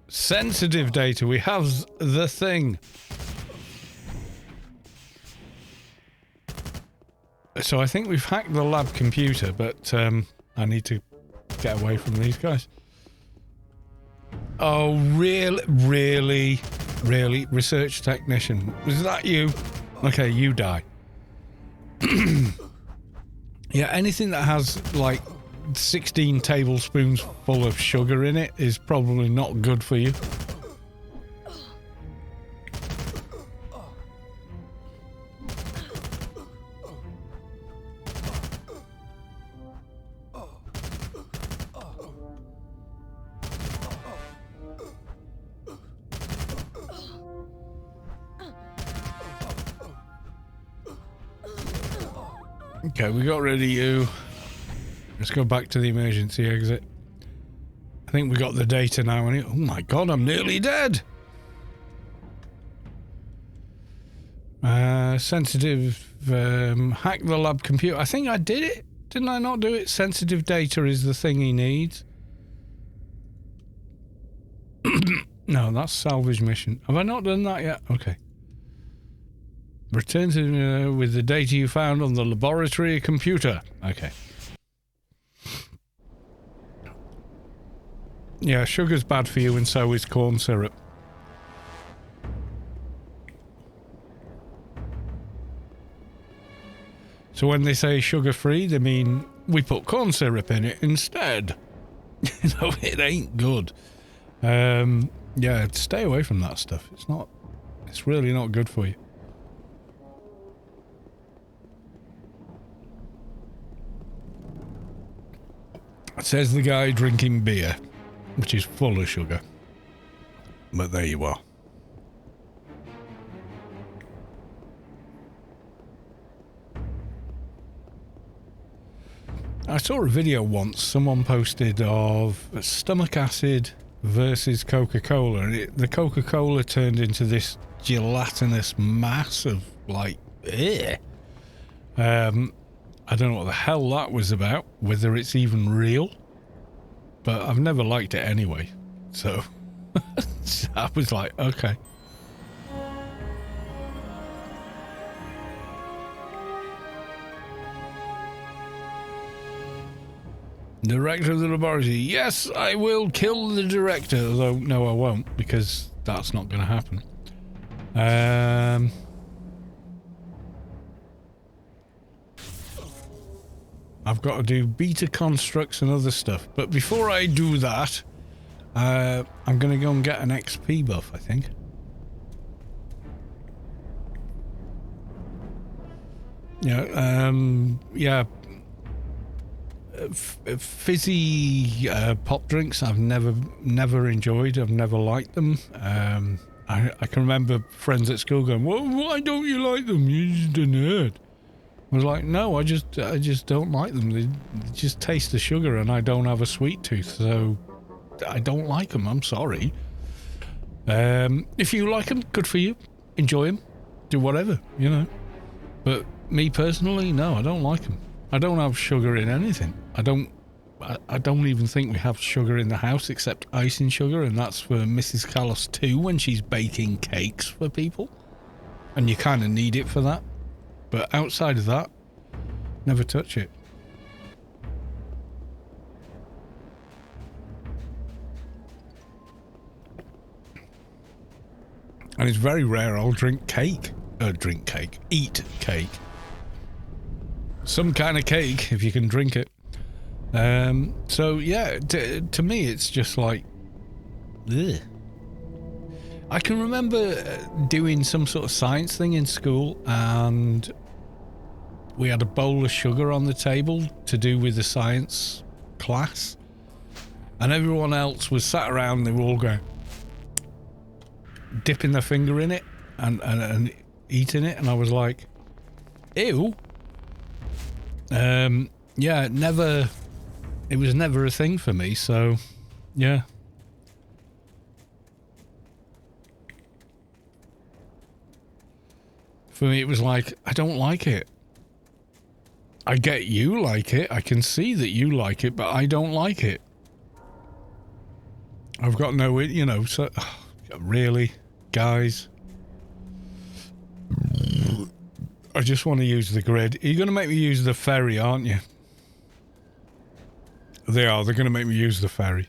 A: sensitive data. We have the thing. So I think we've hacked the lab computer, but I need to get away from these guys. Oh, really? Research technician. Was that you? Okay, you die. Yeah, anything that has like 16 tablespoons full of sugar in it is probably not good for you. Okay, we got rid of you. Let's go back to the emergency exit. I think we got the data now. Oh my god, I'm nearly dead. Sensitive, hack the lab computer. I think I did it. Didn't I not do it? Sensitive data is the thing he needs. No, that's salvage mission. Have I not done that yet? Okay. Return to with the data you found on the laboratory computer. Okay. Yeah, sugar's bad for you and so is corn syrup. So when they say sugar-free, they mean we put corn syrup in it instead. No, it ain't good. Yeah, stay away from that stuff. It's really not good for you. Says the guy drinking beer, which is full of sugar. But there you are. I saw a video once someone posted of stomach acid versus Coca-Cola. The Coca-Cola turned into this gelatinous mass of like, eh. I don't know what the hell that was about, whether it's even real, but I've never liked it anyway. So I was like, okay. Director of the laboratory. Yes, I will kill the director. Although, no, I won't, because that's not going to happen. I've got to do beta constructs and other stuff. But before I do that, I'm going to go and get an XP buff, I think. Yeah, fizzy pop drinks I've never enjoyed. I've never liked them. I can remember friends at school going, well, why don't you like them? You're just a nerd. I was like, no, I just don't like them. They just taste the sugar and I don't have a sweet tooth, so I don't like them. I'm sorry. If you like them, good for you. Enjoy them. Do whatever, you know. But me personally, no, I don't like them. I don't have sugar in anything. I don't even think we have sugar in the house except icing sugar, and that's for Mrs. Callis too when she's baking cakes for people. And you kind of need it for that. But outside of that, never touch it. And it's very rare I'll drink cake. Eat cake. Some kind of cake, if you can drink it. So yeah, to me it's just like, ugh. I can remember doing some sort of science thing in school, and we had a bowl of sugar on the table to do with the science class, and everyone else was sat around. They were all going, dipping their finger in it and eating it, and I was like, ew. Yeah, it was never a thing for me, so yeah. For me it was like, I don't like it. I get you like it, I can see that you like it, but I don't like it. I've got no, you know, so really, guys. I just want to use the grid. You're going to make me use the ferry, aren't you? They are. They're going to make me use the ferry.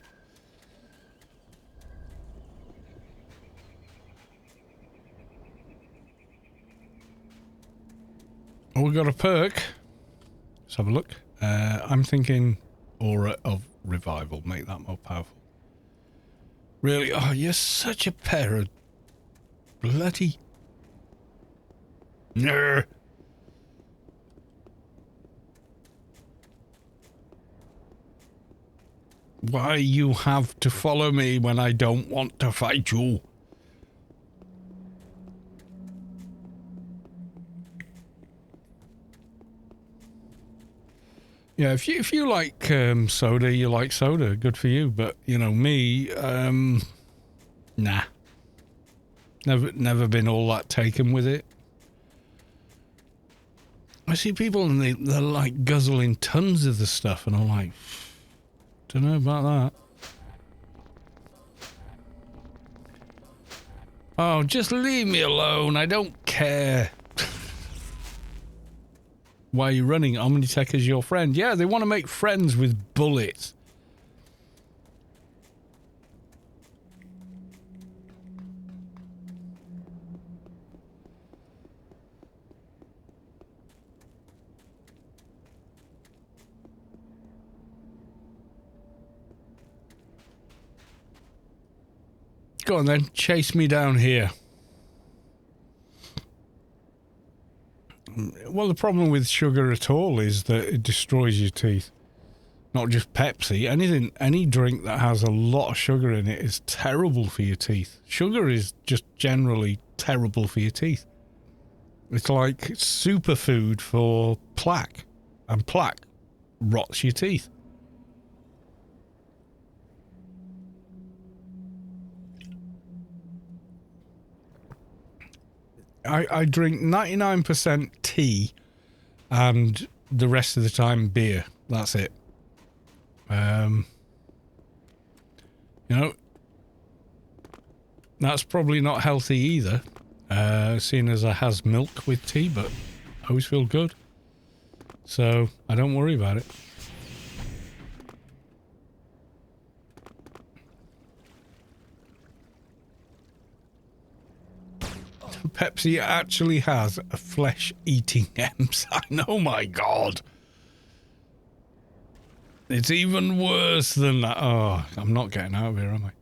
A: Oh, we got a perk. Let's have a look. I'm thinking Aura of Revival. Make that more powerful. Really? Oh, you're such a pair of bloody... Nah. Why you have to follow me when I don't want to fight you? Yeah, if you like soda, you like soda. Good for you. But you know me, nah. Never been all that taken with it. I see people and they're like guzzling tons of the stuff, and I'm like, don't know about that. Oh, just leave me alone. I don't care. Why are you running? Omnitech is your friend. Yeah, they want to make friends with bullets. Go on then, chase me down here. Well, the problem with sugar at all is that it destroys your teeth. Not just Pepsi. Anything, any drink that has a lot of sugar in it is terrible for your teeth. Sugar is just generally terrible for your teeth. It's like superfood for plaque. And plaque rots your teeth. I drink 99% tea and the rest of the time beer. That's it. You know, that's probably not healthy either, seeing as I has milk with tea, but I always feel good. So I don't worry about it. Pepsi actually has a flesh-eating enzyme. Oh my god. It's even worse than that. Oh, I'm not getting out of here, am I?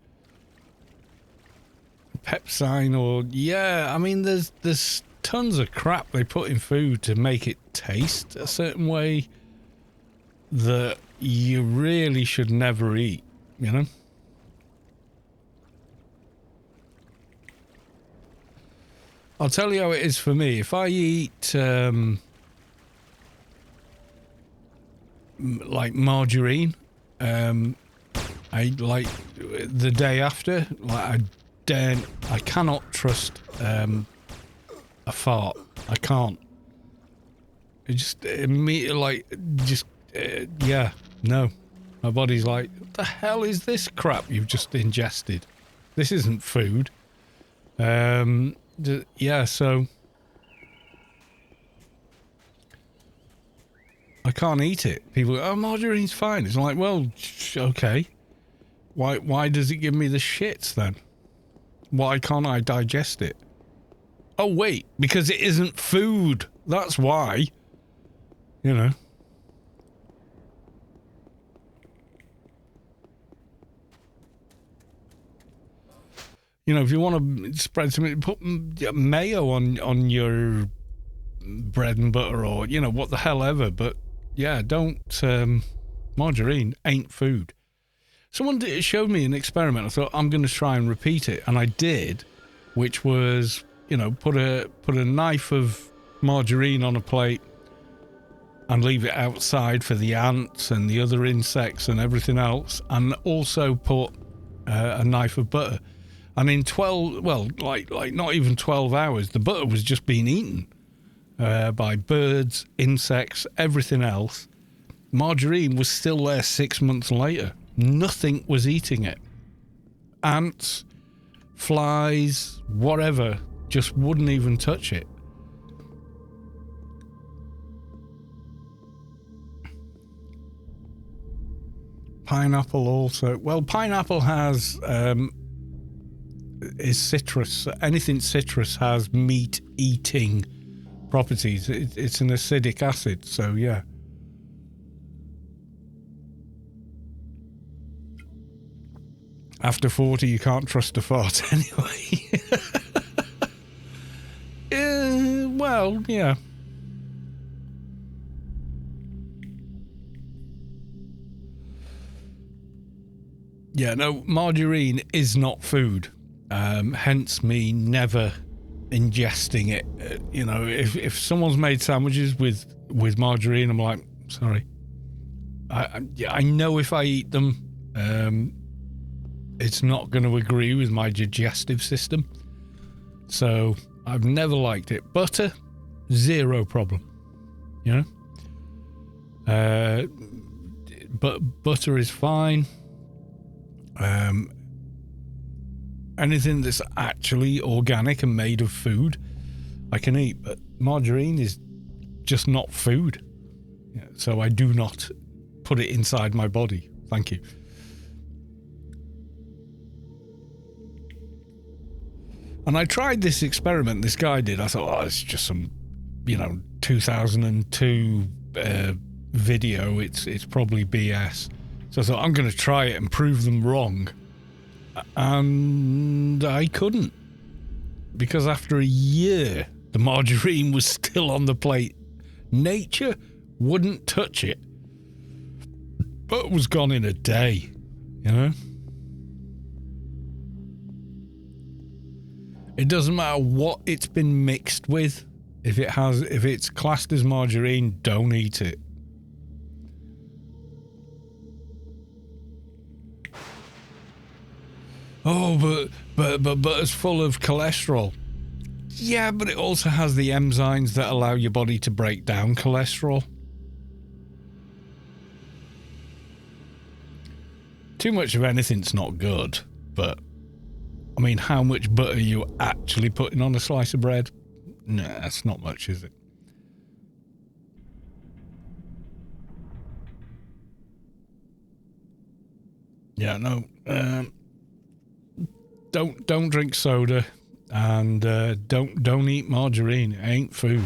A: Pepsine or... Yeah, I mean, there's tons of crap they put in food to make it taste a certain way that you really should never eat, you know? I'll tell you how it is for me. If I eat, like margarine, I like the day after, like I cannot trust, a fart. I can't. It just, yeah, no. My body's like, what the hell is this crap you've just ingested? This isn't food. Yeah, so I can't eat it. People go, oh, margarine's fine. It's like, well, okay. Why does it give me the shits then? Why can't I digest it? Oh, wait, because it isn't food. That's why. You know. You know, if you want to spread something, put mayo on your bread and butter, or, you know, what the hell ever. But, yeah, don't... margarine ain't food. Someone showed me an experiment. I thought, I'm going to try and repeat it. And I did, which was, you know, put a knife of margarine on a plate and leave it outside for the ants and the other insects and everything else. And also put a knife of butter. And in 12, well, like not even 12 hours, the butter was just being eaten by birds, insects, everything else. Margarine was still there 6 months later. Nothing was eating it. Ants, flies, whatever, just wouldn't even touch it. Pineapple also. Well, pineapple has... is citrus. Anything citrus has meat-eating properties. It's an acidic acid, so yeah. After 40, you can't trust a fart anyway. Well, yeah. Yeah, no, margarine is not food. Hence me never ingesting it. You know, if someone's made sandwiches with margarine, I'm like, sorry, I know if I eat them, it's not going to agree with my digestive system. So I've never liked it. Butter, zero problem. You know? But butter is fine. Anything that's actually organic and made of food, I can eat. But margarine is just not food. So I do not put it inside my body. Thank you. And I tried this experiment this guy did. I thought, oh, it's just some, 2002 video. It's probably BS. So I thought, I'm going to try it and prove them wrong. And I couldn't. Because after a year, the margarine was still on the plate. Nature wouldn't touch it. But it was gone in a day, It doesn't matter what it's been mixed with. If it's classed as margarine, don't eat it. Oh, but it's full of cholesterol. Yeah, but it also has the enzymes that allow your body to break down cholesterol. Too much of anything's not good, but I mean, how much butter are you actually putting on a slice of bread? Nah, that's not much, is it? Yeah, no. Don't drink soda, and don't eat margarine. It ain't food.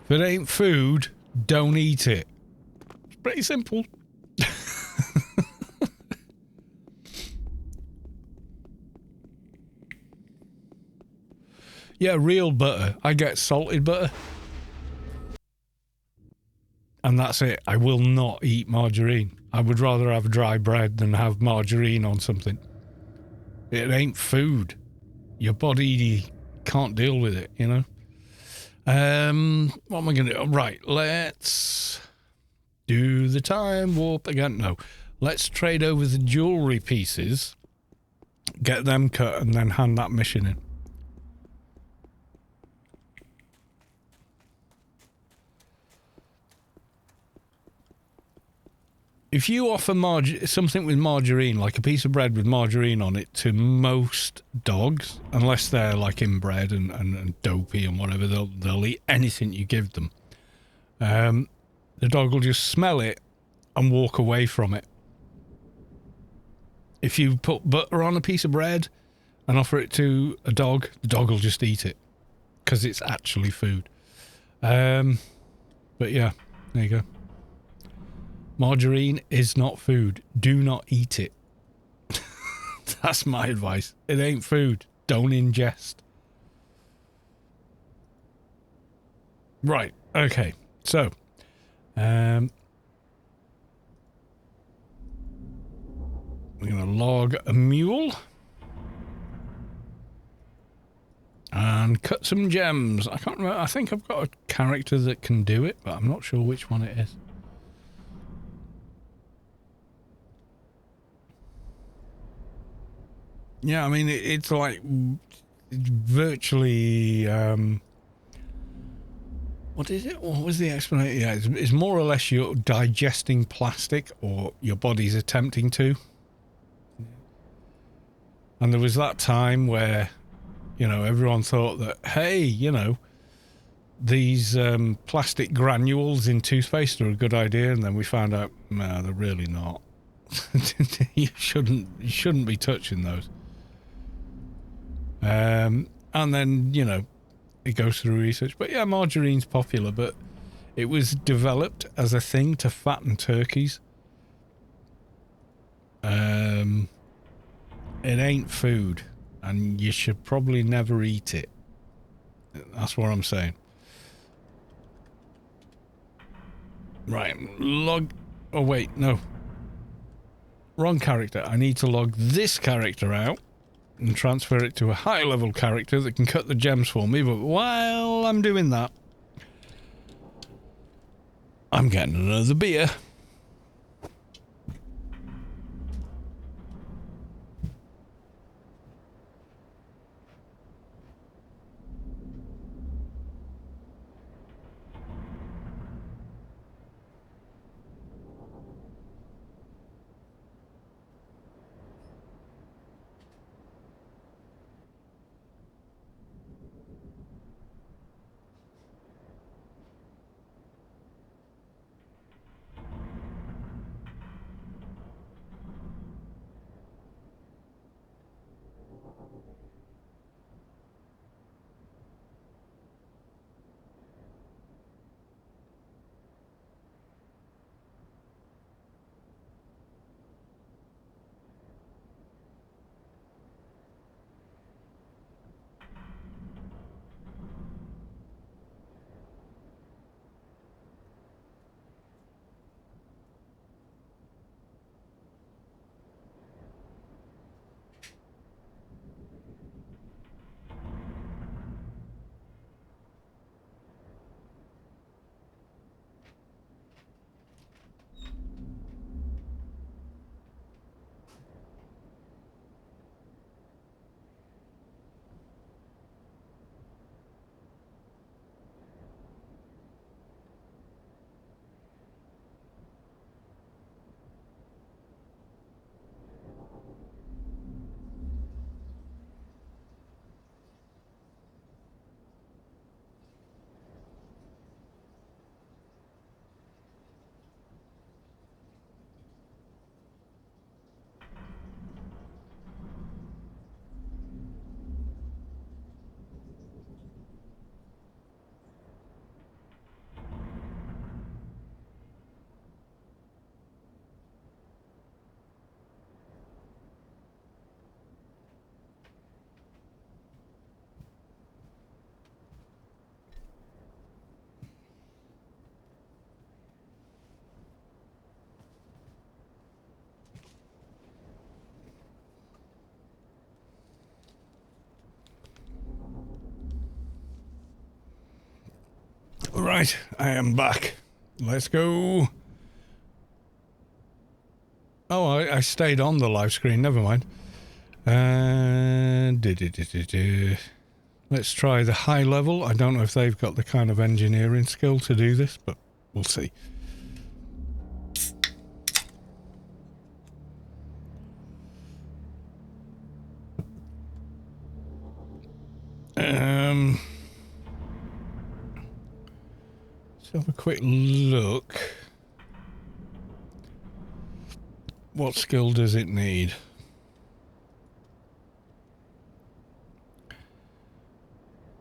A: If it ain't food, don't eat it. It's pretty simple. Yeah, real butter. I get salted butter. And that's it. I will not eat margarine. I would rather have dry bread than have margarine on something. It ain't food. Your body can't deal with it, What am I going to do? Right, let's do the time warp again. No, let's trade over the jewelry pieces, get them cut, and then hand that mission in. If you offer something with margarine, like a piece of bread with margarine on it, to most dogs, unless they're like inbred and dopey and whatever, they'll eat anything you give them. The dog will just smell it and walk away from it. If you put butter on a piece of bread and offer it to a dog, the dog will just eat it because it's actually food. But yeah, there you go. Margarine is not food. Do not eat it. That's my advice. It ain't food. Don't ingest. Right. Okay. So, we're going to log a mule and cut some gems. I can't remember. I think I've got a character that can do it, but I'm not sure which one it is. Yeah, I mean, it's like virtually, what is it? What was the explanation? Yeah, it's more or less you're digesting plastic, or your body's attempting to. And there was that time where, everyone thought that, hey, these plastic granules in toothpaste are a good idea, and then we found out, no, they're really not. You shouldn't be touching those. And then, it goes through research. But yeah, margarine's popular, but it was developed as a thing to fatten turkeys. It ain't food, and you should probably never eat it. That's what I'm saying. Right, log... Oh, wait, no. Wrong character. I need to log this character out and transfer it to a high-level character that can cut the gems for me, but while I'm doing that, I'm getting another beer. Right, I am back. Let's go. Oh, I stayed on the live screen. Never mind. Let's try the high level. I don't know if they've got the kind of engineering skill to do this, but we'll see. Let's have a quick look. What skill does it need?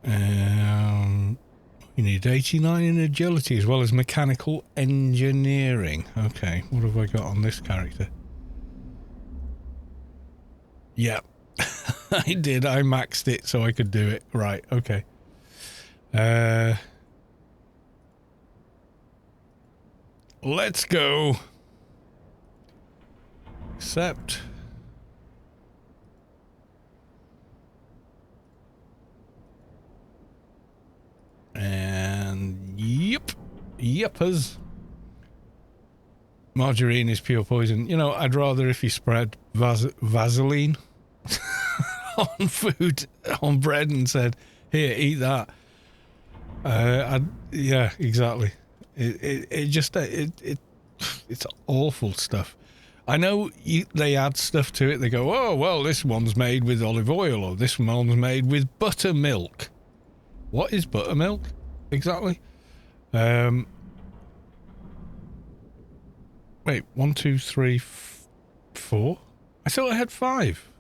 A: You need 89 in agility as well as mechanical engineering. Okay, what have I got on this character? Yeah, I did. I maxed it so I could do it. Right, okay. Let's go. Accept. And yepers. Margarine is pure poison. You know, I'd rather if you spread Vaseline on food, on bread, and said, "Here, eat that." Yeah, exactly. It's awful stuff. I know they add stuff to it. They go, "Oh well, this one's made with olive oil, or this one's made with buttermilk." What is buttermilk exactly? Wait, 1, 2, 3, 4. I thought I had 5.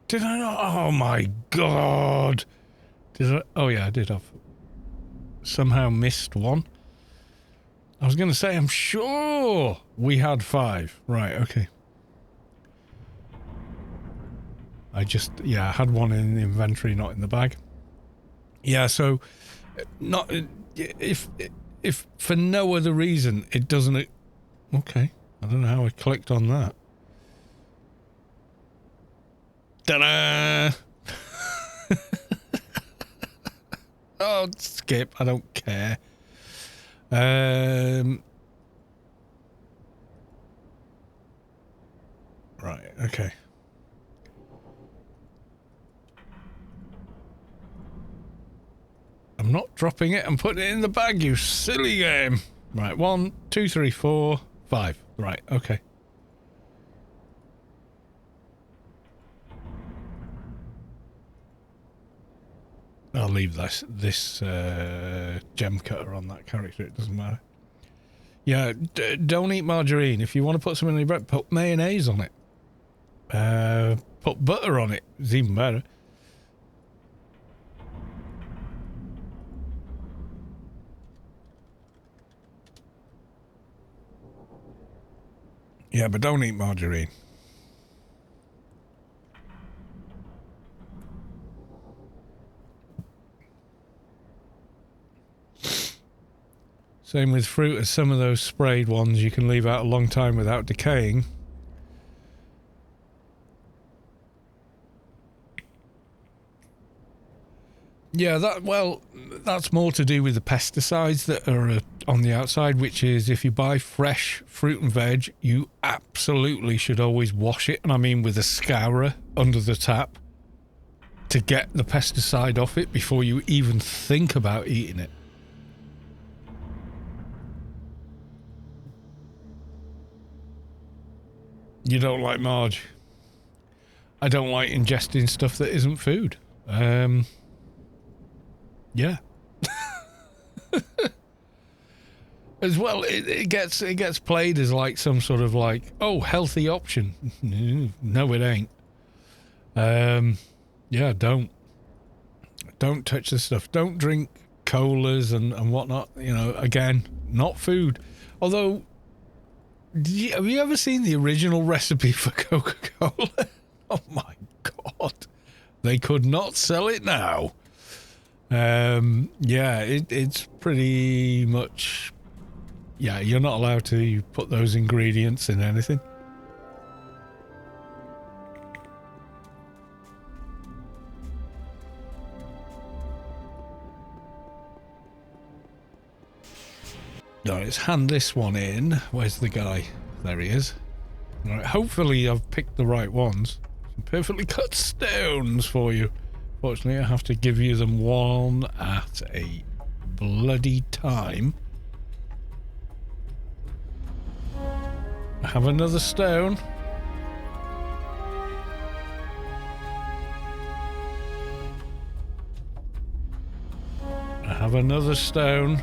A: Did I not? Oh my god! Did I? Oh yeah, I did have. Somehow missed one. I was going to say, I'm sure we had 5. Right, okay. I had one in the inventory, not in the bag. Yeah, so not if for no other reason it doesn't. Okay, I don't know how I clicked on that. Ta-da! Oh, skip. I don't care. Right, okay. I'm not dropping it. I'm putting it in the bag, you silly game. Right, 1, 2, 3, 4, 5. Right, okay. I'll leave this gem cutter on that character. It doesn't matter. Yeah, don't eat margarine. If you want to put something in your bread, put mayonnaise on it. Put butter on it. It's even better. Yeah, but don't eat margarine. Same with fruit, as some of those sprayed ones you can leave out a long time without decaying. Yeah, that's more to do with the pesticides that are on the outside, which is if you buy fresh fruit and veg, you absolutely should always wash it, and I mean with a scourer under the tap, to get the pesticide off it before you even think about eating it. You don't like Marge? I don't like ingesting stuff that isn't food. Yeah. As well, it gets played as like some sort of like, oh, healthy option. No, it ain't. Yeah, don't touch this stuff. Don't drink colas and whatnot. You know, again, not food. Although, have you ever seen the original recipe for Coca-Cola? Oh my god, they could not sell it now. Yeah, it's pretty much. Yeah, you're not allowed to put those ingredients in anything. No, let's hand this one in. Where's the guy? There he is. All right, hopefully I've picked the right ones. Some perfectly cut stones for you. Fortunately, I have to give you them one at a bloody time. I have another stone. I have another stone.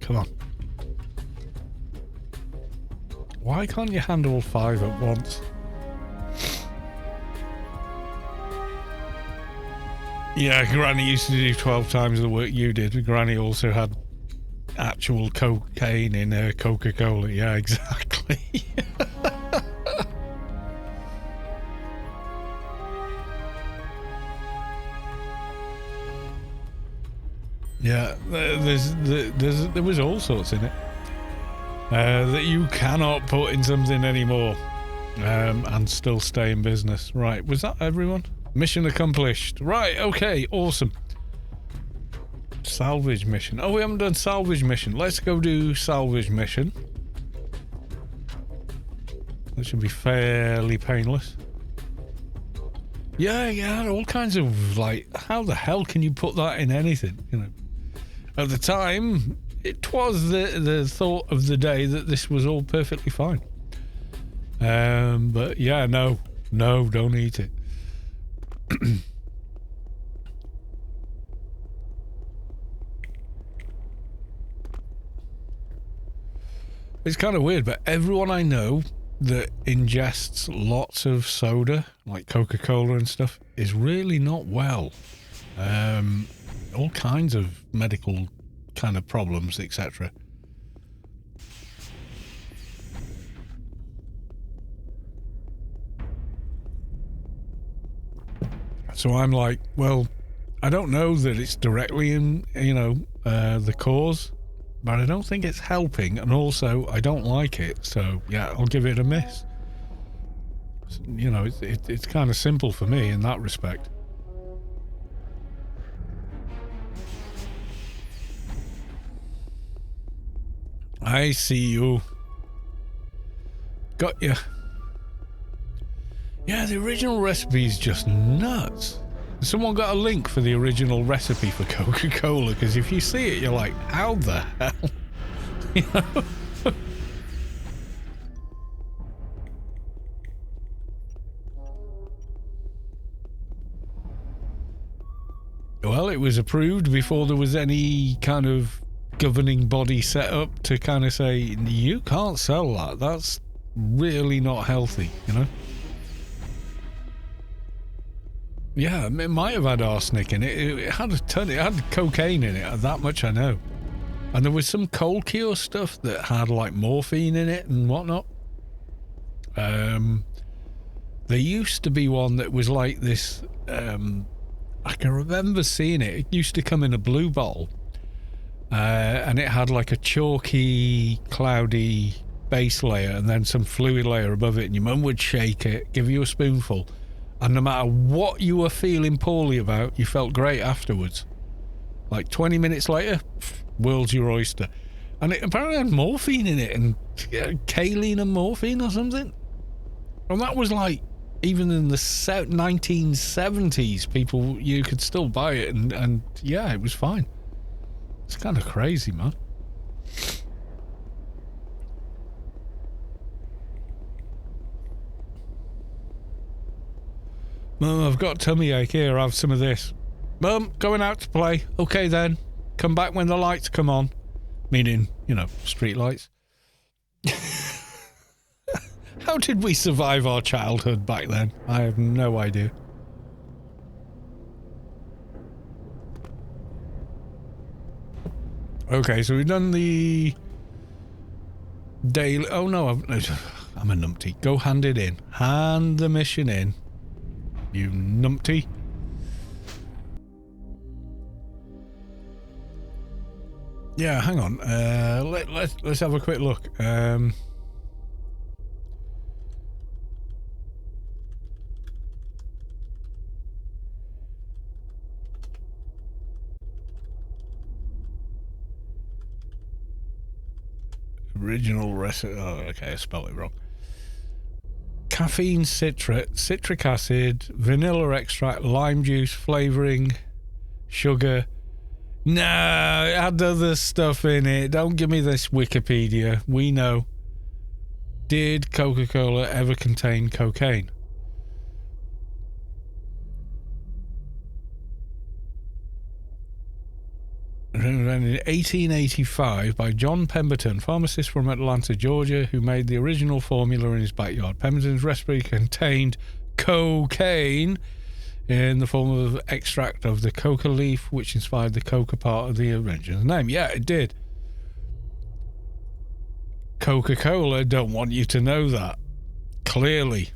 A: Come on. Why can't you handle 5 at once? Yeah, Granny used to do 12 times the work you did. Granny also had actual cocaine in her Coca-Cola. Yeah, exactly. Yeah, there was all sorts in it that you cannot put in something anymore and still stay in business. Right, was that everyone? Mission accomplished. Right, okay, awesome. Salvage mission. Oh, we haven't done salvage mission. Let's go do salvage mission. That should be fairly painless. Yeah, all kinds of, like, how the hell can you put that in anything, you know? At the time, it was the thought of the day that this was all perfectly fine. But yeah, no, don't eat it. It's kind of weird, but everyone I know that ingests lots of soda, like Coca-Cola and stuff, is really not well. All kinds of medical kind of problems, etc. So I'm like, well, I don't know that it's directly in, you know, the cause, but I don't think it's helping, and also I don't like it, so yeah, I'll give it a miss. You know, it's kind of simple for me in that respect. I see you. Got you. Yeah, the original recipe is just nuts. Someone got a link for the original recipe for Coca-Cola, because if you see it, you're like, how the hell? You know? Well, it was approved before there was any kind of governing body set up to kind of say, you can't sell that. That's really not healthy, you know? Yeah, it might have had arsenic in it. It had a ton. It had cocaine in it. That much I know. And there was some cold cure stuff that had like morphine in it and whatnot. There used to be one that was like this. I can remember seeing it. It used to come in a blue bottle, and it had like a chalky, cloudy base layer and then some fluid layer above it. And your mum would shake it, give you a spoonful. And no matter what you were feeling poorly about, you felt great afterwards. Like 20 minutes later, world's your oyster. And it apparently had morphine in it, and kaolin and morphine or something. And that was like, even in the 1970s, people, you could still buy it, and yeah, it was fine. It's kind of crazy, man. Mum, I've got tummy ache here, have some of this. Mum, going out to play. Okay then, come back when the lights come on. Meaning, you know, street lights. How did we survive our childhood back then? I have no idea. Okay, so we've done the daily... Oh no, I'm a numpty. Go hand it in. Hand the mission in. You numpty. Yeah, hang on. Let's have a quick look. Original recipe. Oh, okay, I spelled it wrong. Caffeine, citrate, citric acid, vanilla extract, lime juice, flavouring, sugar. No, it had other stuff in it. Don't give me this Wikipedia. We know. Did Coca-Cola ever contain cocaine? In 1885 by John Pemberton, pharmacist from Atlanta, Georgia, who made the original formula in his backyard. Pemberton's recipe contained cocaine in the form of extract of the coca leaf, which inspired the coca part of the original name. Yeah, it did. Coca-Cola don't want you to know that. Clearly.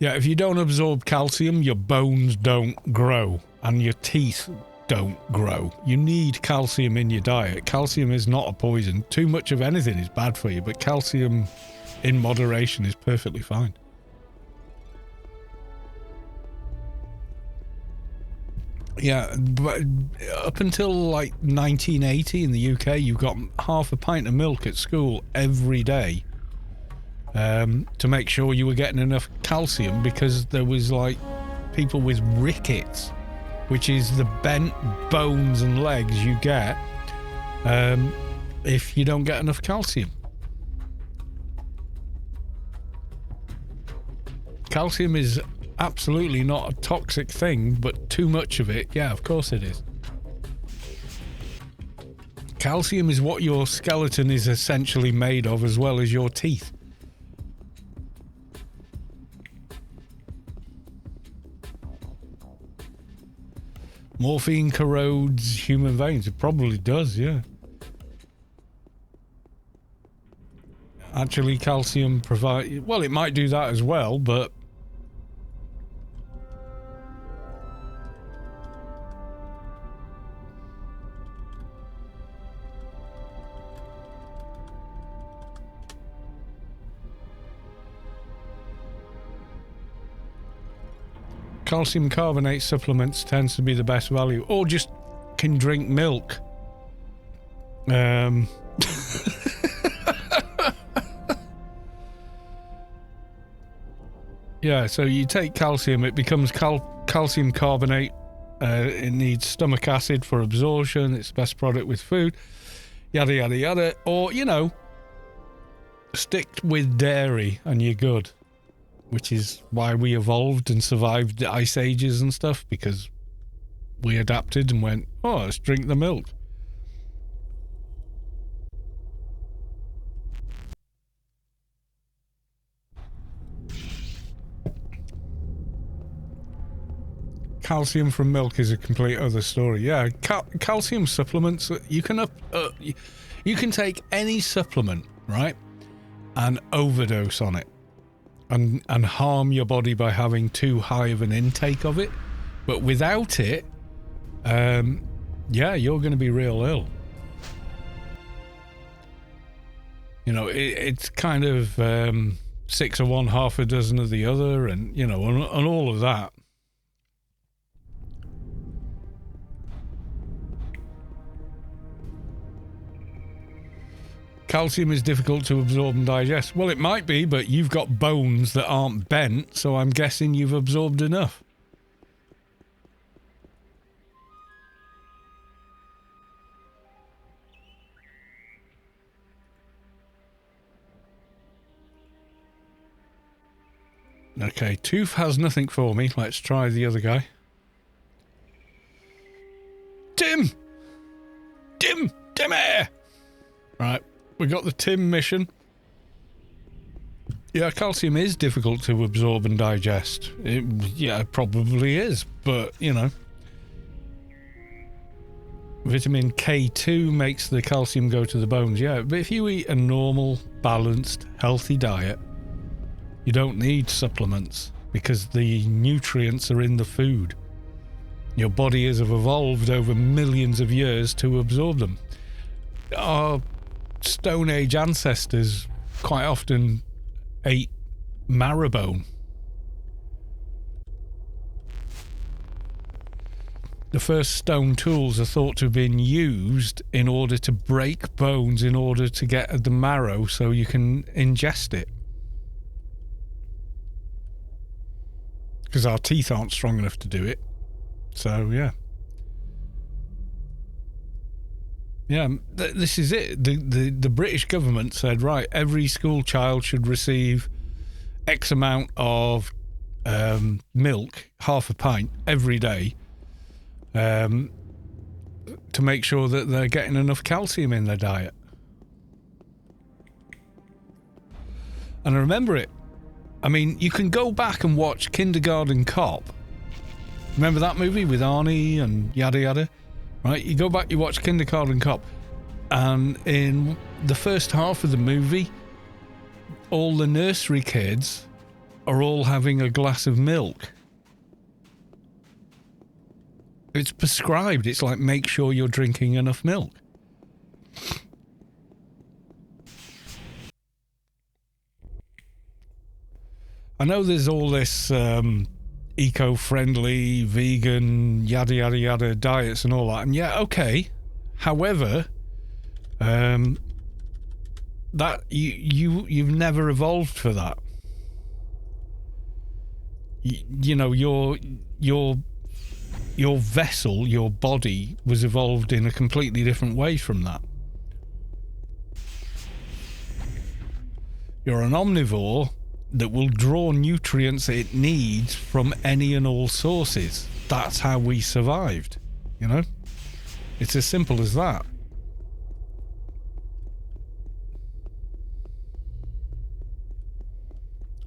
A: Yeah, if you don't absorb calcium, your bones don't grow and your teeth don't grow. You need calcium in your diet. Calcium is not a poison. Too much of anything is bad for you, but calcium in moderation is perfectly fine. Yeah, but up until like 1980 in the UK, you got half a pint of milk at school every day. To make sure you were getting enough calcium, because there was like people with rickets, which is the bent bones and legs you get if you don't get enough calcium. Calcium is absolutely not a toxic thing, but too much of it, yeah, of course it is. Calcium is what your skeleton is essentially made of, as well as your teeth. Morphine corrodes human veins. It probably does, yeah. Actually, calcium provide... Well, it might do that as well, but... Calcium carbonate supplements tends to be the best value, or just can drink milk. Yeah, so you take calcium, it becomes calcium carbonate. It needs stomach acid for absorption. It's the best product with food. Yada, yada, yada. Or, you know, stick with dairy and you're good. Which is why we evolved and survived the ice ages and stuff, because we adapted and went, oh, let's drink the milk. Calcium from milk is a complete other story. Yeah, calcium supplements, you can take any supplement, right, and overdose on it. And harm your body by having too high of an intake of it. But without it, yeah, you're going to be real ill. You know, it's kind of 6 of one, half a dozen of the other, and, you know, and all of that. Calcium is difficult to absorb and digest. Well, it might be, but you've got bones that aren't bent, so I'm guessing you've absorbed enough. Okay, Tooth has nothing for me. Let's try the other guy. Tim! Timmy! Right. We got the Tim mission. Yeah, calcium is difficult to absorb and digest. Yeah, it probably is, but, you know. Vitamin K2 makes the calcium go to the bones, yeah. But if you eat a normal, balanced, healthy diet, you don't need supplements, because the nutrients are in the food. Your body has evolved over millions of years to absorb them. Our Stone Age ancestors quite often ate marrowbone the first stone tools are thought to have been used in order to break bones in order to get at the marrow so you can ingest it. Because our teeth aren't strong enough to do it. So, yeah. Yeah, this is it. The British government said, right, every school child should receive X amount of milk, half a pint, every day, to make sure that they're getting enough calcium in their diet. And I remember it. I mean, you can go back and watch Kindergarten Cop. Remember that movie with Arnie and yada yada? Right, you go back, you watch Kindergarten Cop, and in the first half of the movie, all the nursery kids are all having a glass of milk. It's prescribed. It's like, make sure you're drinking enough milk. I know there's all this eco-friendly, vegan, yada yada yada diets and all that, and yeah, okay. However, that you've never evolved for that. You know, your vessel, your body was evolved in a completely different way from that. You're an omnivore that will draw nutrients it needs from any and all sources. That's how we survived, you know? It's as simple as that.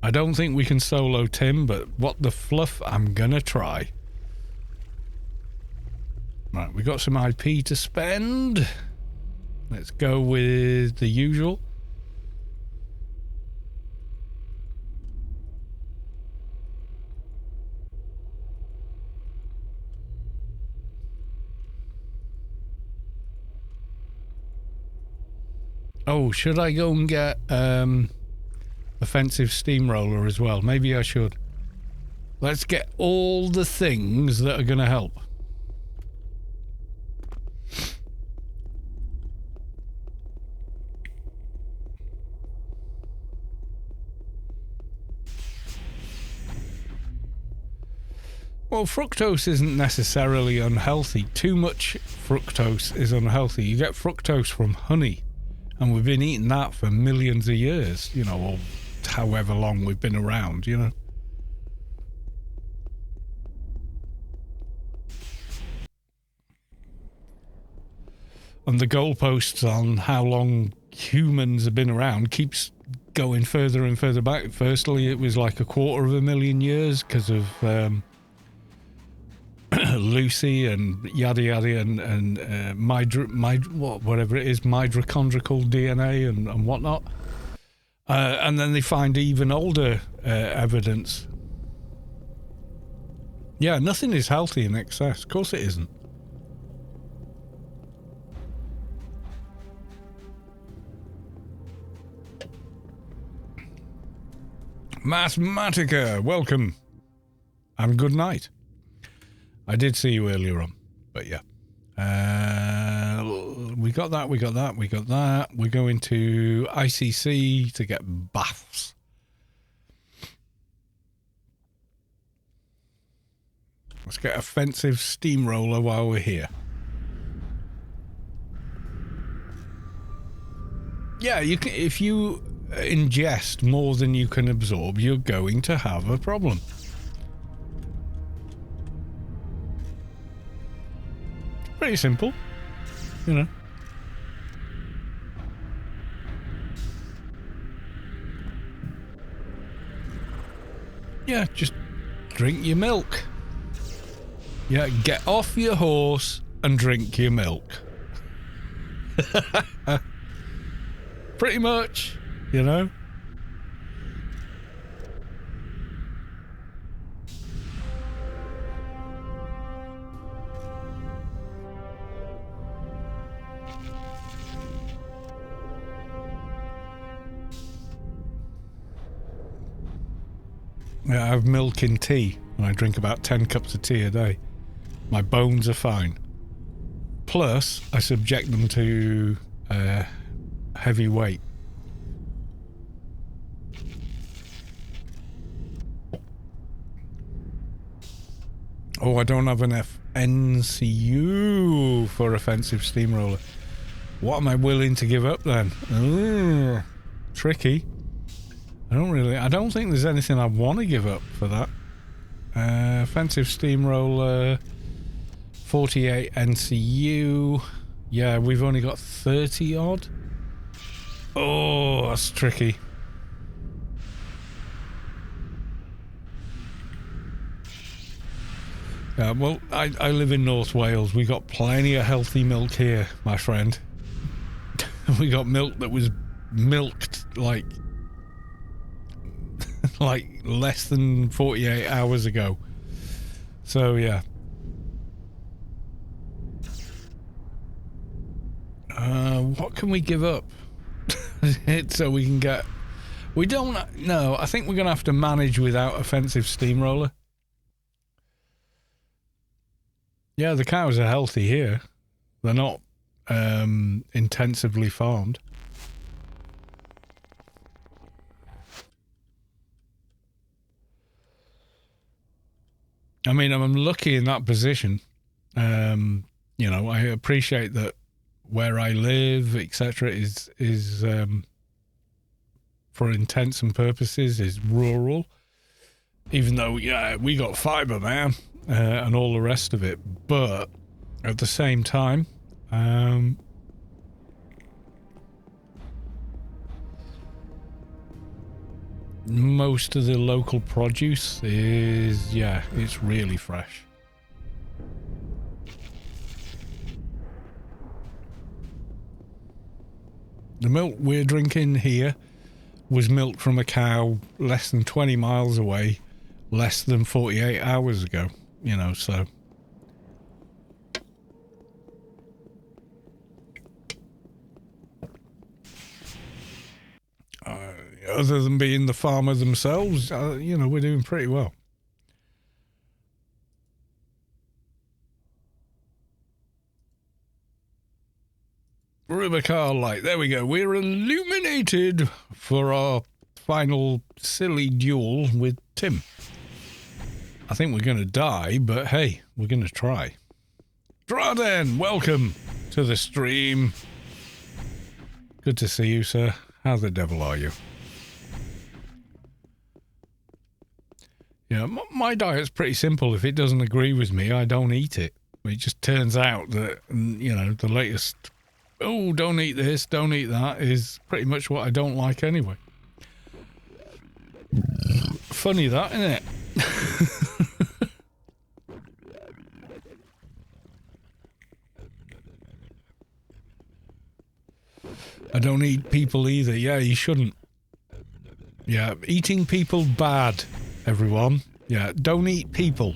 A: I don't think we can solo Tim, but what the fluff, I'm gonna try. Right, we got some IP to spend. Let's go with the usual. Oh, should I go and get offensive steamroller as well? Maybe I should. Let's get all the things that are going to help. Well, fructose isn't necessarily unhealthy. Too much fructose is unhealthy. You get fructose from honey. And we've been eating that for millions of years, you know, or however long we've been around, you know. And the goalposts on how long humans have been around keeps going further and further back. Firstly, it was like 250,000 years because of Lucy and yada yada and whatever it is, mitochondrial DNA and whatnot, and then they find even older evidence. Yeah, nothing is healthy in excess. Of course it isn't. Mathematica, welcome and good night. I did see you earlier on, but yeah. We got that. We're going to ICC to get baths. Let's get offensive steamroller while we're here. Yeah, you can, if you ingest more than you can absorb, you're going to have a problem. Pretty simple, you know. Yeah, just drink your milk. Yeah, get off your horse and drink your milk. Pretty much, you know. Yeah, I have milk in tea, and I drink about 10 cups of tea a day. My bones are fine. Plus, I subject them to heavy weight. Oh, I don't have an NCU for offensive steamroller. What am I willing to give up then? Ooh, tricky. I don't think there's anything I want to give up for that. Offensive steamroller, 48 NCU. Yeah, we've only got 30 odd. Oh, that's tricky. Yeah, well, I live in North Wales. We got plenty of healthy milk here, my friend. We got milk that was milked like less than 48 hours ago. So yeah. What can we give up so we can get? We don't know. I think we're gonna have to manage without offensive steamroller. Yeah, the cows are healthy here. They're not intensively farmed. I mean, I'm lucky in that position. You know, I appreciate that where I live, etc., is for intents and purposes is rural. Even though, yeah, we got fibre, man, and all the rest of it. But at the same time, most of the local produce is, yeah, it's really fresh. The milk we're drinking here was milk from a cow less than 20 miles away, less than 48 hours ago, you know, so. Other than being the farmer themselves, you know, we're doing pretty well. Rubi-Ka light, there we go. We're illuminated for our final silly duel with Tim. I think we're going to die, but hey, we're going to try. Draden, welcome to the stream. Good to see you, sir. How the devil are you? Yeah, my diet's pretty simple. If it doesn't agree with me, I don't eat it. It just turns out that, you know, the latest, oh, don't eat this, don't eat that, is pretty much what I don't like anyway. Funny that, isn't it? I don't eat people either. Yeah, you shouldn't. Yeah, eating people bad, everyone. Yeah, don't eat people.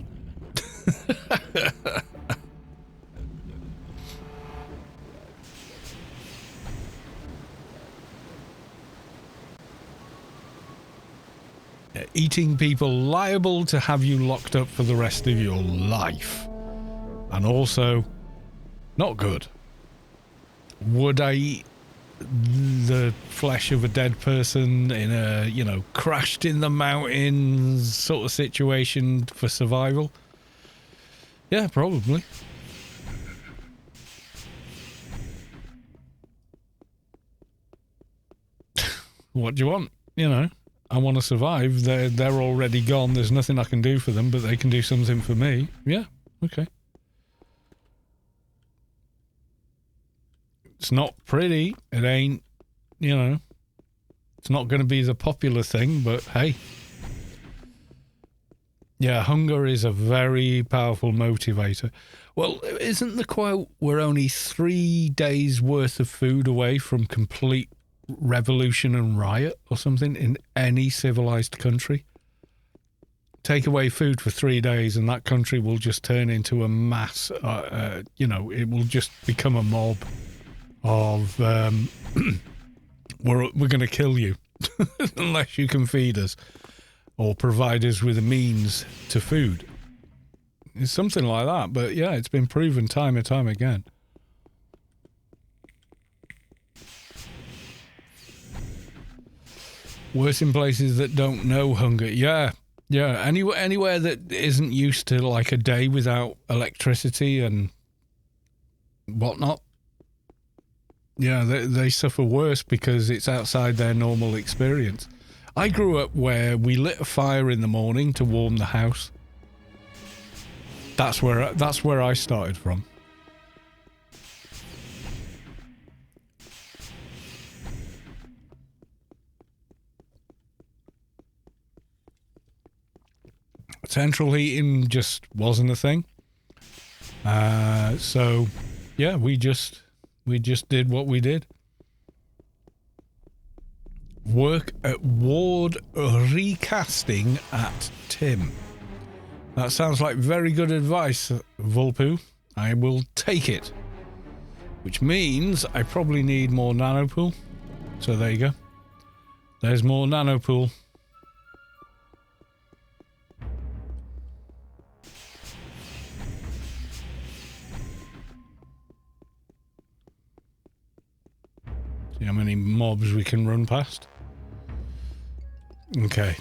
A: Yeah, eating people liable to have you locked up for the rest of your life. And also, not good. Would I eat the flesh of a dead person in a, you know, crashed in the mountains sort of situation for survival? Yeah, probably. What do you want? You know, I want to survive. They're already gone. There's nothing I can do for them, but they can do something for me. Yeah, okay. It's not pretty. It ain't, you know, it's not going to be the popular thing, but hey. Yeah, hunger is a very powerful motivator. Well, isn't the quote, we're only 3 days worth of food away from complete revolution and riot or something in any civilized country? Take away food for 3 days and that country will just turn into a mass, you know, it will just become a mob of we're going to kill you unless you can feed us or provide us with a means to food. It's something like that, but yeah, it's been proven time and time again. Worse in places that don't know hunger. Yeah, yeah. Anywhere that isn't used to like a day without electricity and whatnot. Yeah, they suffer worse because it's outside their normal experience. I grew up where we lit a fire in the morning to warm the house. That's where I started from. Central heating just wasn't a thing. So yeah, we just did what we did. Work at ward recasting at T.I.M. That sounds like very good advice, Vulpu. I will take it. Which means I probably need more nano pool. So there you go. There's more nano pool. See how many mobs we can run past. Okay.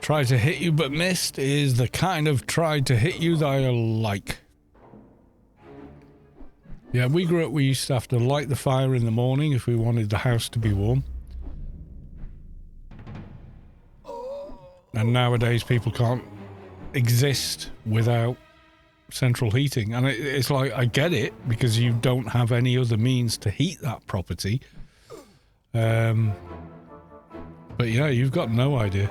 A: Tried to hit you but missed is the kind of tried to hit you that I like. Yeah, we grew up, we used to have to light the fire in the morning if we wanted the house to be warm. And nowadays people can't exist without central heating. And it's like, I get it, because you don't have any other means to heat that property. But yeah, you've got no idea.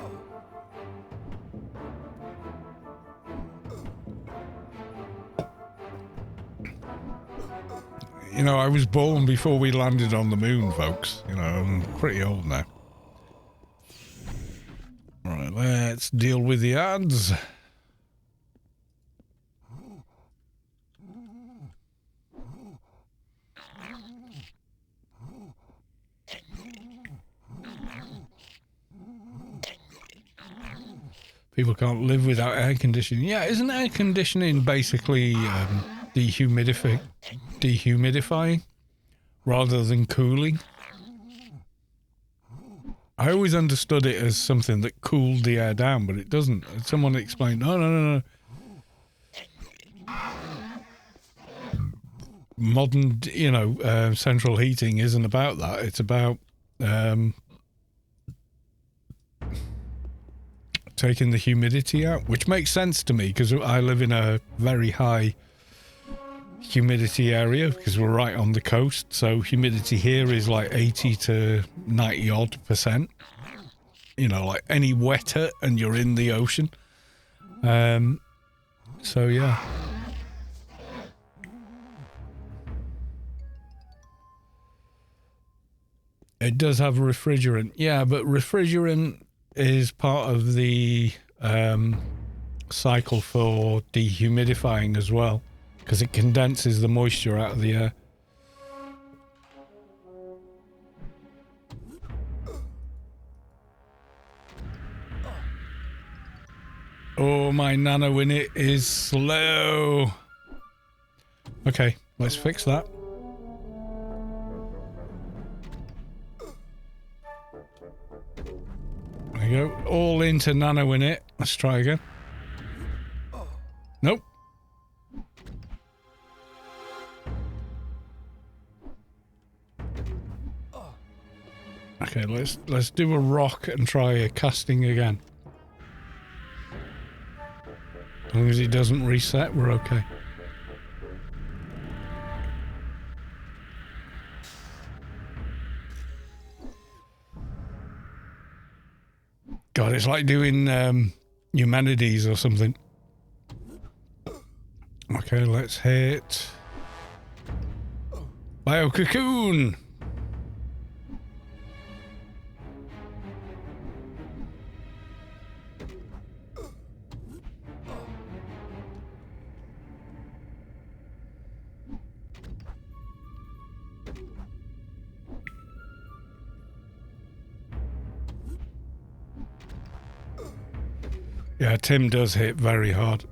A: You know, I was born before we landed on the moon, folks. You know, I'm pretty old now. Right, let's deal with the ads. People can't live without air conditioning. Yeah, isn't air conditioning basically dehumidifying rather than cooling? I always understood it as something that cooled the air down, but it doesn't. Someone explained, no. Modern, you know, central heating isn't about that. It's about taking the humidity out, which makes sense to me because I live in a very high humidity area because we're right on the coast. So humidity here is like 80 to 90 odd %. You know, like any wetter and you're in the ocean. So yeah. It does have refrigerant. Yeah, but refrigerant is part of the cycle for dehumidifying as well, because it condenses the moisture out of the air. Oh, my nano in it is slow. Okay, let's fix that. There you go. All into nano in it. Let's try again. Nope. Okay, let's do a rock and try a casting again. As long as it doesn't reset, we're okay. God, it's like doing Humanities or something. Okay, let's hit Bio Cocoon. Yeah, Tim does hit very hard.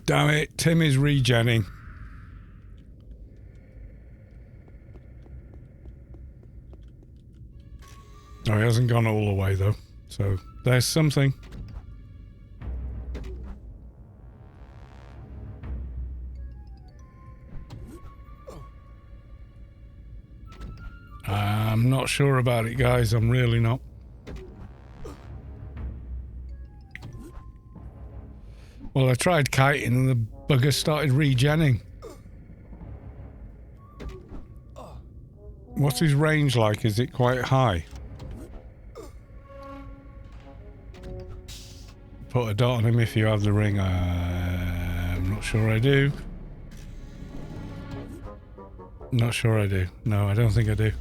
A: Damn it, Tim is regenning. Oh, he hasn't gone all the way though, so there's something. I'm not sure about it, guys. I'm really not. Well, I tried kiting and the bugger started regenning. What's his range like? Is it quite high? Put a dot on him if you have the ring. I'm not sure I do. Not sure I do. No, I don't think I do.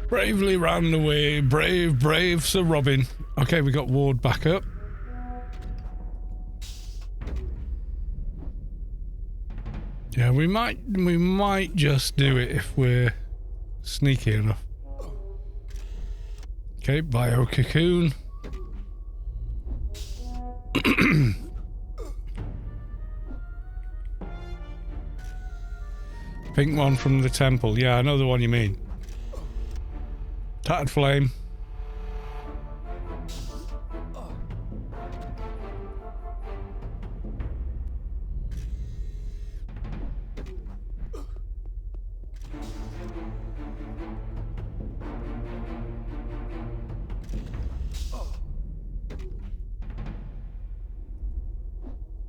A: Bravely ran away, brave, brave Sir Robin. Okay, we got Ward back up. Yeah, we might just do it if we're sneaky enough. Okay, Bio Cocoon. Pink one from the temple. Yeah, I know the one you mean. Tattered Flame.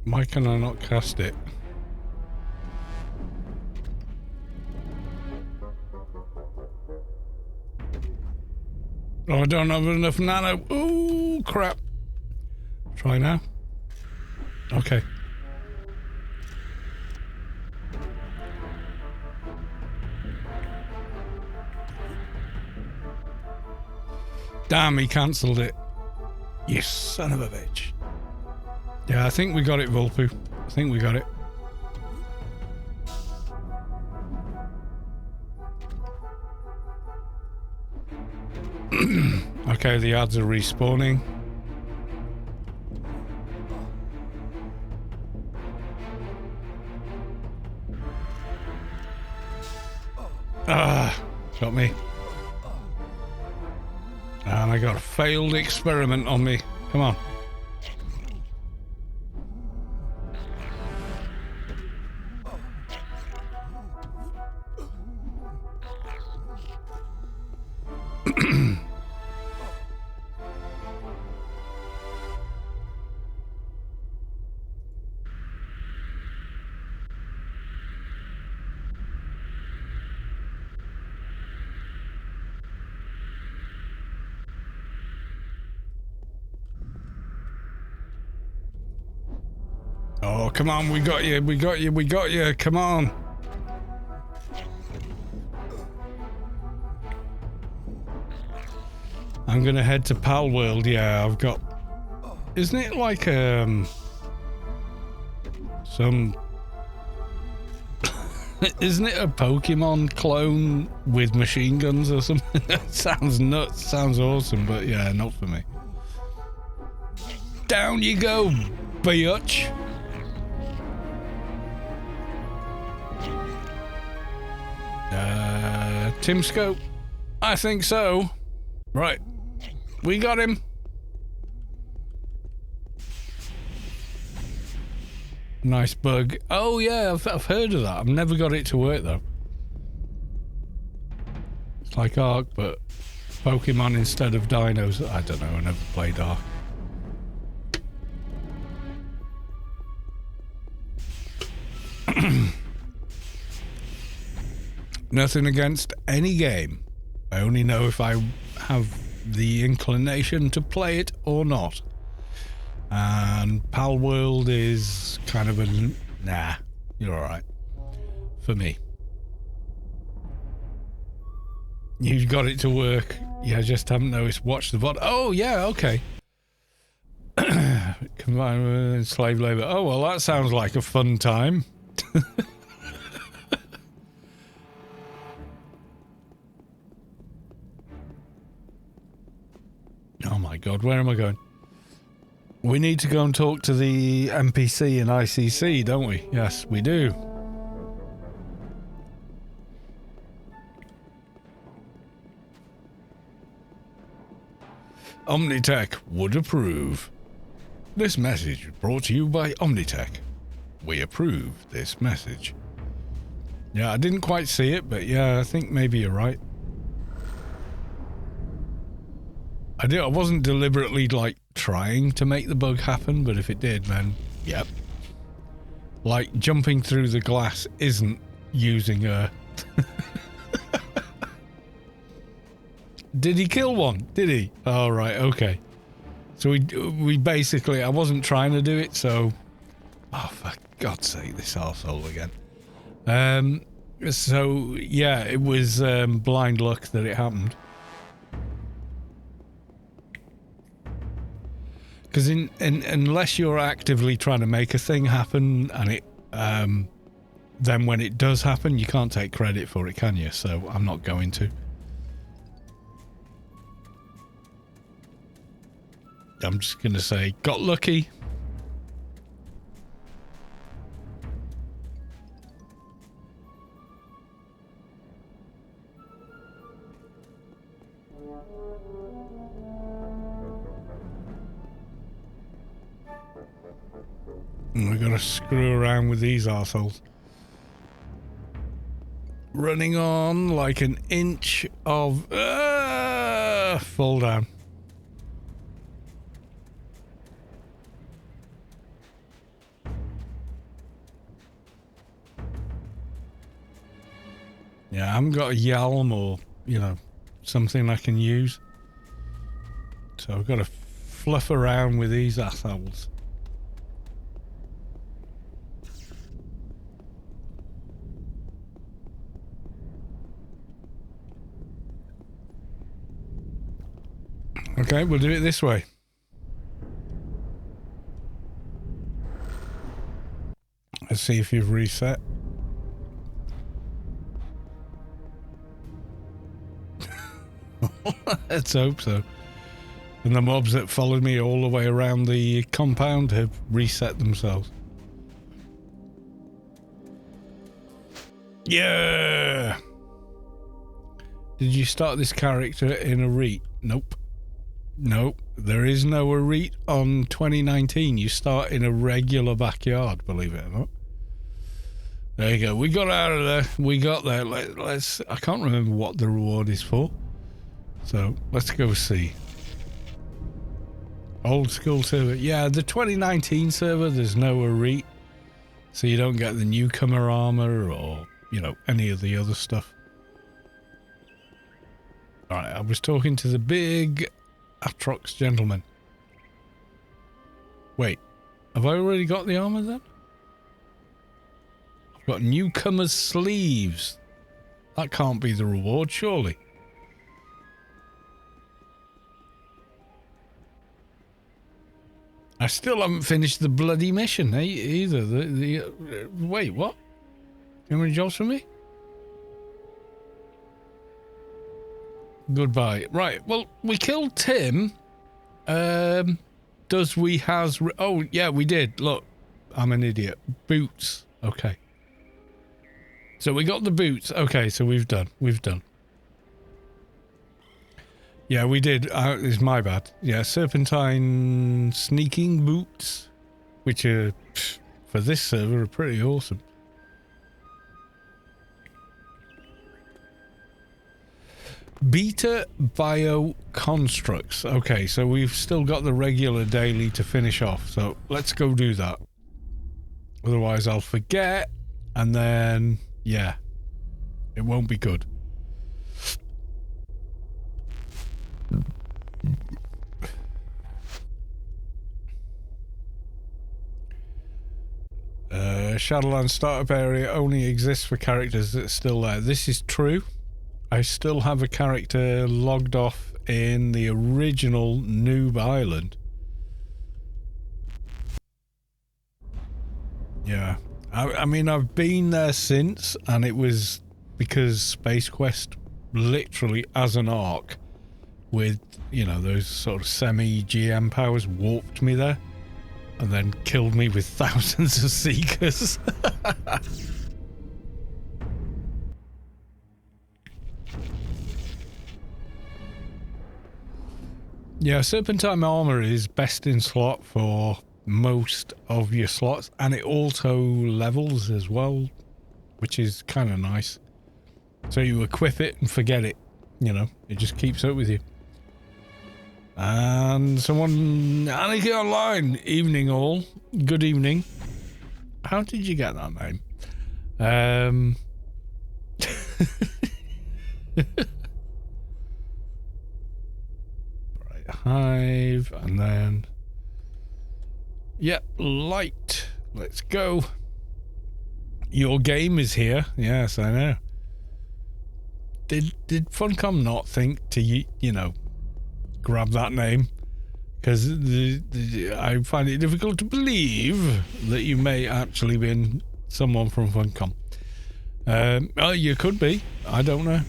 A: Why can I not cast it? Oh, I don't have enough nano. Ooh, crap. Try now. Okay. Damn, he cancelled it. You son of a bitch. Yeah, I think we got it, Vulpu. I think we got it. Okay, the ads are respawning. Ah, got me. And I got a failed experiment on me. Come on. Oh, come on, we got you, we got you, we got you, come on. I'm gonna head to Pal World, yeah, I've got... Isn't it like, some... Isn't it a Pokemon clone with machine guns or something? That sounds nuts, sounds awesome, but yeah, not for me. Down you go, bitch. Tim Scope? I think so. Right. We got him. Nice bug. Oh yeah, I've heard of that. I've never got it to work though. It's like Ark, but Pokemon instead of dinos. I don't know, I never played Ark. Nothing against any game. I only know if I have the inclination to play it or not. And Pal World is kind of a nah, you're alright. For me. You've got it to work. You just haven't noticed. Watch the VOD. Oh, yeah, okay. Combined with slave labor. Oh, well, that sounds like a fun time. Oh my god, where am I going? We need to go and talk to the NPC in ICC, don't we? Yes, we do. Omnitech would approve. This message is brought to you by Omnitech. We approve this message. Yeah, I didn't quite see it, but yeah, I think maybe you're right. I wasn't deliberately, like, trying to make the bug happen, but if it did, then, yep. Like, jumping through the glass isn't using a... Did he kill one? Did he? Oh, right, okay. So we basically... I wasn't trying to do it, so... Oh, for God's sake, this arsehole again. So, yeah, it was blind luck that it happened. Because unless you're actively trying to make a thing happen, and it, then when it does happen, you can't take credit for it, can you? So I'm not going to. I'm just going to say, got lucky. And we're gonna screw around with these arseholes. Running on like an inch of... fall down. Yeah, I haven't got a Yalm or, you know, something I can use. So I've got to fluff around with these assholes. Okay, we'll do it this way. Let's see if you've reset. Let's hope so. And the mobs that followed me all the way around the compound have reset themselves. Yeah! Did you start this character in a REIT? Nope. Nope, there is no REIT on 2019. You start in a regular backyard, believe it or not. There you go. We got out of there. We got there. Let's. I can't remember what the reward is for. So let's go see. Old school server. Yeah, the 2019 server, there's no REIT. So you don't get the newcomer armor or, you know, any of the other stuff. Alright, I was talking to the big Atrox gentleman. Wait, have I already got the armor then? I've got newcomer's sleeves. That can't be the reward, surely. I still haven't finished the bloody mission either. Wait, what? How many jobs for me? Goodbye. Right, well, we killed Tim. Does we has... Oh, yeah, we did. Look, I'm an idiot. Boots. Okay. So we got the boots. Okay, so we've done. We've done. Yeah, we did. It's my bad. Yeah, serpentine sneaking boots, which are, for this server, are pretty awesome. Beta bio constructs. Okay, so we've still got the regular daily to finish off, so let's go do that. Otherwise I'll forget, and then yeah, it won't be good. Shadowlands startup area only exists for characters that are still there. This is true. I still have a character logged off in the original Noob Island. Yeah. I mean, I've been there since, and it was because Space Quest literally, as an arc, with, you know, those sort of semi-GM powers, warped me there. And then killed me with thousands of Seekers. Yeah, Serpentine armor is best in slot for most of your slots, and it auto levels as well, which is kind of nice. So you equip it and forget it, you know, it just keeps up with you. And someone, Anarchy Online, evening all, good evening. How did you get that name? Right, Hive, and then, yep, Light, let's go. Your game is here, yes, I know. Did Funcom not think to, you know, grab that name? Because I find it difficult to believe that you may actually been someone from Funcom. Oh, you could be. I don't know.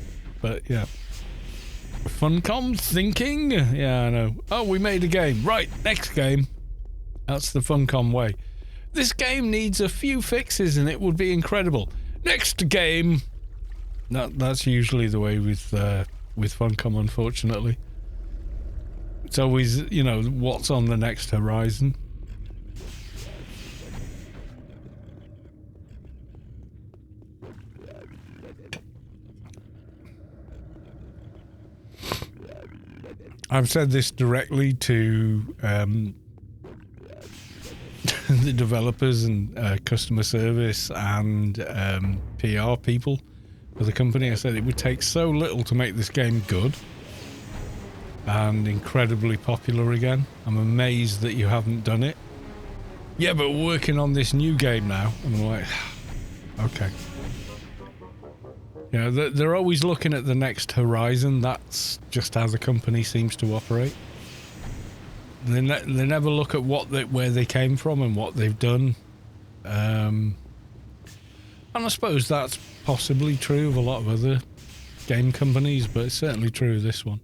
A: But yeah. Funcom thinking? Yeah, I know. Oh, we made a game. Right, next game. That's the Funcom way. This game needs a few fixes and it would be incredible. Next game. That's usually the way with Funcom, unfortunately. It's always, you know, what's on the next horizon. I've said this directly to the developers and customer service and PR people for the company. I said it would take so little to make this game good and incredibly popular again. I'm amazed that you haven't done it. Yeah, but we're working on this new game now. And I'm like, okay. You know, they're always looking at the next horizon. That's just how the company seems to operate. They never look at where they came from and what they've done. And I suppose that's possibly true of a lot of other game companies, but it's certainly true of this one.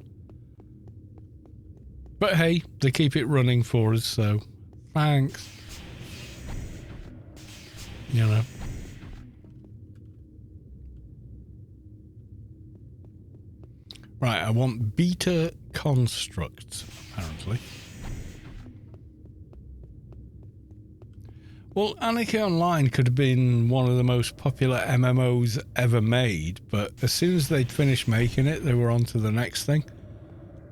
A: But hey, they keep it running for us, so thanks. You know. Right, I want beta constructs, apparently. Well, Anarchy Online could have been one of the most popular MMOs ever made, but as soon as they'd finished making it, they were on to the next thing.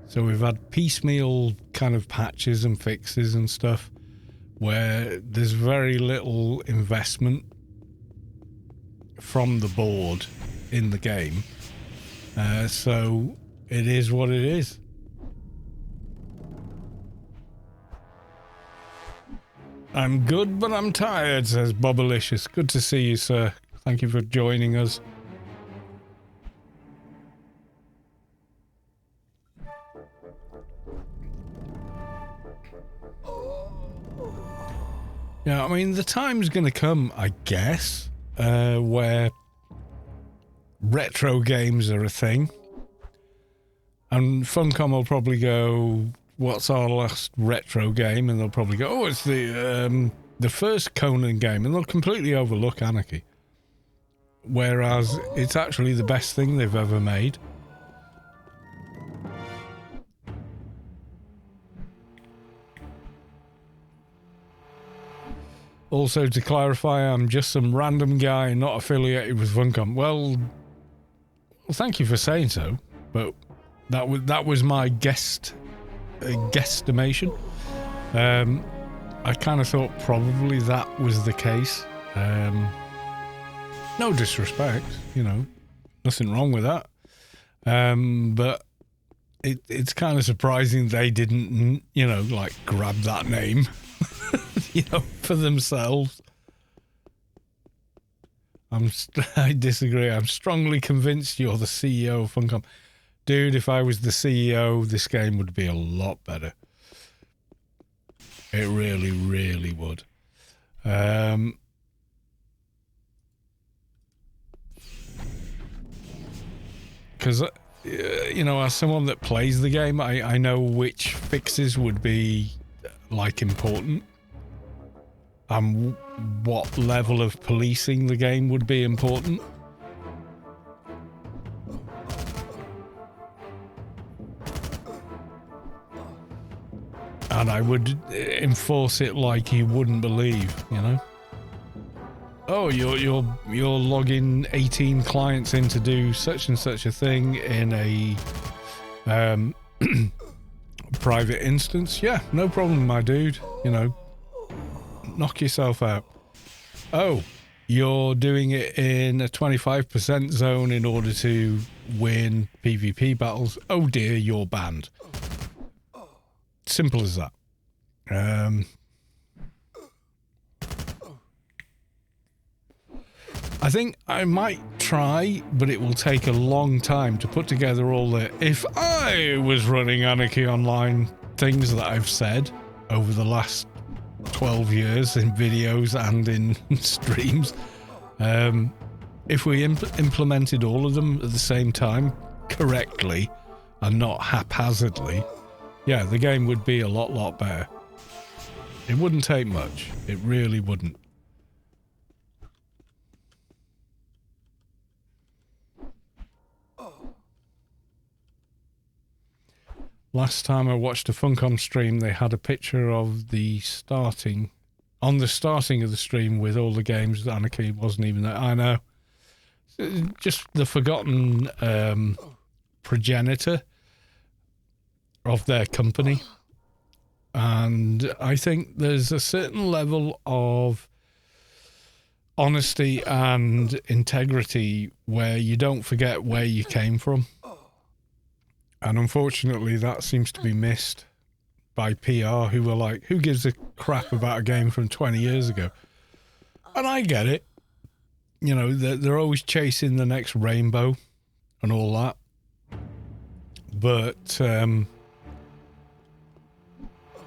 A: So we've had piecemeal kind of patches and fixes and stuff where there's very little investment from the board in the game. So it is what it is. I'm good, but I'm tired, says Bobalicious. Good to see you, sir. Thank you for joining us. Yeah, I mean, the time's going to come, I guess, where retro games are a thing. And Funcom will probably go, what's our last retro game? And they'll probably go, oh, it's the first Conan game. And they'll completely overlook Anarchy. Whereas it's actually the best thing they've ever made. Also, to clarify, I'm just some random guy not affiliated with Funcom. Well, thank you for saying so, but that was my guesstimation. I kind of thought probably that was the case. No disrespect, you know, nothing wrong with that. But it's kind of surprising they didn't, you know, like grab that name, you know, for themselves. I disagree. I'm strongly convinced you're the CEO of Funcom. Dude, if I was the CEO, this game would be a lot better. It really, really would. Because, you know, as someone that plays the game, I know which fixes would be, like, important. And what level of policing the game would be important. And I would enforce it like you wouldn't believe, you know? Oh, you're logging 18 clients in to do such and such a thing in a private instance. Yeah, no problem, my dude. You know, knock yourself out. Oh, you're doing it in a 25% zone in order to win PvP battles. Oh dear, you're banned. Simple as that. I think I might try, but it will take a long time to put together all the if I was running Anarchy Online things that I've said over the last 12 years in videos and in streams. If we implemented all of them at the same time correctly and not haphazardly, yeah, the game would be a lot better. It wouldn't take much. It really wouldn't. Last time I watched a Funcom stream, they had a picture of the starting of the stream with all the games. Anarchy wasn't even there. I know. Just the forgotten progenitor of their company. And I think there's a certain level of honesty and integrity where you don't forget where you came from. And unfortunately, that seems to be missed by PR, who are like, who gives a crap about a game from 20 years ago? And I get it. You know, they're always chasing the next rainbow and all that. But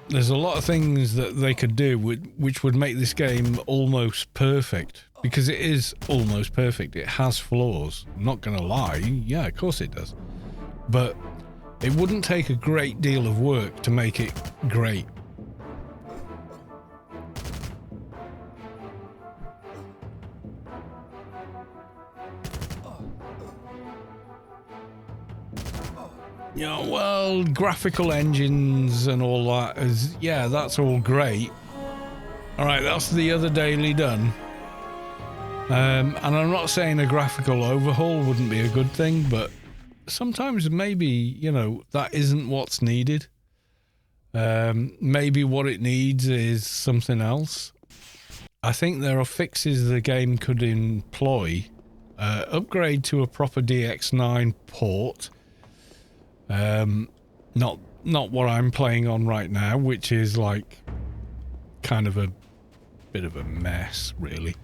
A: there's a lot of things that they could do which would make this game almost perfect. Because it is almost perfect. It has flaws. I'm not going to lie. Yeah, of course it does. But it wouldn't take a great deal of work to make it great. You know, well, graphical engines and all that is, yeah, that's all great. All right, that's the other daily done. And I'm not saying a graphical overhaul wouldn't be a good thing, but sometimes maybe, you know, that isn't what's needed. Maybe what it needs is something else. I think there are fixes the game could employ. Upgrade to a proper DX9 port. Not what I'm playing on right now, which is like kind of a bit of a mess, really.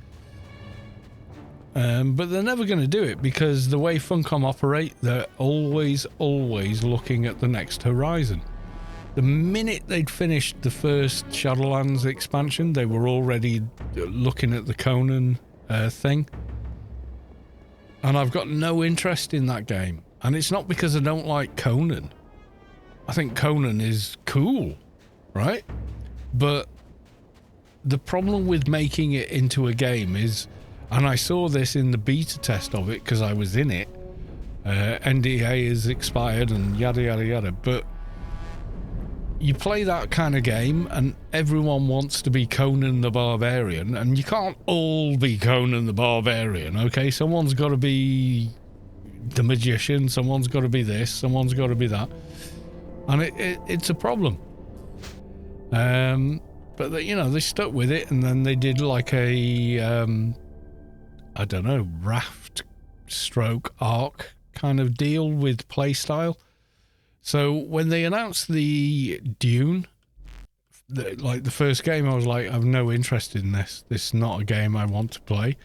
A: But they're never going to do it because the way Funcom operate, they're always looking at the next horizon. The minute they'd finished the first Shadowlands expansion, they were already looking at the Conan thing. And I've got no interest in that game. And it's not because I don't like Conan. I think Conan is cool, right? But the problem with making it into a game is, and I saw this in the beta test of it because I was in it, NDA is expired and yada yada yada, but you play that kind of game and everyone wants to be Conan the Barbarian, and you can't all be Conan the Barbarian, okay? Someone's got to be the magician, someone's got to be this, someone's got to be that, and it's a problem. But they, you know, they stuck with it, and then they did like a I don't know, raft stroke arc kind of deal with playstyle. So when they announced the Dune, the first game, I was like, I've no interest in this. This is not a game I want to play.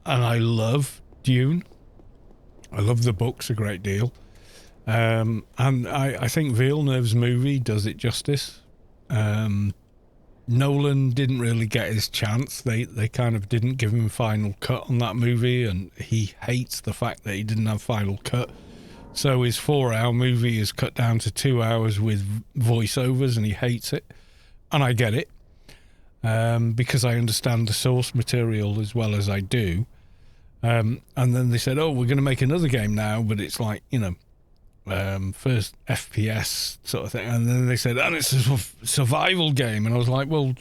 A: And I love Dune. I love the books a great deal. And I think Villeneuve's movie does it justice. Nolan didn't really get his chance. They kind of didn't give him final cut on that movie, and he hates the fact that he didn't have final cut. So his 4-hour movie is cut down to 2 hours with voiceovers, and he hates it. And I get it, because I understand the source material as well as I do. And then they said, oh, we're going to make another game now, but it's like, you know, first FPS sort of thing. And then they said, and it's a survival game. And I was like, well,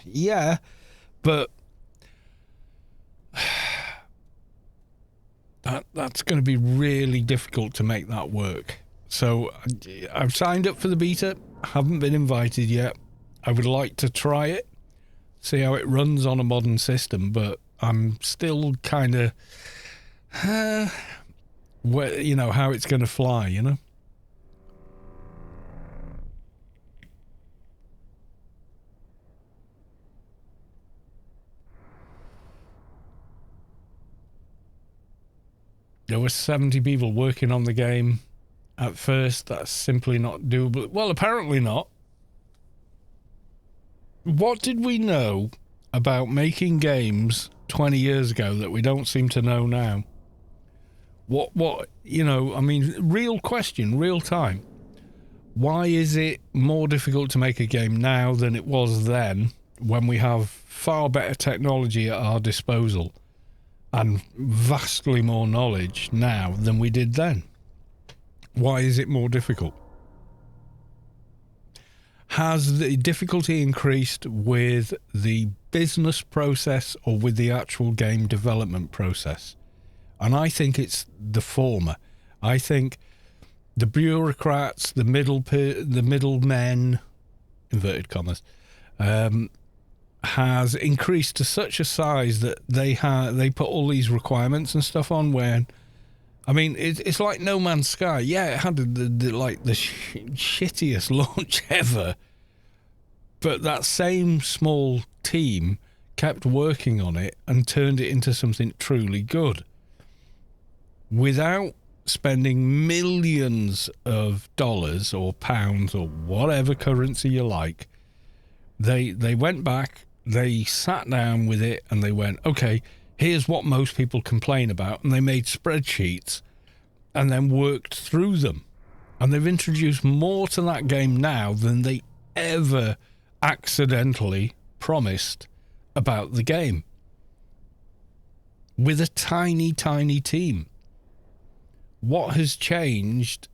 A: yeah, but that's going to be really difficult to make that work. So I've signed up for the beta, haven't been invited yet. I would like to try it, see how it runs on a modern system, but I'm still kind of, you know, how it's going to fly, you know? There were 70 people working on the game at first. That's simply not doable. Well, apparently not. What did we know about making games 20 years ago that we don't seem to know now? What, you know, I mean, real question, real time. Why is it more difficult to make a game now than it was then, when we have far better technology at our disposal and vastly more knowledge now than we did then? Why is it more difficult? Has the difficulty increased with the business process or with the actual game development process? And I think it's the former. I think the bureaucrats, the middlemen, inverted commas, has increased to such a size that they put all these requirements and stuff on where, I mean, it's like No Man's Sky. Yeah, it had the shittiest launch ever, but that same small team kept working on it and turned it into something truly good without spending millions of dollars or pounds or whatever currency you like. They went back, they sat down with it, and they went, okay, here's what most people complain about, and they made spreadsheets and then worked through them. And they've introduced more to that game now than they ever accidentally promised about the game, with a tiny, tiny team. What has changed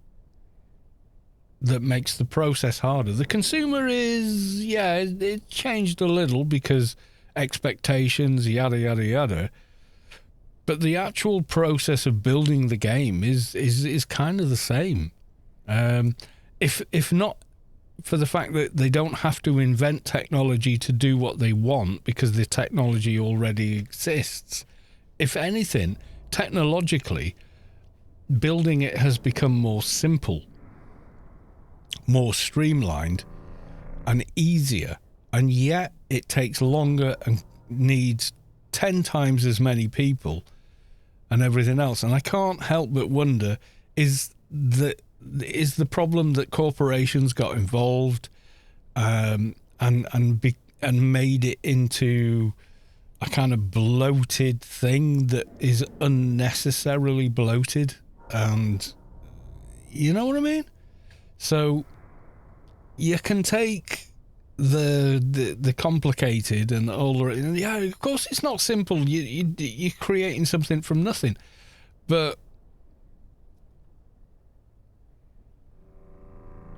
A: that makes the process harder? The consumer is, yeah, it changed a little because expectations, yada, yada, yada. But the actual process of building the game is kind of the same. If not for the fact that they don't have to invent technology to do what they want because the technology already exists. If anything, technologically, building it has become more simple, more streamlined, and easier. And yet it takes longer and needs 10 times as many people and everything else. And I can't help but wonder, is the problem that corporations got involved and made it into a kind of bloated thing that is unnecessarily bloated? And you know what I mean? So you can take the complicated and all the, yeah, of course it's not simple. You're creating something from nothing, but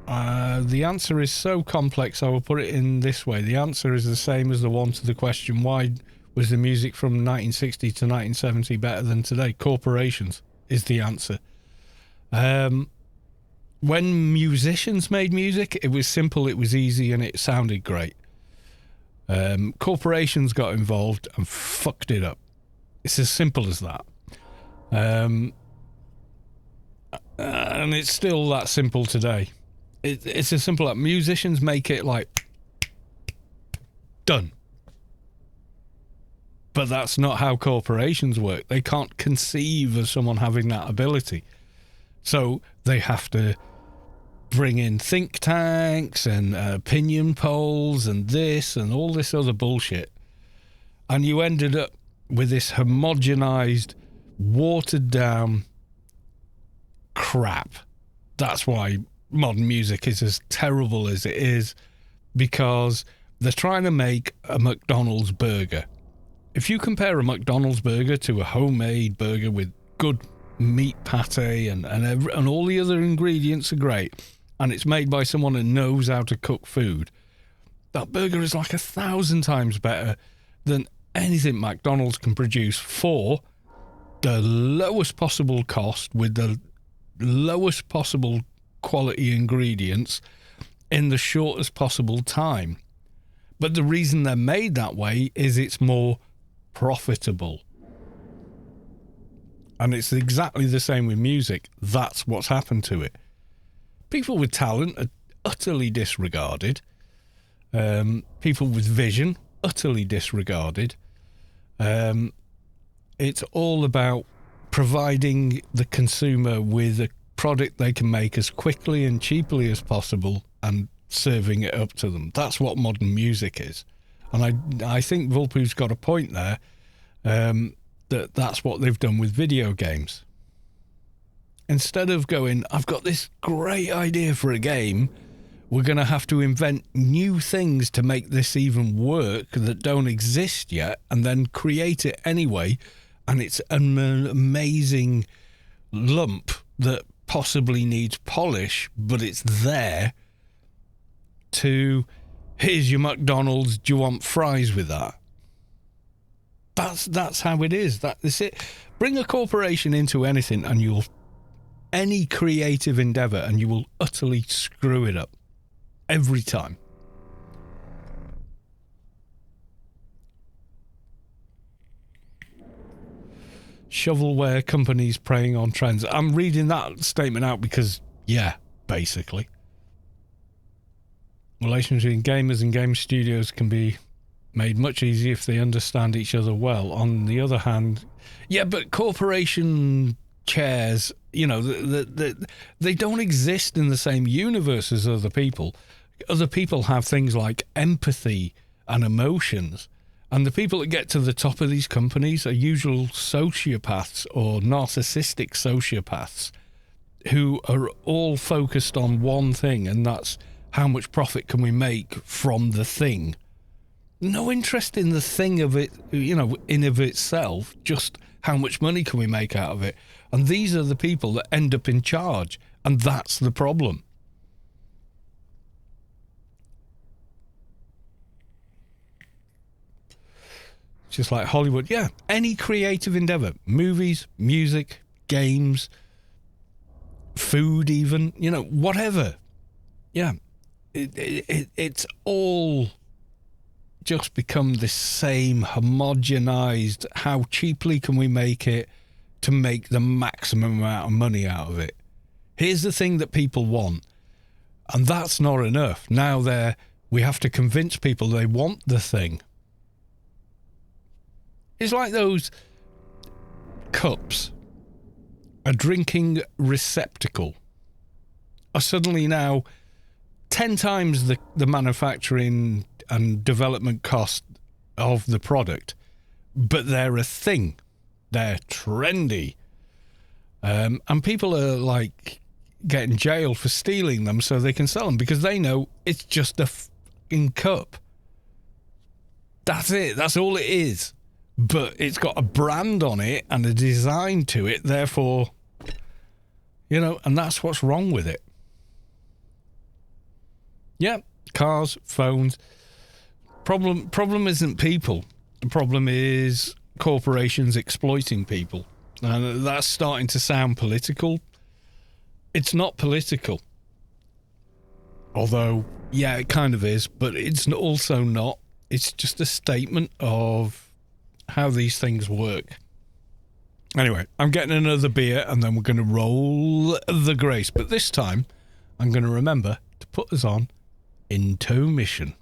A: the answer is so complex. I will put it in this way: the answer is the same as the one to the question, why was the music from 1960 to 1970 better than today? Corporations is the answer. When musicians made music, it was simple, it was easy, and it sounded great. Corporations got involved and fucked it up. It's as simple as that. And it's still that simple today. It's as simple as musicians make it like done. But that's not how corporations work. They can't conceive of someone having that ability. So they have to bring in think tanks and opinion polls and this and all this other bullshit. And you ended up with this homogenized, watered down crap. That's why modern music is as terrible as it is, because they're trying to make a McDonald's burger. If you compare a McDonald's burger to a homemade burger with good meat pate and all the other ingredients are great, and it's made by someone who knows how to cook food, that burger is like 1,000 times better than anything McDonald's can produce for the lowest possible cost with the lowest possible quality ingredients in the shortest possible time. But the reason they're made that way is it's more profitable. And it's exactly the same with music. That's what's happened to it. People with talent are utterly disregarded. People with vision, utterly disregarded. It's all about providing the consumer with a product they can make as quickly and cheaply as possible and serving it up to them. That's what modern music is. And I think Vulpu's got a point there, that's what they've done with video games. Instead of going, I've got this great idea for a game, we're going to have to invent new things to make this even work that don't exist yet, and then create it anyway, and it's an amazing lump that possibly needs polish, but it's there to, here's your McDonald's, do you want fries with that? That's how it is. That's it. Bring a corporation into anything and any creative endeavour, and you will utterly screw it up. Every time. Shovelware companies preying on trends. I'm reading that statement out because, yeah, basically. Relations between gamers and game studios can be made much easier if they understand each other well. On the other hand, yeah, but corporation chairs, they don't exist in the same universe as other people. Other people have things like empathy and emotions, and the people that get to the top of these companies are usual sociopaths or narcissistic sociopaths who are all focused on one thing, and that's how much profit can we make from the thing. No interest in the thing of it, in of itself, just how much money can we make out of it. And these are the people that end up in charge, and that's the problem. Just like Hollywood, yeah, any creative endeavor, movies, music, games, food even, whatever. Yeah, it's all just become the same homogenized, how cheaply can we make it to make the maximum amount of money out of it. Here's the thing that people want, and that's not enough. Now we have to convince people they want the thing. It's like those cups, a drinking receptacle, are suddenly now 10 times the manufacturing and development cost of the product, but they're a thing. They're trendy. And people are like getting jailed for stealing them so they can sell them because they know it's just a fucking cup. That's it. That's all it is. But it's got a brand on it and a design to it, therefore, and that's what's wrong with it. Yeah, cars, phones. Problem isn't people. The problem is corporations exploiting people. And that's starting to sound political. It's not political. Although, yeah, it kind of is, but it's also not. It's just a statement of how these things work. Anyway, I'm getting another beer and then we're going to roll the grace. But this time, I'm going to remember to put us on Intermission.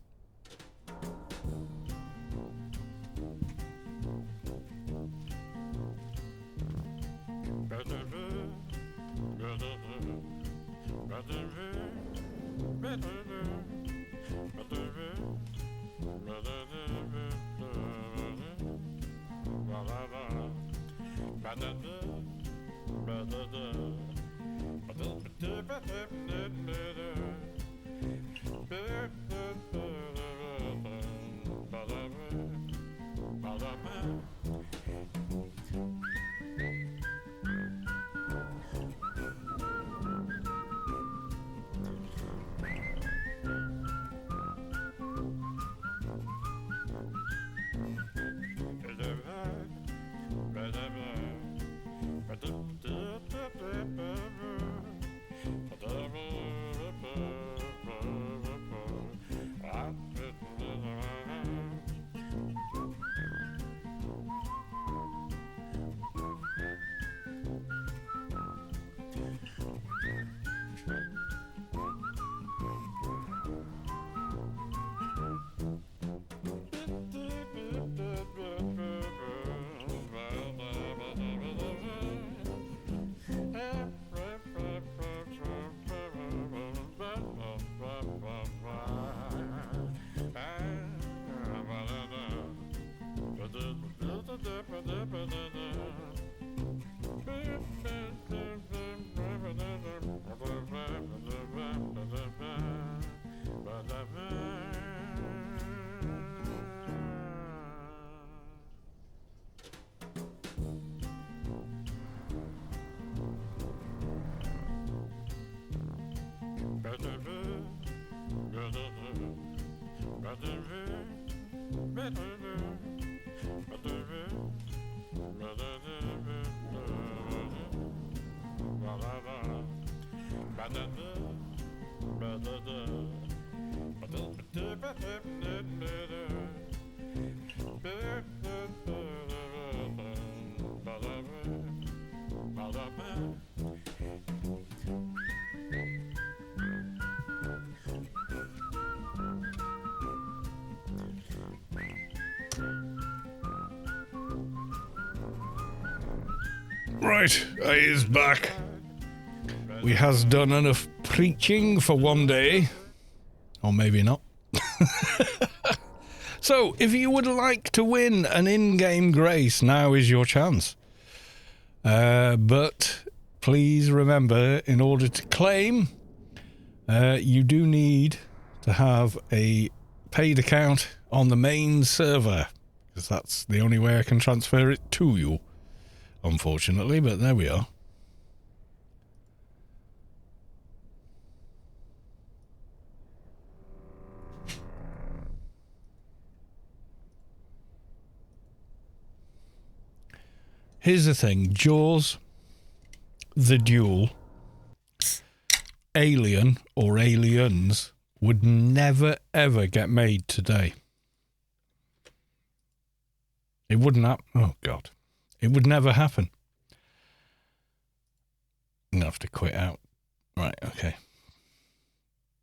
A: Right, I is back. We has done enough preaching for one day. Or maybe not. So, if you would like to win an in-game grace, now is your chance. But please remember, in order to claim, you do need to have a paid account on the main server. Because that's the only way I can transfer it to you. Unfortunately, but there we are. Here's the thing, Jaws, The Duel, Alien or Aliens would never ever get made today. It wouldn't happen. Oh God. It would never happen. I'm going to have to quit out. Right, okay.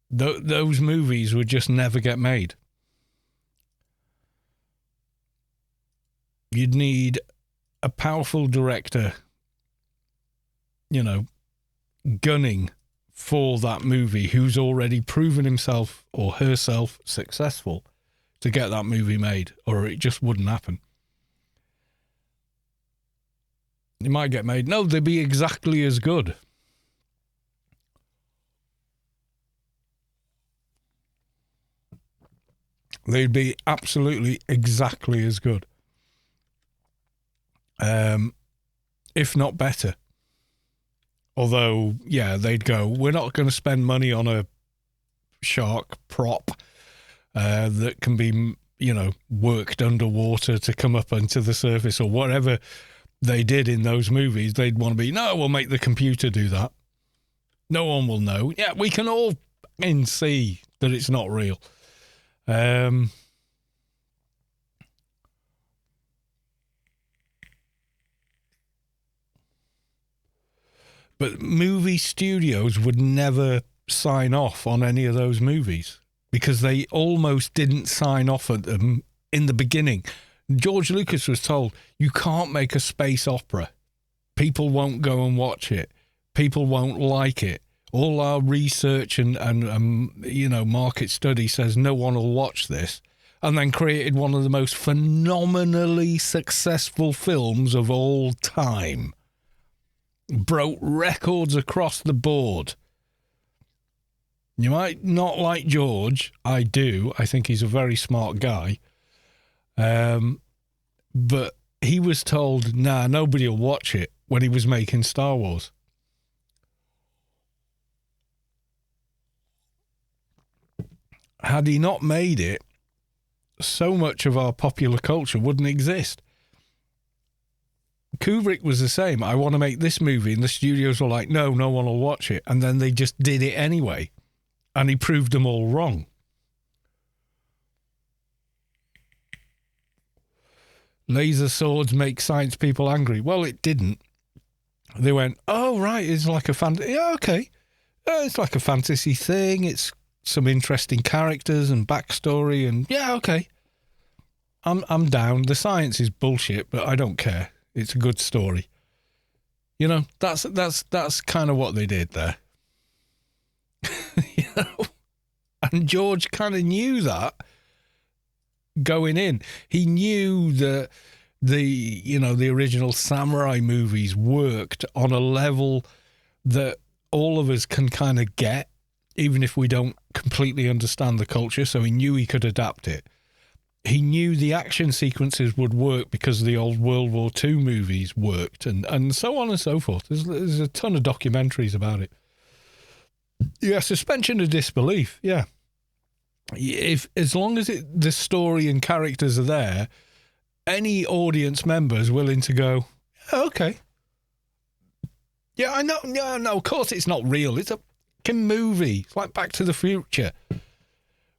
A: Those movies would just never get made. You'd need a powerful director, you know, gunning for that movie who's already proven himself or herself successful to get that movie made, or it just wouldn't happen. They might get made. No, they'd be exactly as good. They'd be absolutely exactly as good. If not better. Although, yeah, they'd go, we're not going to spend money on a shark prop that can be, you know, worked underwater to come up onto the surface or whatever they did in those movies. They'd want to be, no, we'll make the computer do that. No one will know. Yeah, we can all see that it's not real. But movie studios would never sign off on any of those movies because they almost didn't sign off at them in the beginning. George Lucas was told, you can't make a space opera. People won't go and watch it. People won't like it. All our research and market study says no one will watch this. And then created one of the most phenomenally successful films of all time. Broke records across the board. You might not like George. I do. I think he's a very smart guy. But he was told, nah, nobody will watch it when he was making Star Wars. Had he not made it, so much of our popular culture wouldn't exist. Kubrick was the same. I want to make this movie, and the studios were like, no one will watch it. And then they just did it anyway. And he proved them all wrong. Laser swords make science people angry. Well, it didn't. They went, oh, right, it's like a fantasy. Yeah, okay. It's like a fantasy thing. It's some interesting characters and backstory. And yeah, okay. I'm down. The science is bullshit, but I don't care. It's a good story. You know, that's kind of what they did there. You know? And George kind of knew that going in. He knew that the original samurai movies worked on a level that all of us can kind of get, even if we don't completely understand the culture. So he knew he could adapt it. He knew the action sequences would work because the old World War II movies worked, and so on and so forth. There's a ton of documentaries about it. Yeah, suspension of disbelief, yeah. As long as the story and characters are there, any audience member is willing to go, yeah, okay. Yeah, I know. No, of course it's not real. It's a fucking movie. It's like Back to the Future.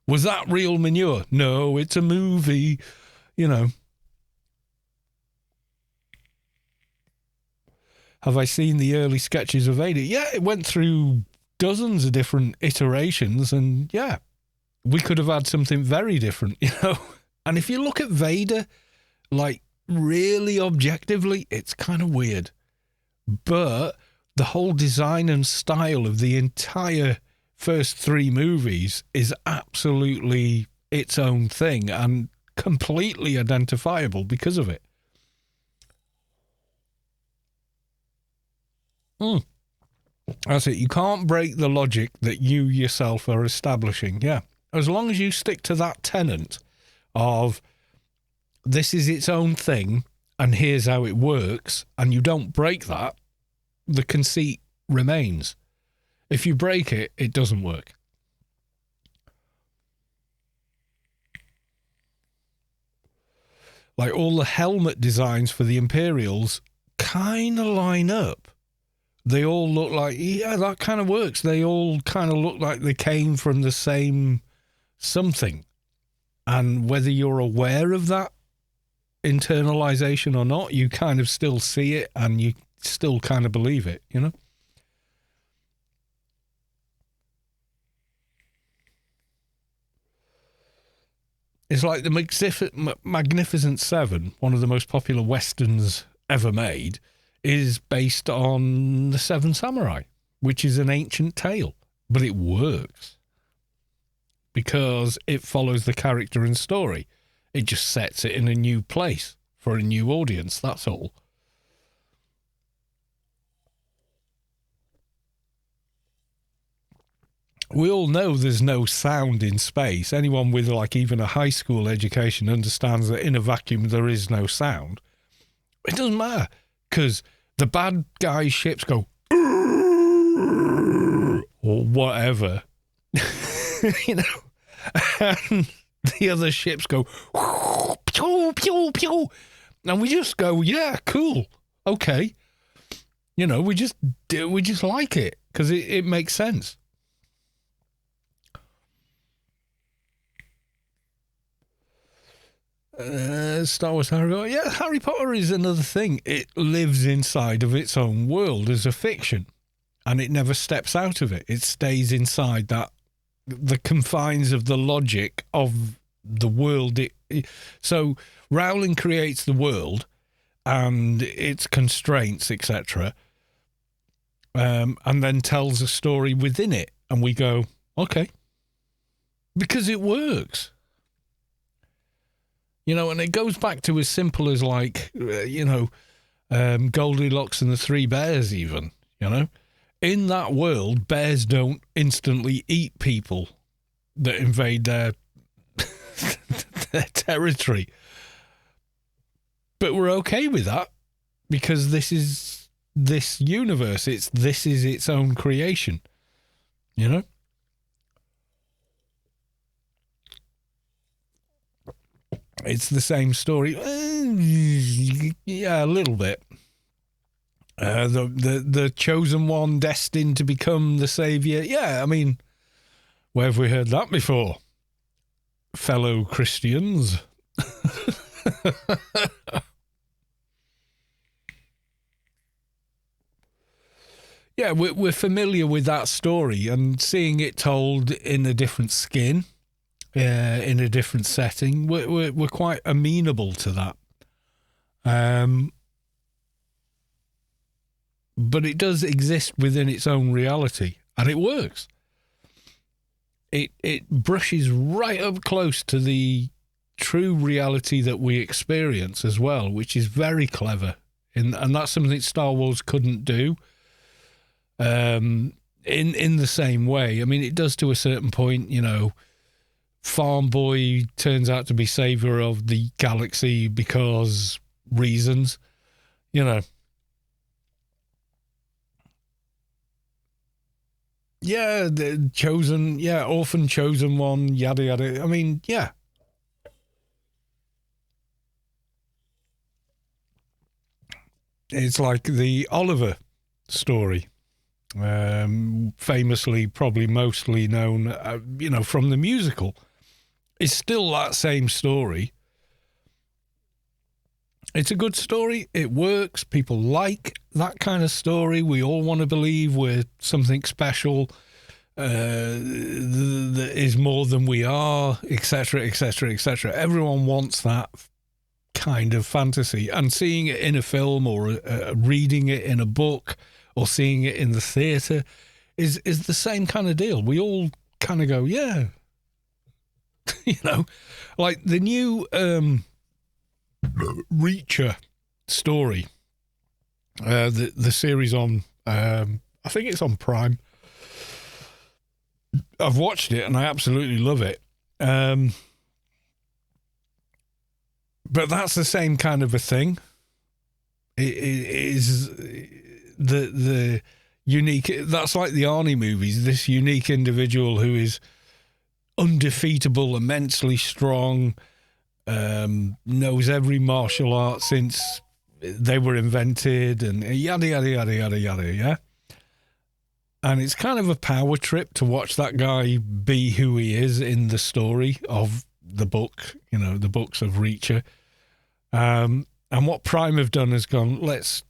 A: Was that real manure? No, it's a movie. You know. Have I seen the early sketches of Vader? Yeah, it went through dozens of different iterations, and yeah, we could have had something very different, you know. And if you look at Vader, like, really objectively, it's kind of weird. But the whole design and style of the entire first three movies is absolutely its own thing and completely identifiable because of it. That's it. You can't break the logic that you yourself are establishing. Yeah. As long as you stick to that tenet of this is its own thing and here's how it works, and you don't break that, the conceit remains. If you break it, it doesn't work. Like all the helmet designs for the Imperials kind of line up. They all look like, yeah, that kind of works. They all kind of look like they came from the same something. And whether you're aware of that internalization or not, you kind of still see it and you still kind of believe it, you know? It's like the Magnificent Seven, one of the most popular Westerns ever made, is based on the Seven Samurai, which is an ancient tale, but it works because it follows the character and story. It just sets it in a new place for a new audience, that's all. We all know there's no sound in space. Anyone with like even a high school education understands that in a vacuum there is no sound. It doesn't matter because the bad guy ships go or whatever, you know, and the other ships go pew, pew, pew, and we just go, yeah, cool, okay, you know, we just like it because it makes sense. Star Wars Harry Potter. Yeah, Harry Potter is another thing. It lives inside of its own world as a fiction. and it never steps out of it. It stays inside the confines of the logic of the world. So Rowling creates the world and its constraints, etc., and then tells a story within it, and we go, okay, because it works. And it goes back to as simple as Goldilocks and the Three Bears even, In that world, bears don't instantly eat people that invade their territory. But we're okay with that because this is this universe. This is its own creation, It's the same story. Yeah, a little bit. The chosen one destined to become the savior. Yeah, I mean, where have we heard that before? Fellow Christians. Yeah, we're familiar with that story, and seeing it told in a different skin, in a different setting, we're quite amenable to that. But it does exist within its own reality, and it works. It brushes right up close to the true reality that we experience as well, which is very clever. And that's something Star Wars couldn't do in the same way. I mean, it does to a certain point, Farm Boy turns out to be savior of the galaxy because reasons, Yeah, the chosen, orphan chosen one, yada, yada. I mean, yeah. It's like the Oliver story, famously, probably mostly known, from the musical. It's still that same story. It's a good story. It works. People like that kind of story. We all want to believe we're something special that is more than we are, etc., etc., etc. Everyone wants that kind of fantasy, and seeing it in a film or reading it in a book or seeing it in the theatre is the same kind of deal. We all kind of go, yeah. Like the new Reacher story, the series on, I think it's on Prime. I've watched it and I absolutely love it. But that's the same kind of a thing. It is the unique. That's like the Arnie movies. This unique individual who is undefeatable, immensely strong, knows every martial art since they were invented, and yada yada yada yada yada. Yeah. And it's kind of a power trip to watch that guy be who he is in the story of the book, the books of Reacher. And what Prime have done is gone, let's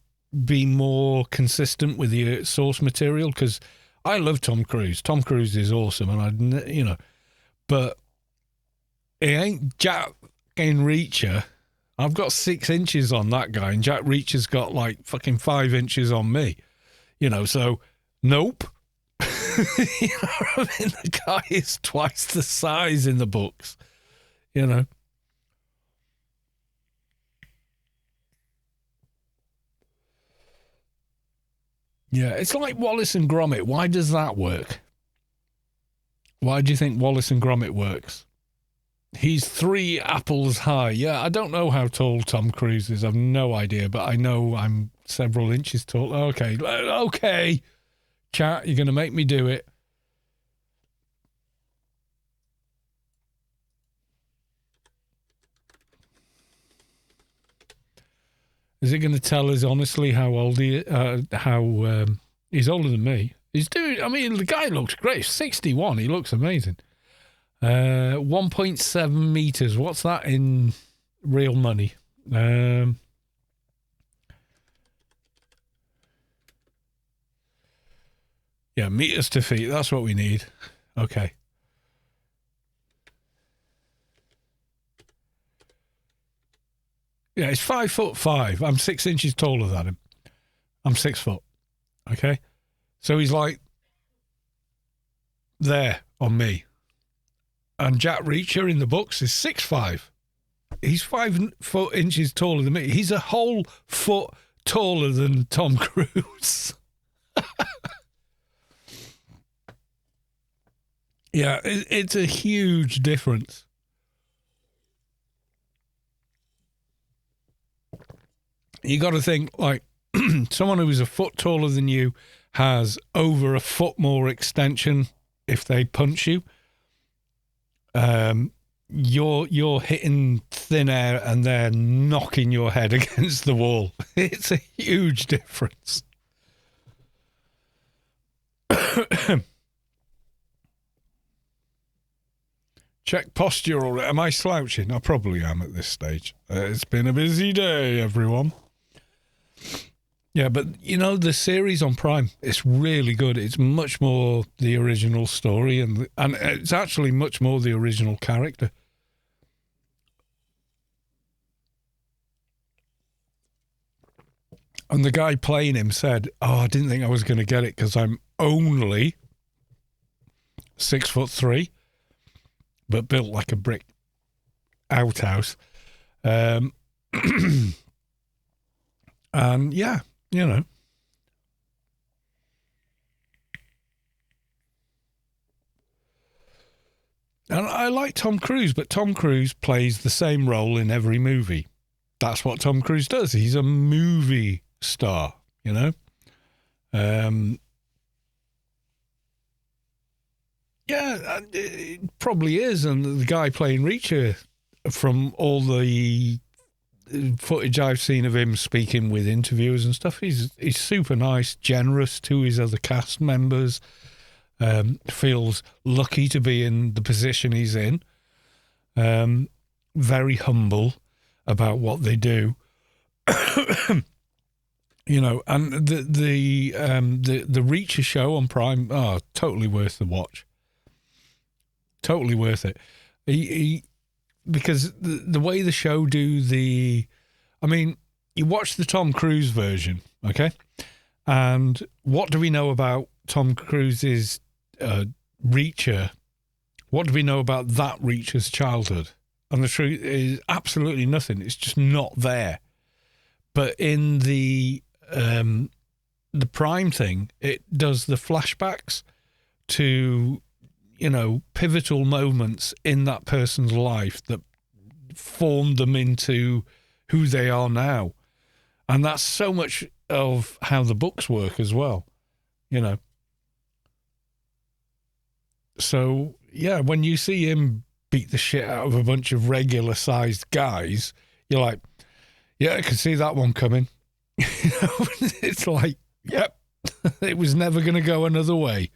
A: be more consistent with the source material, because I love Tom Cruise. Tom Cruise is awesome, and but it ain't Jack in Reacher. I've got 6 inches on that guy, and Jack Reacher's got like fucking 5 inches on me. So nope. You know what I mean? The guy is twice the size in the books. Yeah, it's like Wallace and Gromit. Why does that work? Why do you think Wallace and Gromit works? He's 3 apples high. Yeah, I don't know how tall Tom Cruise is. I've no idea, but I know I'm several inches tall. Okay. Chat, you're going to make me do it. Is it going to tell us honestly how old he is? He's older than me. The guy looks great. 61. He looks amazing. 1.7 meters. What's that in real money? Yeah, meters to feet. That's what we need. Okay. Yeah, he's 5'5". I'm 6 inches taller than him. I'm 6 foot. Okay. So he's like there on me. And Jack Reacher in the books is 6'5". He's 5 inches taller than me. He's a whole foot taller than Tom Cruise. Yeah, it's a huge difference. You got to think, like, someone who is a foot taller than you has over a foot more extension if they punch you. You're hitting thin air and they're knocking your head against the wall. It's a huge difference. Check posture already. Am I slouching? I probably am at this stage. It's been a busy day, everyone. Yeah, but you know, the series on Prime, it's really good. It's much more the original story, and it's actually much more the original character. And the guy playing him said, "Oh, I didn't think I was going to get it because I'm only 6'3", but built like a brick outhouse." And yeah, you know. And I like Tom Cruise, but Tom Cruise plays the same role in every movie. That's what Tom Cruise does. He's a movie star, you know. Yeah, it probably is. And the guy playing Reacher, from all the footage I've seen of him speaking with interviewers and stuff, he's super nice, generous to his other cast members, feels lucky to be in the position he's in, very humble about what they do. You know, and the Reacher show on Prime, totally worth the watch. Totally worth it. Because the way the show I mean, you watch the Tom Cruise version, okay? And what do we know about Tom Cruise's Reacher? What do we know about that Reacher's childhood? And the truth is absolutely nothing. It's just not there. But in the Prime thing, it does the flashbacks to, you know, pivotal moments in that person's life that formed them into who they are now. And that's so much of how the books work as well, you know. So, yeah, when you see him beat the shit out of a bunch of regular-sized guys, you're like, yeah, I can see that one coming. You know, it's like, yep, it was never going to go another way.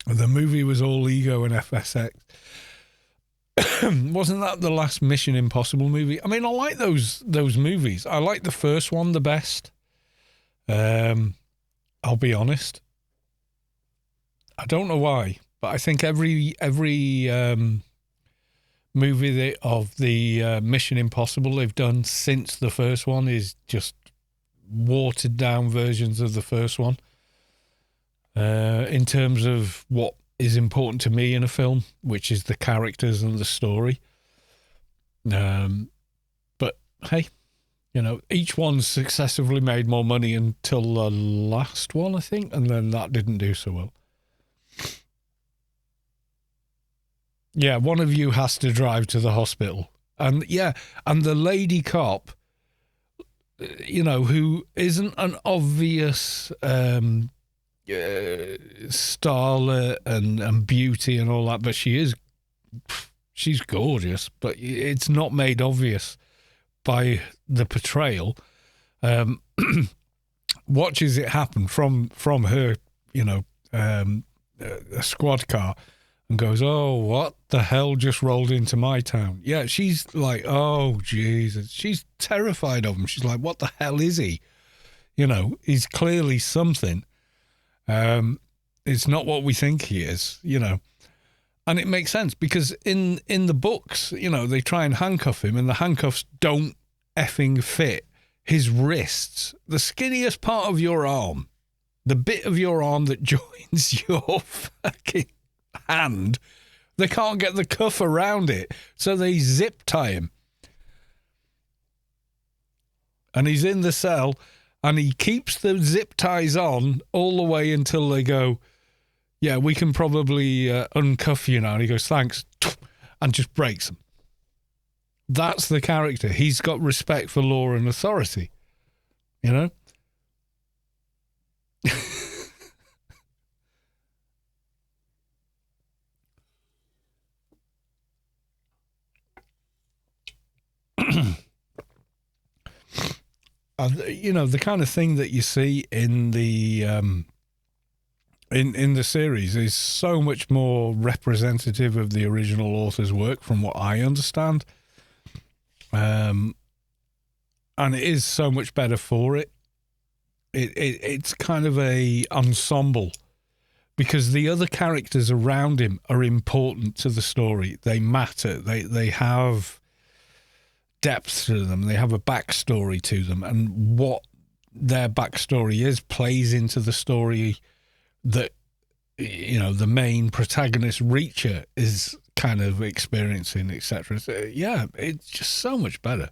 A: The movie was all ego and FSX. Wasn't that the last Mission Impossible movie? I mean, I like those movies. I like the first one the best. I'll be honest. I don't know why, but I think every movie of the Mission Impossible they've done since the first one is just watered down versions of the first one. In terms of what is important to me in a film, which is the characters and the story. But hey, you know, each one successively made more money until the last one, I think, and then that didn't do so well. Yeah, one of you has to drive to the hospital. And yeah, and the lady cop, you know, who isn't an obvious starlet and beauty and all that, but she's gorgeous, but it's not made obvious by the portrayal. Watches it happen from her, you know, a squad car, and goes, oh, what the hell just rolled into my town? Yeah, she's like, oh, Jesus. She's terrified of him. She's like, what the hell is he? You know, he's clearly something. It's not what we think he is, you know. And it makes sense because in the books, you know, they try and handcuff him and the handcuffs don't effing fit his wrists. The skinniest part of your arm, the bit of your arm that joins your fucking hand, they can't get the cuff around it. So they zip tie him. And he's in the cell and he keeps the zip ties on all the way until they go, yeah, we can probably uncuff you now. And he goes, thanks, and just breaks them. That's the character. He's got respect for law and authority, you know? You know, the kind of thing that you see in the in the series is so much more representative of the original author's work from what I understand. And it is so much better for it. It's kind of a ensemble because the other characters around him are important to the story. They matter. They have depth to them. They have a backstory to them, and what their backstory is plays into the story that, you know, the main protagonist Reacher is kind of experiencing, etc. So, yeah, it's just so much better.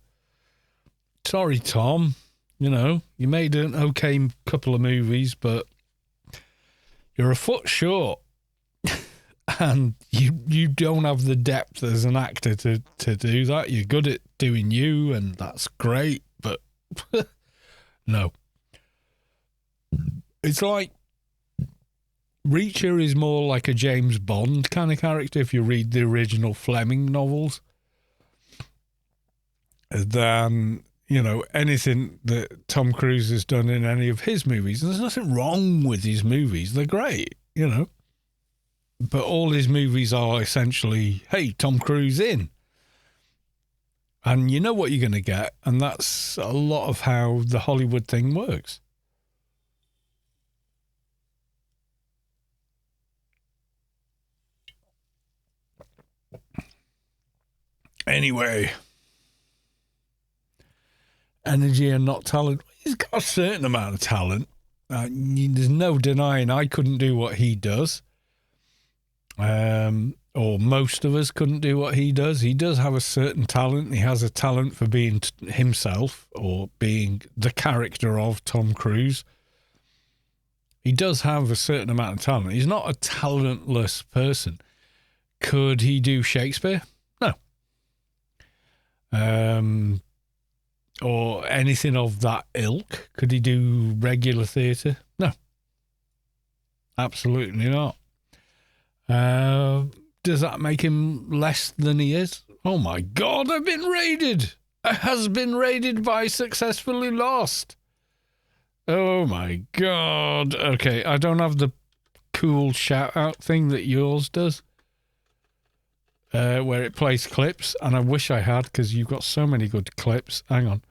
A: Sorry, Tom, you know, you made an okay couple of movies, but you're a foot short. And you don't have the depth as an actor to do that. You're good at doing you, and that's great, but no. It's like Reacher is more like a James Bond kind of character if you read the original Fleming novels than, you know, anything that Tom Cruise has done in any of his movies. And there's nothing wrong with his movies. They're great, you know. But all his movies are essentially, hey, Tom Cruise in. And you know what you're going to get. And that's a lot of how the Hollywood thing works. Anyway. Energy and not talent. He's got a certain amount of talent. There's no denying I couldn't do what he does. Or most of us couldn't do what he does. He does have a certain talent. He has a talent for being himself or being the character of Tom Cruise. He does have a certain amount of talent. He's not a talentless person. Could he do Shakespeare? No. Or anything of that ilk. Could he do regular theatre? No. Absolutely not. Does that make him less than he is? Oh my God, I've been raided. Has been raided by Successfully Lost. Oh my God. Okay, I don't have the cool shout out thing that yours does. Where it plays clips, and I wish I had because you've got so many good clips. Hang on.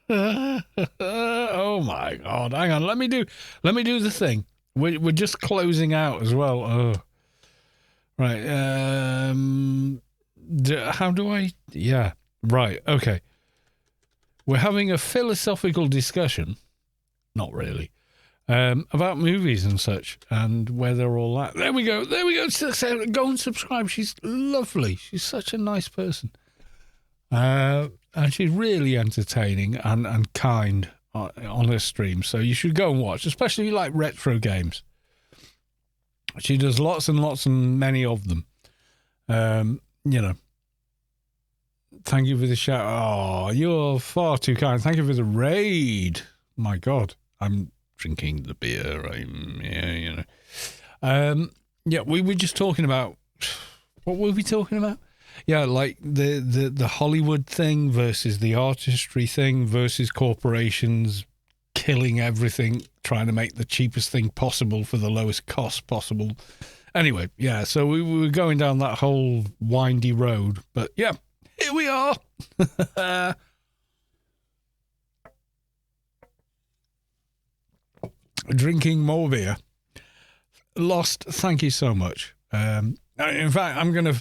A: Oh my God! Hang on, let me do the thing. We're just closing out as well. Oh, right. How do I? Yeah, right. Okay. We're having a philosophical discussion. Not really. About movies and such, and where they're all at. There we go. Go and subscribe. She's lovely. She's such a nice person. And she's really entertaining and kind on her stream. So you should go and watch, especially if you like retro games. She does lots and lots and many of them. You know. Thank you for the shout. Oh, you're far too kind. Thank you for the raid. My God. I'm drinking the beer. Yeah, we were just talking about... What were we talking about? Yeah, like the Hollywood thing versus the artistry thing versus corporations killing everything, trying to make the cheapest thing possible for the lowest cost possible. Anyway, yeah, so we were going down that whole windy road. But yeah, here we are. Drinking more beer. Lost, thank you so much. In fact, I'm gonna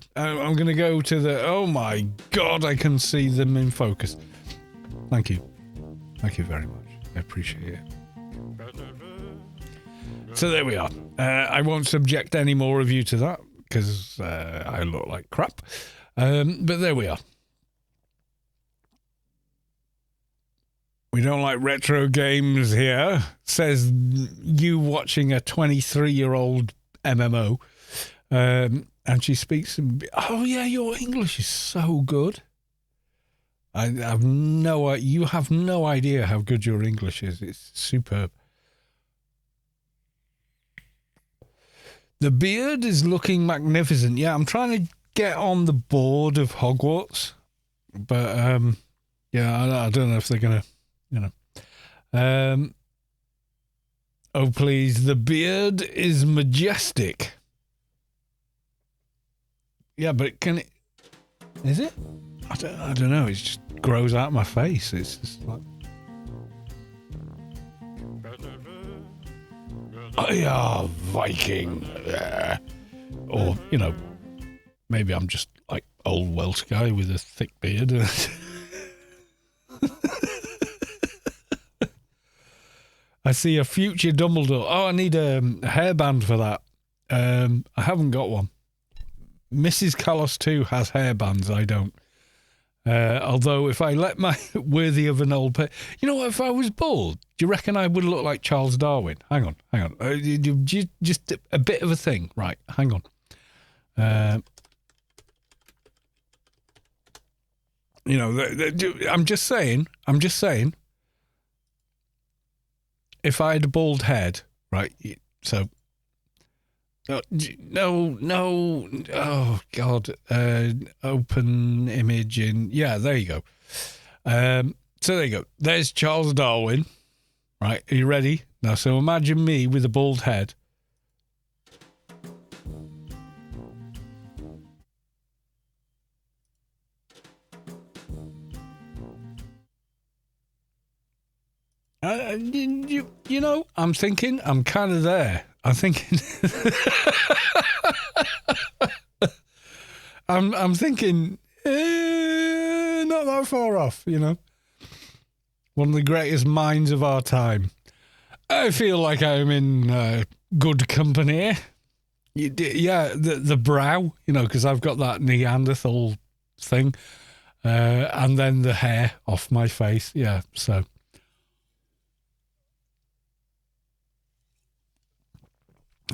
A: go to the. Oh my God, I can see them in focus. Thank you very much. I appreciate it. So there we are. I won't subject any more of you to that because I look like crap. But there we are. We don't like retro games here, says you watching a 23-year-old MMO. And she speaks. Oh yeah, your English is so good. You have no idea how good your English is. It's superb. The beard is looking magnificent. Yeah, I'm trying to get on the board of Hogwarts, but yeah, I don't know if they're gonna, oh please, the beard is majestic. Yeah, but can it? Is it? I don't know. It just grows out my face. It's just like. Oh, Viking. Yeah. Or, maybe I'm just like old Welsh guy with a thick beard. I see a future Dumbledore. Oh, I need a hairband for that. I haven't got one. Mrs. Callos 2 has hairbands. I don't. Although if I let my worthy of an old... if I was bald, do you reckon I would look like Charles Darwin? Hang on. Just a bit of a thing. Right, hang on. I'm just saying, if I had a bald head, right, so... No. Oh, God. Open image in... Yeah, there you go. So there you go. There's Charles Darwin. Right, are you ready? Now, so imagine me with a bald head. I'm thinking, I'm kind of there. I'm thinking, I'm thinking, not that far off, One of the greatest minds of our time. I feel like I'm in good company. Yeah, the brow, because I've got that Neanderthal thing, and then the hair off my face. Yeah, so.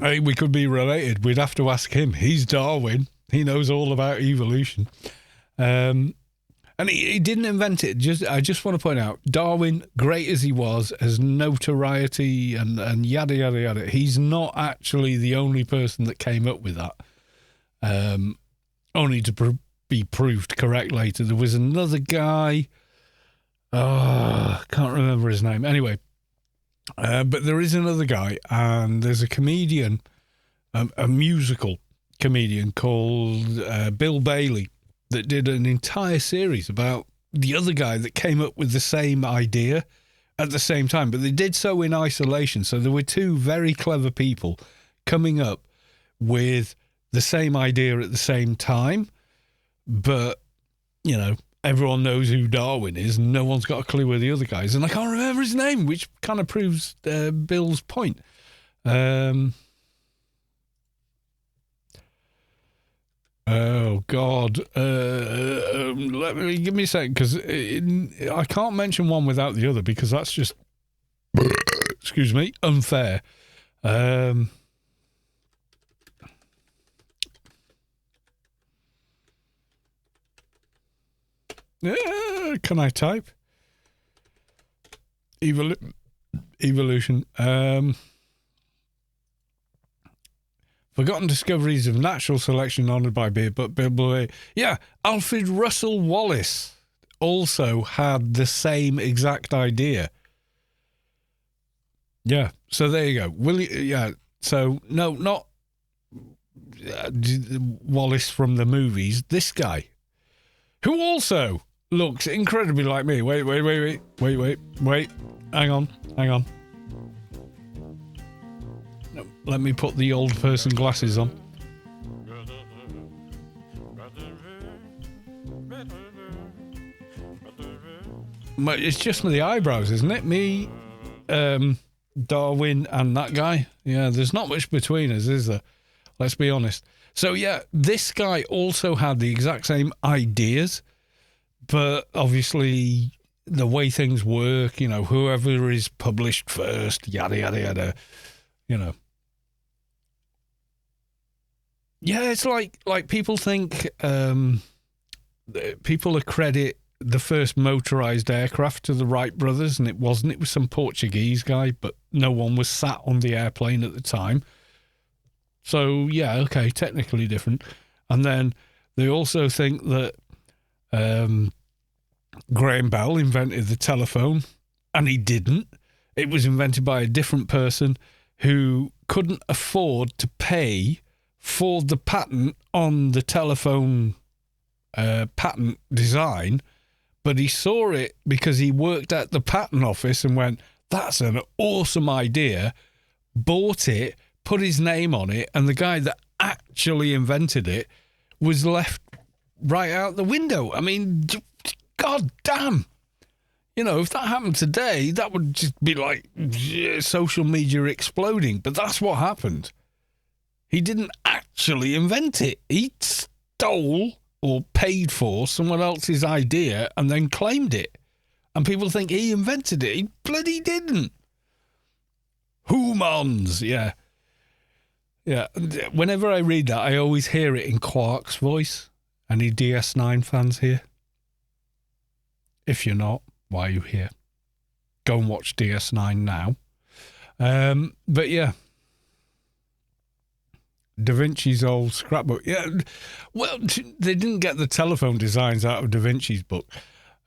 A: I think we could be related. We'd have to ask him. He's Darwin. He knows all about evolution. And he didn't invent it. I just want to point out, Darwin, great as he was, as notoriety and yada, yada, yada, he's not actually the only person that came up with that. Only to be proved correct later. There was another guy. I can't remember his name. Anyway. But there is another guy, and there's a comedian, a musical comedian called Bill Bailey, that did an entire series about the other guy that came up with the same idea at the same time. But they did so in isolation. So there were two very clever people coming up with the same idea at the same time. But, everyone knows who Darwin is, and no one's got a clue where the other guy is. And I can't remember his name, which kind of proves Bill's point. Oh, God. Give me a second, because I can't mention one without the other, because that's just, excuse me, unfair. Can I type? Evolution. Forgotten discoveries of natural selection honoured by beer, but yeah, Alfred Russel Wallace also had the same exact idea. Yeah. So there you go. Yeah. So no, not Wallace from the movies. This guy, who also looks incredibly like me. Wait. Hang on. No, let me put the old person glasses on. It's just the eyebrows, isn't it? Me, Darwin, and that guy. Yeah, there's not much between us, is there? Let's be honest. So, yeah, this guy also had the exact same ideas, but obviously the way things work, you know, whoever is published first, yada, yada, yada, you know. Yeah, it's like people think people accredit the first motorized aircraft to the Wright brothers, and it wasn't. It was some Portuguese guy, but no one was sat on the airplane at the time. So, yeah, okay, technically different. And then they also think that Graham Bell invented the telephone, and he didn't. It was invented by a different person who couldn't afford to pay for the patent on the telephone patent design, but he saw it because he worked at the patent office and went, that's an awesome idea, bought it, put his name on it, and the guy that actually invented it was left right out the window. I mean, god damn. You know, if that happened today, that would just be like social media exploding. But that's what happened. He didn't actually invent it. He stole or paid for someone else's idea and then claimed it. And people think he invented it. He bloody didn't. Humans, yeah. Yeah, whenever I read that, I always hear it in Quark's voice. Any DS9 fans here? If you're not, why are you here? Go and watch DS9 now. But yeah. Da Vinci's old scrapbook. Yeah, well, they didn't get the telephone designs out of Da Vinci's book.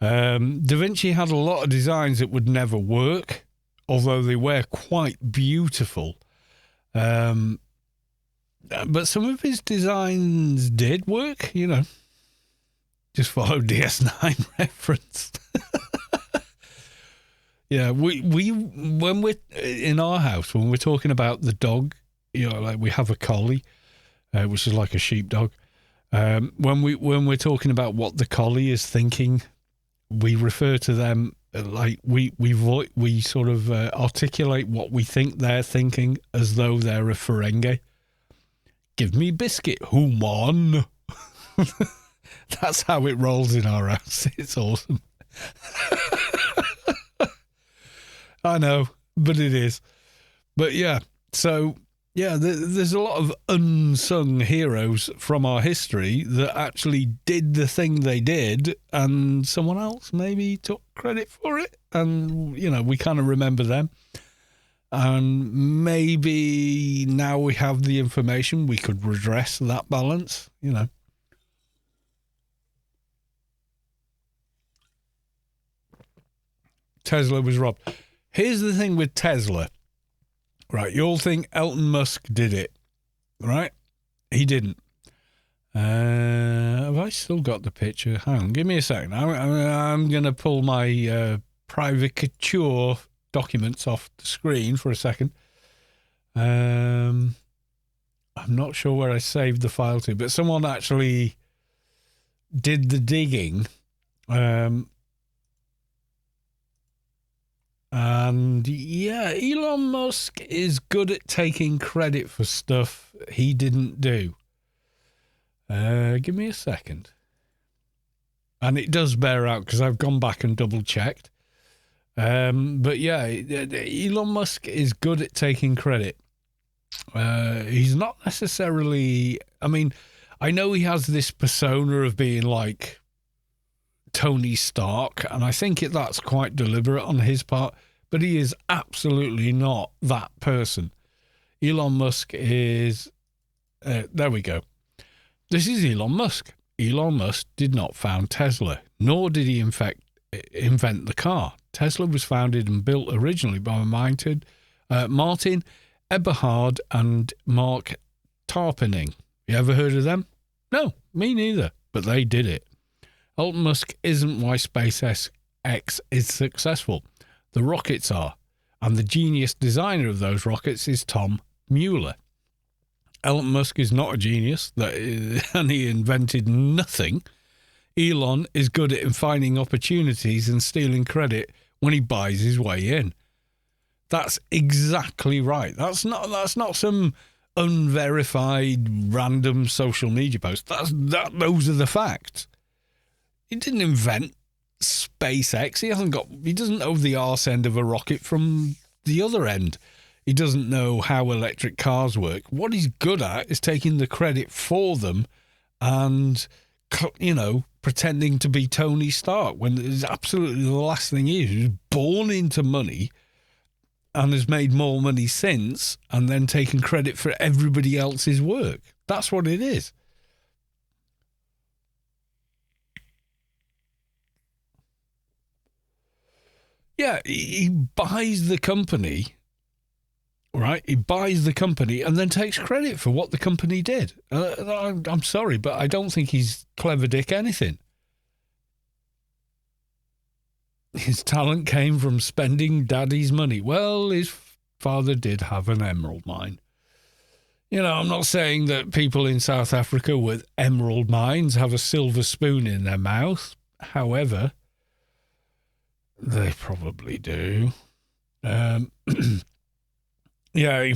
A: Da Vinci had a lot of designs that would never work, although they were quite beautiful. But some of his designs did work, you know. Just follow DS9 reference. Yeah, we when we're in our house, when we're talking about the dog, you know, like we have a collie, which is like a sheepdog. When we're talking about what the collie is thinking, we refer to them like we sort of articulate what we think they're thinking as though they're a Ferengi. Give me biscuit, human. That's how it rolls in our house. It's awesome. I know, but it is. But yeah, so yeah, there's a lot of unsung heroes from our history that actually did the thing they did, and someone else maybe took credit for it, and you know, we kind of remember them. And maybe now we have the information, we could redress that balance, you know. Tesla was robbed. Here's the thing with Tesla. Right, you all think Elon Musk did it, right? He didn't. Have I still got the picture? Hang on, give me a second. I'm going to pull my privature documents off the screen for a second. I'm not sure where I saved the file to, but someone actually did the digging. And yeah, Elon Musk is good at taking credit for stuff he didn't do. Give me a second. And it does bear out because I've gone back and double checked. But yeah, Elon Musk is good at taking credit. He's not necessarily, I mean, I know he has this persona of being like Tony Stark, and I think that's quite deliberate on his part, but he is absolutely not that person. Elon Musk is, there we go. This is Elon Musk. Elon Musk did not found Tesla, nor did he invent the car. Tesla was founded and built originally by a minded Martin Eberhard and Mark Tarpening. You ever heard of them? No, me neither, but they did it. Elon Musk isn't why SpaceX is successful. The rockets are, and the genius designer of those rockets is Tom Mueller. Elon Musk is not a genius, and he invented nothing. Elon is good at finding opportunities and stealing credit when he buys his way in. That's exactly right. That's not some unverified random social media post. Those are the facts. He didn't invent SpaceX. He doesn't know the arse end of a rocket from the other end. He doesn't know how electric cars work. What he's good at is taking the credit for them and, pretending to be Tony Stark when it's absolutely the last thing he is. He was born into money and has made more money since, and then taken credit for everybody else's work. That's what it is. Yeah, he buys the company, right? He buys the company and then takes credit for what the company did. I'm sorry, but I don't think he's clever dick anything. His talent came from spending daddy's money. Well, his father did have an emerald mine. I'm not saying that people in South Africa with emerald mines have a silver spoon in their mouth. However, they probably do. Yeah,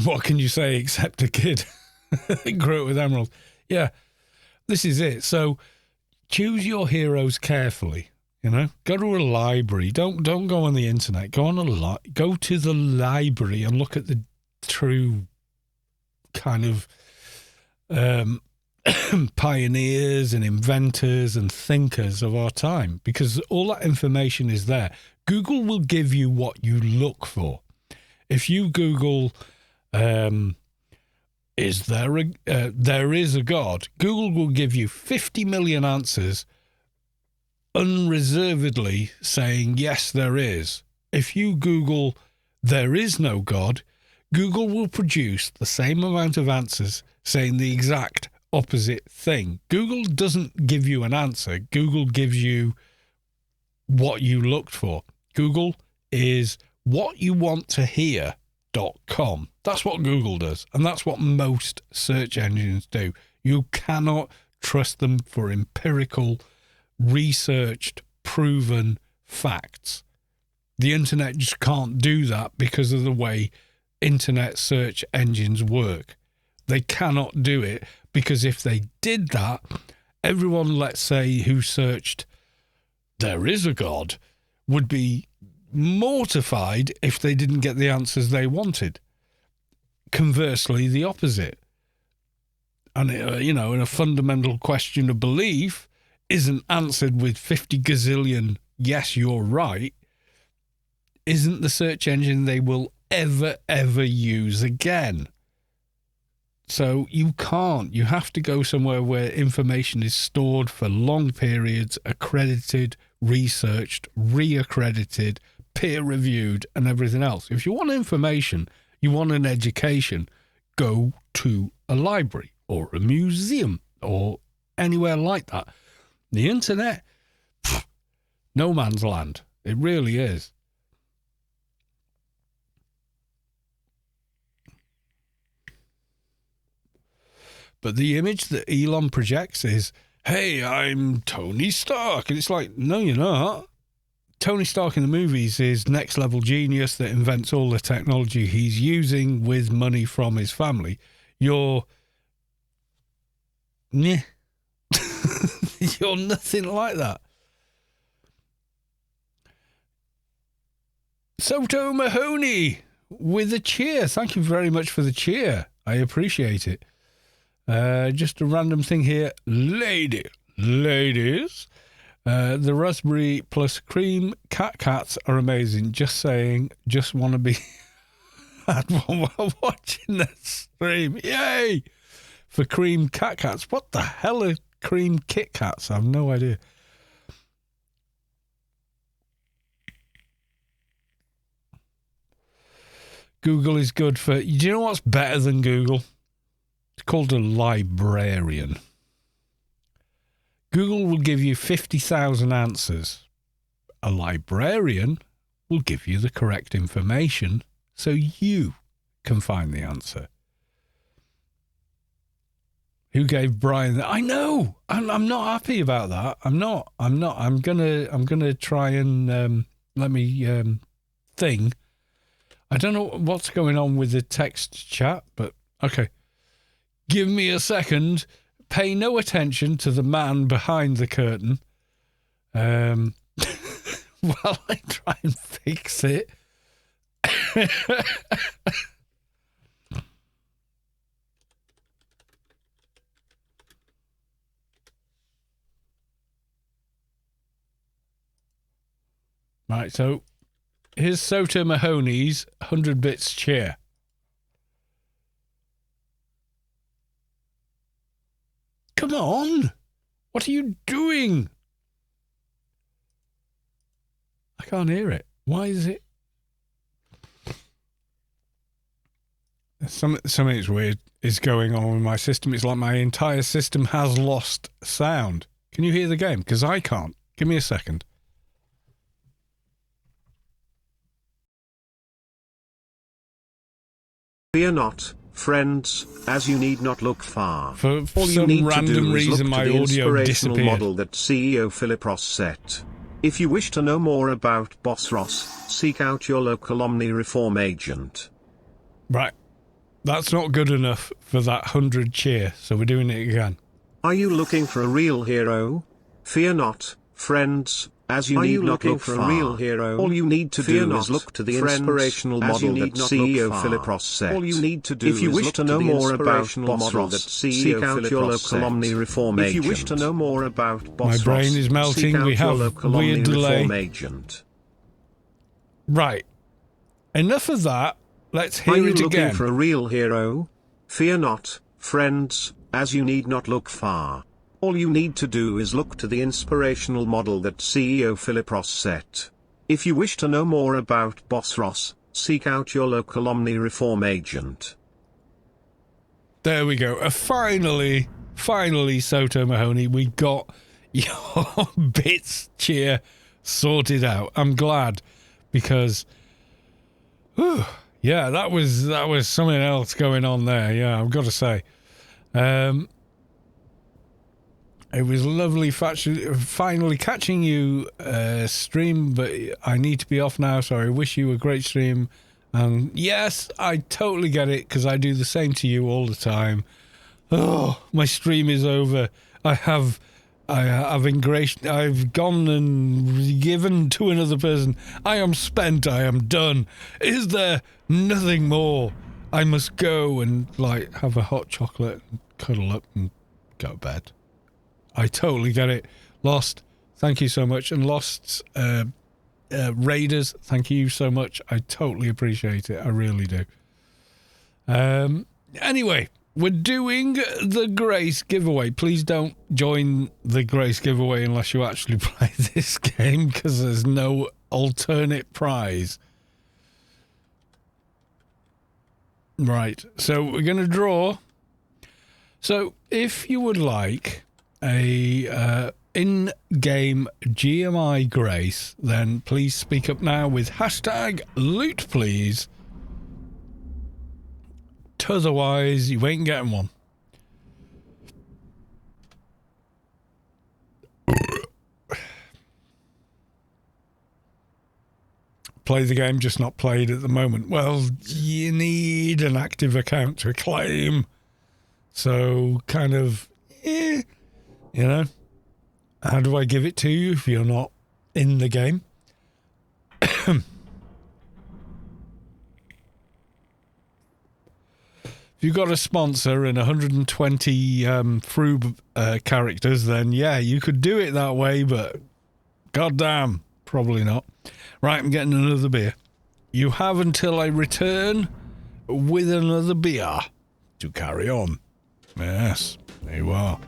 A: what can you say except a kid grew up with emeralds? Yeah, this is it. So choose your heroes carefully. Go to a library. Don't go on the internet. Go to the library and look at the true kind of pioneers and inventors and thinkers of our time, because all that information is there. Google will give you what you look for. If you Google, there is a God, Google will give you 50 million answers unreservedly saying, yes, there is. If you Google, there is no God, Google will produce the same amount of answers saying the exact opposite thing. Google doesn't give you an answer. Google gives you what you looked for. Google is whatyouvanttohear.com. That's what Google does, and that's what most search engines do. You cannot trust them for empirical, researched, proven facts. The internet just can't do that because of the way internet search engines work. They cannot do it because if they did that, everyone, let's say, who searched there is a God would be mortified if they didn't get the answers they wanted. Conversely, the opposite. And, in a fundamental question of belief isn't answered with 50 gazillion, yes, you're right, isn't the search engine they will ever use again. So you can't. You have to go somewhere where information is stored for long periods, accredited, researched, re-accredited, peer-reviewed, and everything else. If you want information, you want an education, go to a library or a museum or anywhere like that. The internet, no man's land. It really is. But the image that Elon projects is, hey, I'm Tony Stark. And it's like, no, you're not. Tony Stark in the movies is next level genius that invents all the technology he's using with money from his family. You're you're nothing like that. Soto Mahoney with a cheer. Thank you very much for the cheer. I appreciate it. Just a random thing here. Ladies, the raspberry plus cream cats are amazing. Just saying, just want to be while watching the stream. Yay! For cream cats. What the hell are cream Kit Kats? I have no idea. Google is good for... Do you know what's better than Google? It's called a librarian. Google will give you 50,000 answers. A librarian will give you the correct information so you can find the answer. Who gave Brian that? I know. I'm not happy about that. I'm not. I'm gonna try and let me thing. I don't know what's going on with the text chat, but okay. Give me a second. Pay no attention to the man behind the curtain. While I try and fix it. Right, so here's Soto Mahoney's 100 Bits Cheer. Come on! What are you doing? I can't hear it. Why is it? Something's weird is going on with my system. It's like my entire system has lost sound. Can you hear the game? Because I can't. Give me a second.
F: Fear not, friends, as you need not look far.
A: For
F: All you
A: some
F: need to
A: random
F: do is
A: reason,
F: look
A: my
F: to the
A: audio
F: inspirational
A: disappeared.
F: model that CEO Philip Ross set. If you wish to know more about Boss Ross, seek out your local Omni Reform agent.
A: Right. That's not good enough for that 100 cheer, so we're doing it again.
F: Are you looking for a real hero? Fear not, friends, as you need not look for a real hero. All you need to do is look to the inspirational model that CEO Philip Ross set. All you need to do if you wish to know more about Boss Ross, seek out your local Omni Reform agent. If you wish to know more about Boss Ross,
A: my brain is melting. We have weird delay.
F: Agent.
A: Right. Enough of that. Let's hear it again.
F: Are you looking for a real hero? Fear not, friends, as you need not look far. All you need to do is look to the inspirational model that CEO Philip Ross set. If you wish to know more about Boss Ross, seek out your local Omni Reform agent.
A: There we go. Finally, Soto Mahoney, we got your bits cheer sorted out. I'm glad because, yeah, that was something else going on there. Yeah, I've got to say. It was lovely finally catching you stream, but I need to be off now, so I wish you a great stream. And yes, I totally get it, because I do the same to you all the time. Oh, my stream is over. I've gone and given to another person. I am spent. I am done. Is there nothing more? I must go and have a hot chocolate and cuddle up and go to bed. I totally get it. Lost, thank you so much. And Lost Raiders, thank you so much. I totally appreciate it. I really do. Anyway, we're doing the Grace giveaway. Please don't join the Grace giveaway unless you actually play this game, because there's no alternate prize. Right, so we're going to draw. So if you would like a in-game GMI Grace, then please speak up now with hashtag loot please. Otherwise, you ain't getting one. Play the game, just not played at the moment. Well, you need an active account to claim. So, kind of, you know, how do I give it to you if you're not in the game? If you've got a sponsor and 120 Froob characters, then yeah, you could do it that way, but goddamn, probably not. Right, I'm getting another beer. You have until I return with another beer to carry on. Yes, there you are.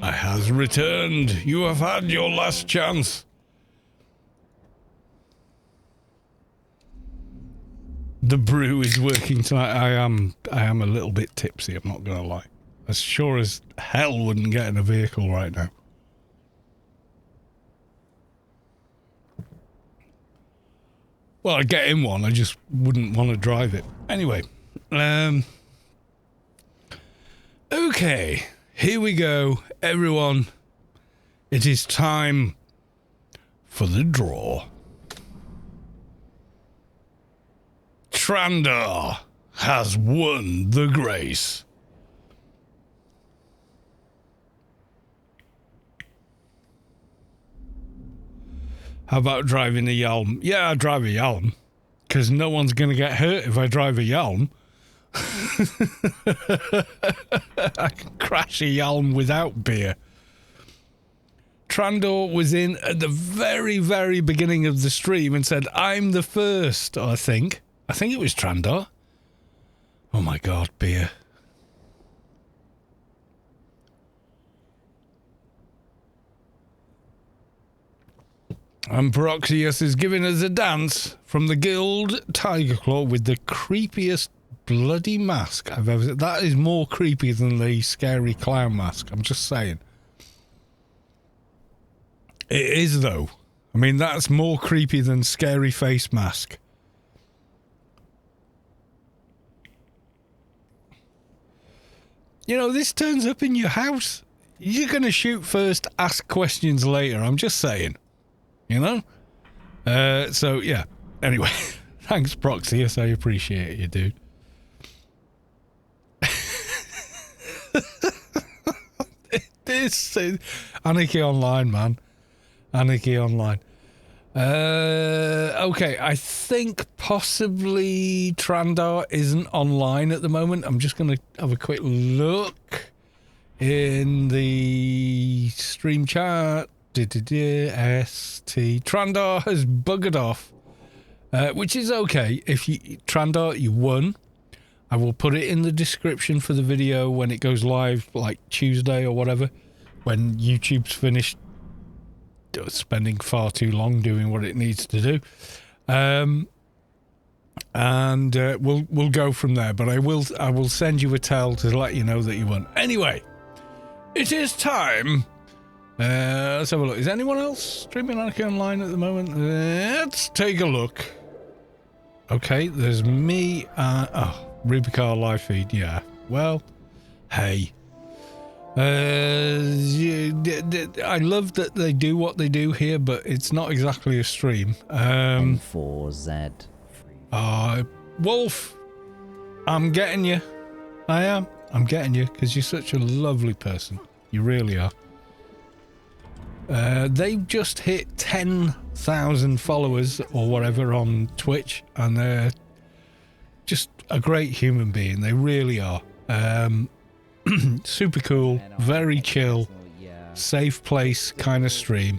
A: I has returned. You have had your last chance. The brew is working tonight. I am a little bit tipsy, I'm not gonna lie. As sure as hell wouldn't get in a vehicle right now. Well, I'd get in one, I just wouldn't want to drive it. Anyway, okay, here we go, everyone. It is time for the draw. Trandar has won the grace. How about driving a Yalm? Yeah, I drive a Yalm, because no one's going to get hurt if I drive a Yalm. I can crash a Yalm without beer. Trandor was in at the very, very beginning of the stream and said, I'm the first, I think. I think it was Trandor. Oh my god, beer. And Peroxius is giving us a dance from the Guild Tiger Claw with the creepiest bloody mask I've ever seen. That is more creepy than the scary clown mask, I'm just saying. It is, though. I mean, that's more creepy than scary face mask. You know, this turns up in your house. You're going to shoot first, ask questions later. I'm just saying. You know? So, yeah. Anyway, thanks, Proxius. I appreciate you, dude. This is Anarchy Online, man. Anarchy Online. Okay, I think possibly Trandar isn't online at the moment. I'm just going to have a quick look in the stream chat. ST. Trandar has buggered off, which is okay. If you Trandar, you won. I will put it in the description for the video when it goes live, like Tuesday or whatever, when YouTube's finished spending far too long doing what it needs to do, and we'll go from there. But I will send you a tell to let you know that you won. Anyway, it is time. Let's have a look. Is anyone else streaming Anarchy Online at the moment? Let's take a look. Okay, there's me. Rubi-Ka live feed. Yeah. Well, hey. I love that they do what they do here, but it's not exactly a stream.
G: N4Z.
A: Wolf, I'm getting you. I am. I'm getting you because you're such a lovely person. You really are. They've just hit 10,000 followers or whatever on Twitch, and they're just a great human being. They really are. Super cool, very chill, safe place kind of stream.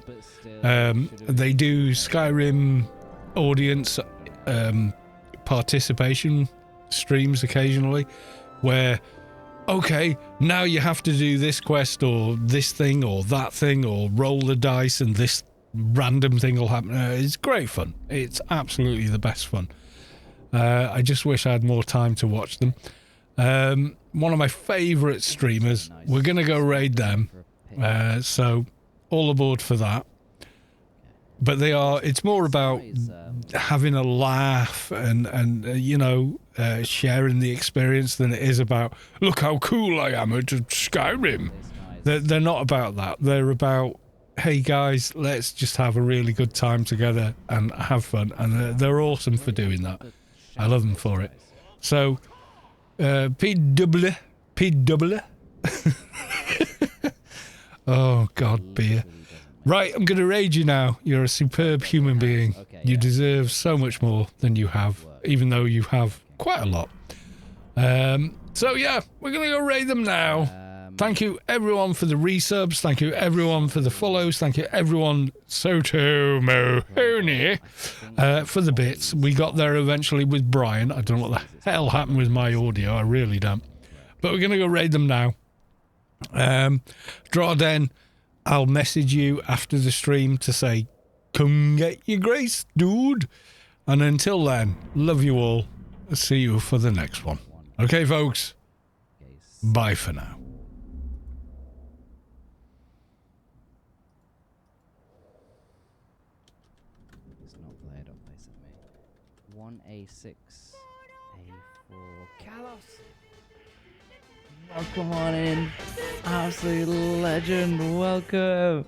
A: They do Skyrim audience participation streams occasionally where, okay, now you have to do this quest or this thing or that thing or roll the dice and this random thing will happen. It's great fun. It's absolutely the best fun. I just wish I had more time to watch them. One of my favourite streamers. We're going to go raid them. So all aboard for that. But it's more about having a laugh and you know, sharing the experience than it is about, look how cool I am at Skyrim. They're not about that. They're about, hey guys, let's just have a really good time together and have fun. And they're awesome for doing that. I love them for it. So, PW. Oh, God, beer. Right, I'm going to raid you now. You're a superb human being. You deserve so much more than you have, even though you have quite a lot. So, yeah, we're going to go raid them now. Thank you, everyone, for the resubs. Thank you, everyone, for the follows. Thank you, everyone, Soto Mohoney, for the bits. We got there eventually with Brian. I don't know what the hell happened with my audio. I really don't. But we're going to go raid them now. Drawden, I'll message you after the stream to say, come get your grace, dude. And until then, love you all. See you for the next one. Okay, folks? Bye for now.
G: It's not played up, basically. 1A6, A4, Kalos. Welcome on in, absolute legend. Welcome.